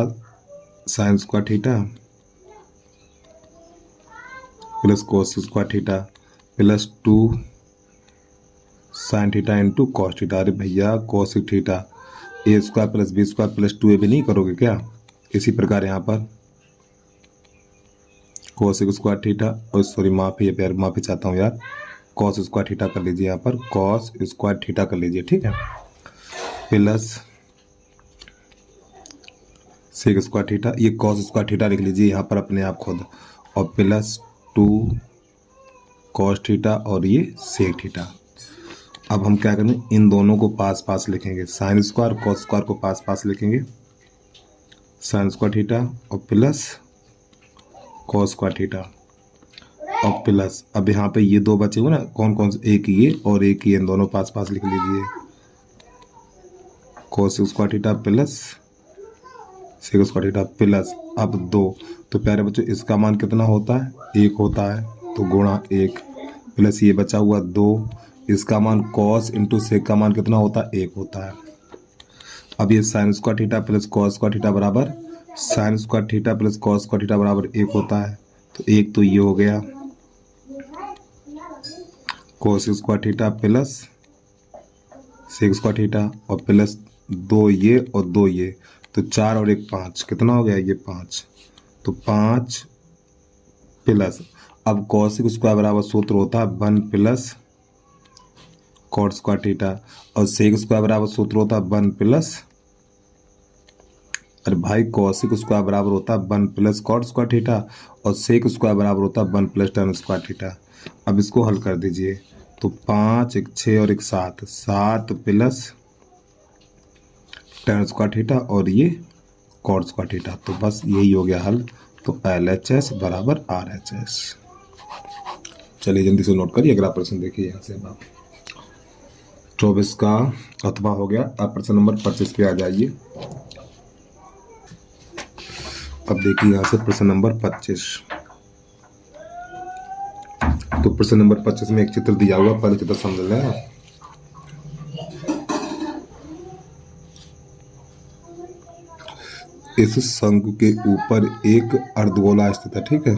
sine square theta plus cos square theta plus 2 sine theta into cos theta. अरे भैया cosec theta a square plus B square plus 2ab नहीं करोगे क्या। इसी प्रकार यहाँ पर कोसिक स्क्वायर थीटा, और सॉरी माफी यार, माफी चाहता हूँ यार, कॉस स्क्वायर थीटा कर लीजिए, यहाँ पर कॉस स्क्वायर थीटा कर लीजिए। ठीक है, प्लस सेक स्क्वायर थीटा, ये कॉस स्क्वायर थीटा लिख लीजिए यहाँ पर अपने आप खुद, और प्लस 2 कॉस थीटा और ये सेक थीटा। अब हम क्या करेंगे, इन दोनों को पास पास लिखेंगे, साइन स्क्वायर कॉस स्क्वायर को पास पास लिखेंगे, साइन स्क्वायर थीटा और प्लस कॉस स्क्वायर थीटा और प्लस, अब यहाँ पे ये 2 बचे हुए ना, कौन कौन से, एक ये और एक ये, इन दोनों पास पास लिख लीजिए, cos square theta plus sec square theta plus, अब 2। तो प्यारे बच्चों इसका मान कितना होता है, 1 होता है, तो गुणा 1 प्लस ये बचा हुआ 2, इसका मान कॉस इंटू सेक का मान कितना होता है, 1 होता है। अब ये sine square theta plus cos square theta बराबर sine square theta plus cos square theta बराबर 1 होता है। तो एक तो ये हो गया cos square theta plus sec square theta और प्लस 2 ये और 2 ये, तो 4 और 1 5, कितना हो गया ये 5। तो 5 प्लस, अब कॉस स्क्वायर बराबर सूत्र होता है 1 प्लस कॉट स्क्वायर थीटा और सेक स्क्वायर बराबर सूत्र होता है 1 प्लस, अरे भाई कॉसिक स्क्वायर बराबर होता है 1 प्लस कॉट स्क्वायर थीटा और सेक स्क्वायर बराबर होता है 1 प्लस टैन स्क्वायर थीटा। अब इसको हल कर दीजिए, तो 5 1 6 और 1 7, 7 प्लस टैन स्क्वायर थीटा और ये कॉट स्क्वायर थीटा। तो बस यही हो गया हल। तो LHS बराबर RHS। चलिए जल्दी से नोट करिए, अगला प्रश्न देखिए यहाँ से। अब 24 का अथवा हो गया, आप प्रश्न नंबर 25 पे आ जाइए। अब देखिए यहाँ से प्रश्न नंबर 25। तो प्रश्न नंबर 25 में एक चित्र दिया हुआ, पहले चित्र समझ लें। इस शंकु के ऊपर एक अर्धगोला स्थित है, ठीक है,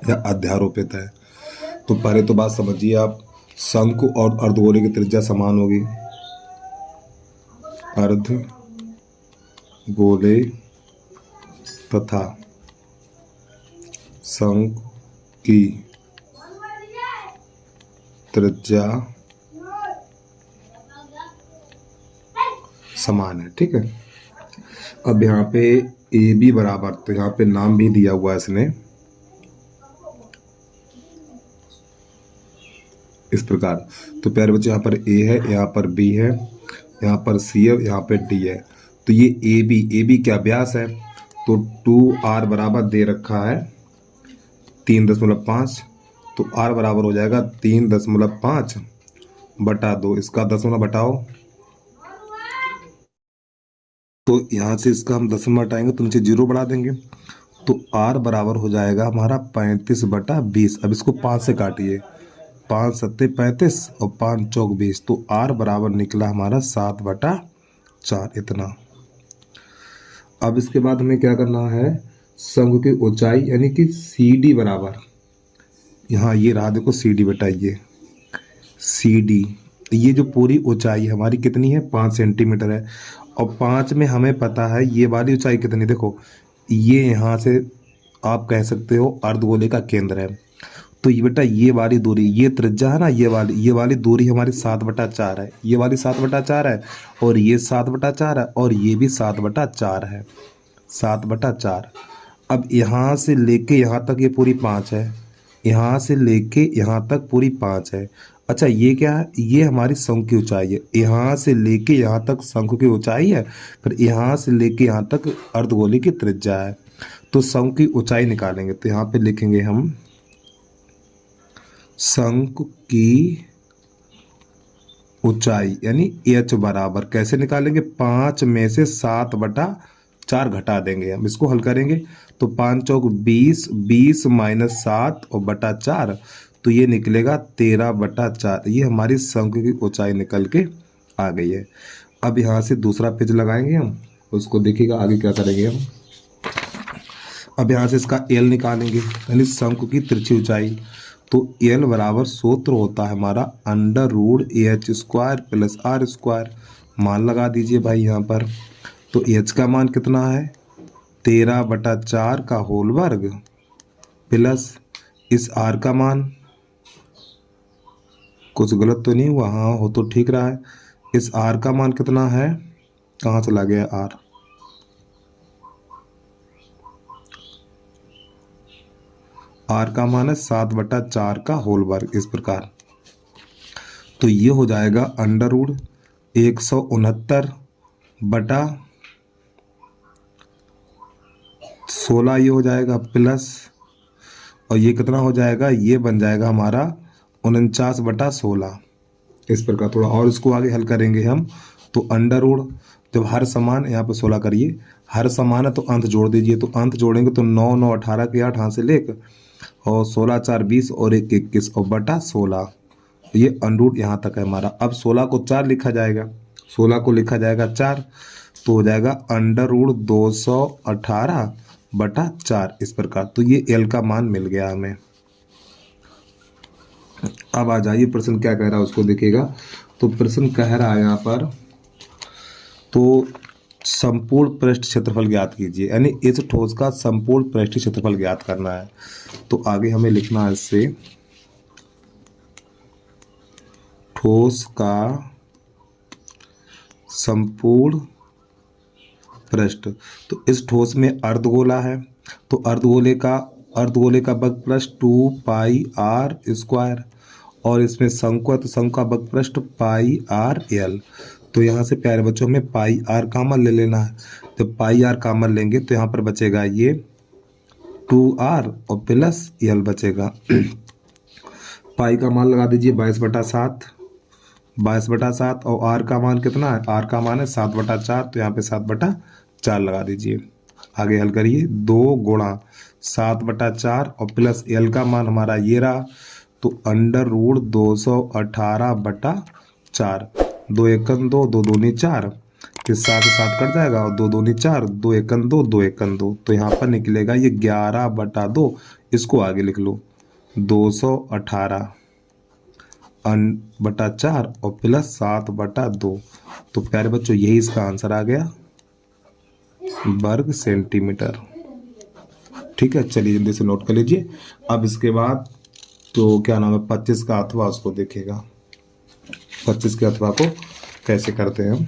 या अध्यारोपित है। तो पहले तो बात समझिए आप, शंकु और अर्धगोले की त्रिज्या समान होगी। अर्धगोले तथा शंकु की त्रिज्या समान है, ठीक है। अब यहाँ पे ए बी बराबर, तो यहाँ पे नाम भी दिया हुआ है इसने इस प्रकार। तो प्यारे बच्चे, यहाँ पर ए है, यहाँ पर बी है, यहाँ पर सी है, यहाँ पे डी है। तो ये ए बी क्या व्यास है, तो 2r बराबर दे रखा है 3.5। तो r बराबर हो जाएगा 3.5 बटा 2, इसका दशमलव घटाओ। तो यहाँ से इसका हम दशमलव हटाएंगे तो नीचे 0 बढ़ा देंगे। तो r बराबर हो जाएगा हमारा 35/20। अब इसको 5 से काटिए, 5 7 35 और 5 चौक 20। तो r बराबर निकला हमारा 7/4 इतना। अब इसके बाद हमें क्या करना है, शंकु की ऊंचाई यानी कि CD बराबर, यहाँ ये रहा देखो CD बताइए, CD ये जो पूरी ऊंचाई हमारी कितनी है, 5 सेंटीमीटर है। और 5 में हमें पता है ये वाली ऊंचाई कितनी, देखो ये यहाँ से आप कह सकते हो अर्धगोले का केंद्र है। तो ये बेटा ये वाली दूरी, ये त्रिज्या है ना, ये वाली दूरी हमारी 7/4 है, ये वाली 7/4 है और ये 7/4 है और ये भी 7/4 है, 7/4। अब यहाँ से लेके यहाँ तक ये पूरी 5 है, यहाँ से लेके यहाँ तक पूरी 5 है। अच्छा ये क्या है, ये हमारी शंकु की ऊंचाई है, यहाँ से लेके यहाँ तक शंकु की ऊंचाई है, फिर यहाँ से लेके यहाँ तक अर्धगोले की त्रिज्या है। तो शंकु की ऊंचाई निकालेंगे, तो यहाँ पे लिखेंगे हम शंकु की ऊंचाई यानी h बराबर, कैसे निकालेंगे, 5 में से 7/4 घटा देंगे। हम इसको हल करेंगे तो 5 चौक 20, 20 माइनस 7 और बटा 4, तो ये निकलेगा 13/4। ये हमारी शंकु की ऊंचाई निकल के आ गई है। अब यहाँ से दूसरा पेज लगाएंगे हम, उसको देखिएगा आगे क्या करेंगे हम। अब यहाँ से इसका L निकालेंगे यानी शंकु की तिरछी ऊंचाई। तो L बराबर सूत्र होता है हमारा √AH² प्लस R²। मान लगा दीजिए भाई यहाँ पर। तो H का मान कितना है, 13/4 का होल वर्ग प्लस इस R का मान, कुछ गलत तो नहीं हुआ, हाँ हो तो ठीक रहा है। इस R का मान कितना है, कहाँ चला गया R, R का मान है 7/4 का होल वर्ग, इस प्रकार। तो ये हो जाएगा √169/16 ये हो जाएगा प्लस, और ये कितना हो जाएगा, ये बन जाएगा हमारा 49/16, इस प्रकार। थोड़ा और इसको आगे हल करेंगे हम, तो जब हर समान, यहाँ पे 16 करिए, हर समान है तो अंत जोड़ दीजिए, तो अंत जोड़ेंगे तो 9 9 18 के 8 हाथ से लेकर और 16 4 20 और 1 21 और बटा 16। ये अंडरूट यहाँ तक है हमारा। अब 16 को 4 लिखा जाएगा, 16 को लिखा जाएगा 4, तो हो जाएगा अंडर रूट 218 बटा 4 इस प्रकार। तो ये एल का मान मिल गया हमें। अब आ जाइए प्रश्न क्या कह रहा है उसको देखिएगा। तो प्रश्न कह रहा है यहाँ पर, तो संपूर्ण पृष्ठ क्षेत्रफल ज्ञात कीजिए, यानी इस ठोस का संपूर्ण पृष्ठ क्षेत्रफल ज्ञात करना है। तो आगे हमें लिखना है इससे, ठोस का संपूर्ण पृष्ठ। तो इस ठोस में अर्धगोला है, तो अर्धगोले का बग पृष्ठ 2 पाई आर स्क्वायर, और इसमें शंकु है तो शंकु का बग पृष्ठ पाई आर एल। तो यहाँ से प्यारे बच्चों में पाई आर कॉमन ले लेना है। जब पाई आर कॉमन लेंगे तो यहाँ पर बचेगा ये 2r और प्लस एल बचेगा। पाई का मान लगा दीजिए 22/7, 22/7, और आर का मान कितना है, आर का मान है 7/4, तो यहाँ पे 7/4 लगा दीजिए। आगे हल करिए, 2 गुणा 7/4 और प्लस एल का मान हमारा ये रहा, तो अंडर रूट 218/4, 2 एकन 2, 2 दूनी 4, फिर 7 से 7 कट जाएगा और 2 दूनी 4, 2 एकन 2, 2 एकन 2, तो यहाँ पर निकलेगा ये 11/2। इसको आगे लिख लो, 218/4 और प्लस 7/2। तो प्यारे बच्चों यही इसका आंसर आ गया, वर्ग सेंटीमीटर। ठीक है, चलिए जल्दी से नोट कर लीजिए। अब इसके बाद तो क्या नाम है, 25 का अथवा उसको देखेगा। 25 के अथवा को कैसे करते हैं हम।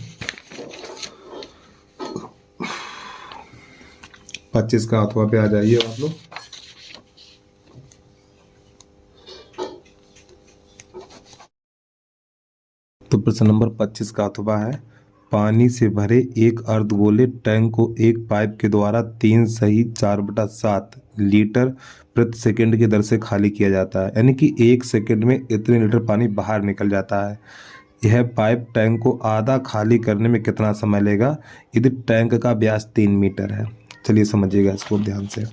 25 का अथवा पे आ जाइए आप लोग। तो प्रश्न नंबर 25 का अथवा है, पानी से भरे एक अर्धगोले टैंक को एक पाइप के द्वारा 3 सही 4/7 लीटर प्रति सेकंड की दर से खाली किया जाता है, यानी कि 1 सेकंड में इतने लीटर पानी बाहर निकल जाता है। यह पाइप टैंक को आधा खाली करने में कितना समय लेगा यदि टैंक का व्यास 3 मीटर है। चलिए समझिएगा इसको ध्यान से।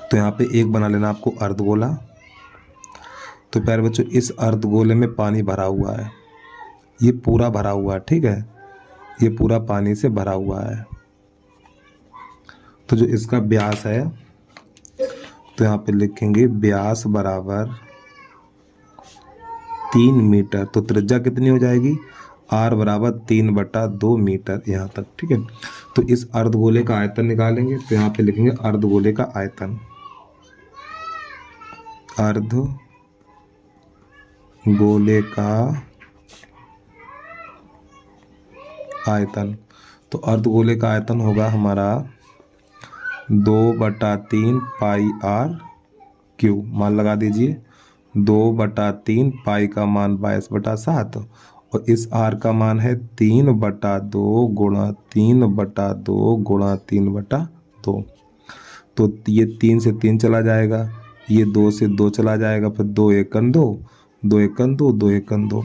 तो यहाँ पे एक बना लेना आपको अर्धगोला। तो प्यारे बच्चों इस अर्धगोले में पानी भरा हुआ है, ये पूरा भरा हुआ है, ठीक है, ये पूरा पानी से भरा हुआ है। तो जो इसका व्यास है, तो यहाँ पे लिखेंगे व्यास बराबर 3 मीटर। तो त्रिज्या कितनी हो जाएगी, r बराबर 3/2 मीटर यहाँ तक, ठीक है। तो इस अर्धगोले का आयतन निकालेंगे, तो यहाँ पे लिखेंगे अर्धगोले का आयतन, अर्धगोले का आयतन। तो अर्धगोले का आयतन होगा हमारा 2/3 पाई आर क्यू, मान लगा दीजिए 2/3, पाई का मान 22/7 और इस आर का मान है 3/2 गुणा 3/2 गुणा 3/2। तो ये 3 से 3 चला जाएगा, ये 2 से 2 चला जाएगा, फिर 2 एकन 2, 2 एकन 2, 2 एकन 2।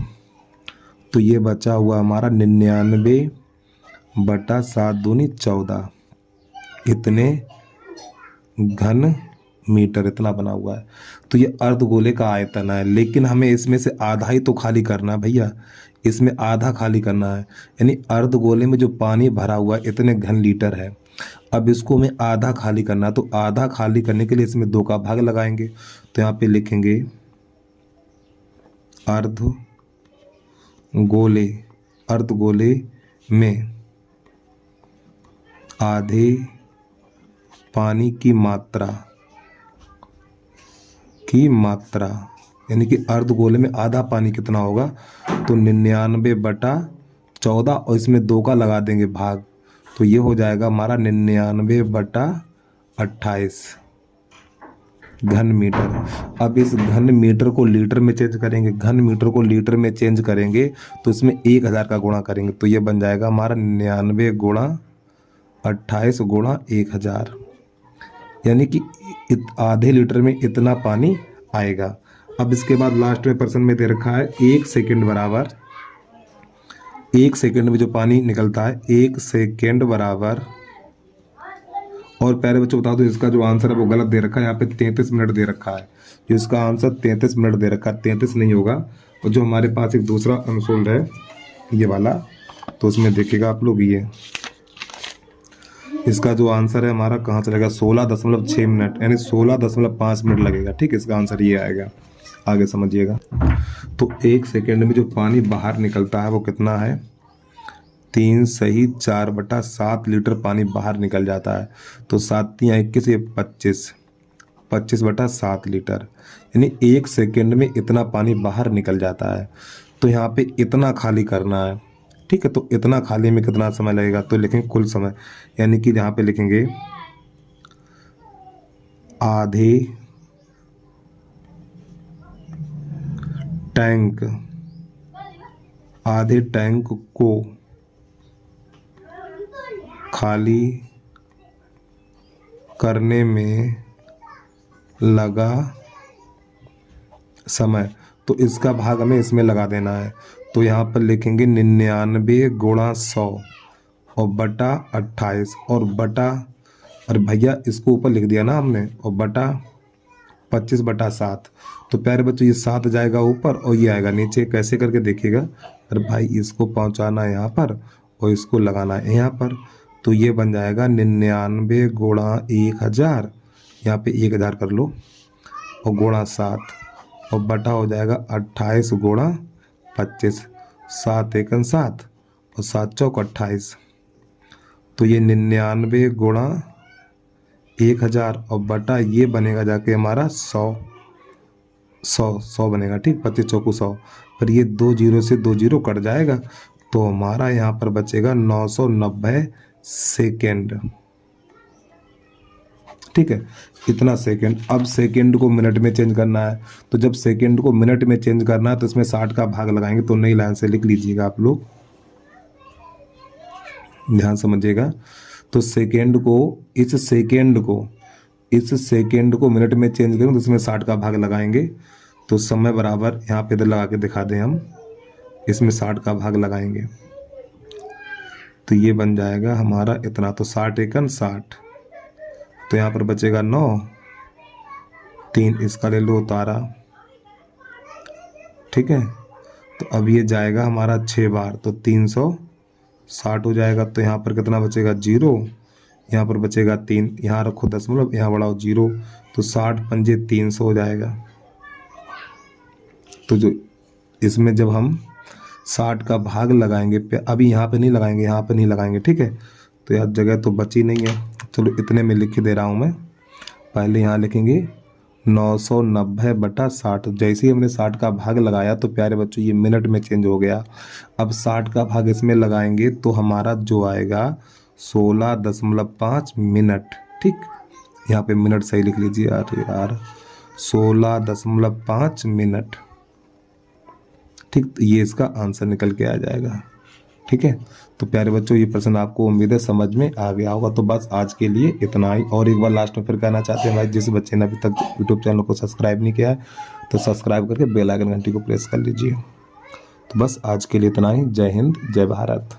तो ये बचा हुआ हमारा 99/7 दूनी 14, इतने घन मीटर इतना बना हुआ है। तो ये अर्धगोले का आयतन है, लेकिन हमें इसमें से आधा ही तो खाली करना है भैया, इसमें आधा खाली करना है, यानी अर्धगोले में जो पानी भरा हुआ है इतने घन लीटर है। अब इसको हमें आधा खाली करना है, तो आधा खाली करने के लिए इसमें 2 का भाग लगाएंगे। तो यहाँ पे लिखेंगे अर्धगोले में आधे पानी की मात्रा यानी कि अर्धगोले में आधा पानी कितना होगा, तो 99/14 और इसमें 2 का लगा देंगे भाग, तो ये हो जाएगा हमारा 99/28 घन मीटर। अब इस घन मीटर को लीटर में चेंज करेंगे, घन मीटर को लीटर में चेंज करेंगे तो इसमें 1000 का गुणा करेंगे, तो ये बन जाएगा हमारा 99 गुणा 28 गुणा 1000, यानी कि आधे लीटर में इतना पानी आएगा। अब इसके बाद लास्ट में प्रश्न में दे रखा है 1 सेकंड बराबर 1 सेकेंड में जो पानी निकलता है 1 सेकेंड बराबर, और प्यारे बच्चों बता दो इसका जो आंसर है वो गलत दे रखा है, यहाँ पे 33 मिनट दे रखा है। जो इसका आंसर 33 मिनट दे रखा है, 33 नहीं होगा। और जो हमारे पास एक दूसरा अनसोल्ड है ये वाला, तो उसमें देखिएगा आप लोग ये इसका जो आंसर है हमारा कहाँ चलेगा, 16.6 मिनट, यानी 16.5 मिनट लगेगा। ठीक, इसका आंसर ये आएगा, आगे समझिएगा। तो 1 सेकेंड में जो पानी बाहर निकलता है वो कितना है, 3 सही 4/7 लीटर पानी बाहर निकल जाता है। तो 7 या 21 ये 25/7 लीटर, यानी 1 सेकेंड में इतना पानी बाहर निकल जाता है। तो यहाँ पे इतना खाली करना है। ठीक है, तो इतना खाली में कितना समय लगेगा, तो लिखेंगे कुल समय, यानी कि यहाँ पे लिखेंगे आधे टैंक को खाली करने में लगा समय। तो इसका भाग हमें इसमें लगा देना है। तो यहाँ पर लिखेंगे 99 × 100 और बटा 28 और बटा, अरे भैया इसको ऊपर लिख दिया ना हमने, और बटा 25/7। तो प्यारे बच्चों ये 7 जाएगा ऊपर और ये आएगा नीचे। कैसे करके देखिएगा, अरे भाई इसको पहुँचाना है यहाँ पर और इसको लगाना है यहाँ पर। तो ये बन जाएगा 99 × 1000, यहाँ पे 1000 कर लो, और गुणा 7, और बटा हो जाएगा 28 × 25, 7 × 7 और 7 × 28। तो ये 99 × 1000 और बटा ये बनेगा जाके हमारा 100 बनेगा। ठीक, 25 चौकू 100, पर ये 2 जीरो से 2 जीरो कट जाएगा। तो हमारा यहाँ पर बचेगा 990 सेकेंड। ठीक है, इतना सेकेंड। अब सेकेंड को मिनट में चेंज करना है, तो जब सेकेंड को मिनट में चेंज करना है तो इसमें 60 का भाग लगाएंगे। तो नई लाइन से लिख लीजिएगा आप लोग, ध्यान समझिएगा। तो सेकेंड को इस सेकेंड को मिनट में चेंज करेंगे तो इसमें 60 का भाग लगाएंगे। तो समय बराबर यहाँ पे इधर लगा के दिखा दें हम, इसमें 60 का भाग लगाएंगे तो ये बन जाएगा हमारा इतना। तो 60 × 60, तो यहाँ पर बचेगा 9, 3 इसका ले लो उतारा। ठीक है, तो अब ये जाएगा हमारा 6 बार, तो 360 हो जाएगा। तो यहाँ पर कितना बचेगा, 0, यहाँ पर बचेगा 3, यहाँ रखो दशमलव, यहाँ बढ़ाओ 0, तो 60 × 5 = 300 हो जाएगा। तो जो इसमें जब हम 60 का भाग लगाएंगे, अभी यहाँ पे नहीं लगाएंगे, यहाँ पे नहीं लगाएंगे। ठीक है, तो यार जगह तो बची नहीं है, चलो इतने में लिख के दे रहा हूँ मैं। पहले यहाँ लिखेंगे 990/60। जैसे ही हमने 60 का भाग लगाया तो प्यारे बच्चों ये मिनट में चेंज हो गया। अब 60 का भाग इसमें लगाएंगे तो हमारा जो आएगा 16.5 मिनट। ठीक, यहाँ पे मिनट सही लिख लीजिए यार 16.5 मिनट। ठीक, तो ये इसका आंसर निकल के आ जाएगा। ठीक है, तो प्यारे बच्चों ये प्रश्न आपको उम्मीद है समझ में आ गया होगा। तो बस आज के लिए इतना ही। और एक बार लास्ट में फिर कहना चाहते हैं भाई, जिस बच्चे ने अभी तक यूट्यूब चैनल को सब्सक्राइब नहीं किया है तो सब्सक्राइब करके बेल आइकन घंटी को प्रेस कर लीजिए। तो बस आज के लिए इतना ही। जय हिंद, जय भारत।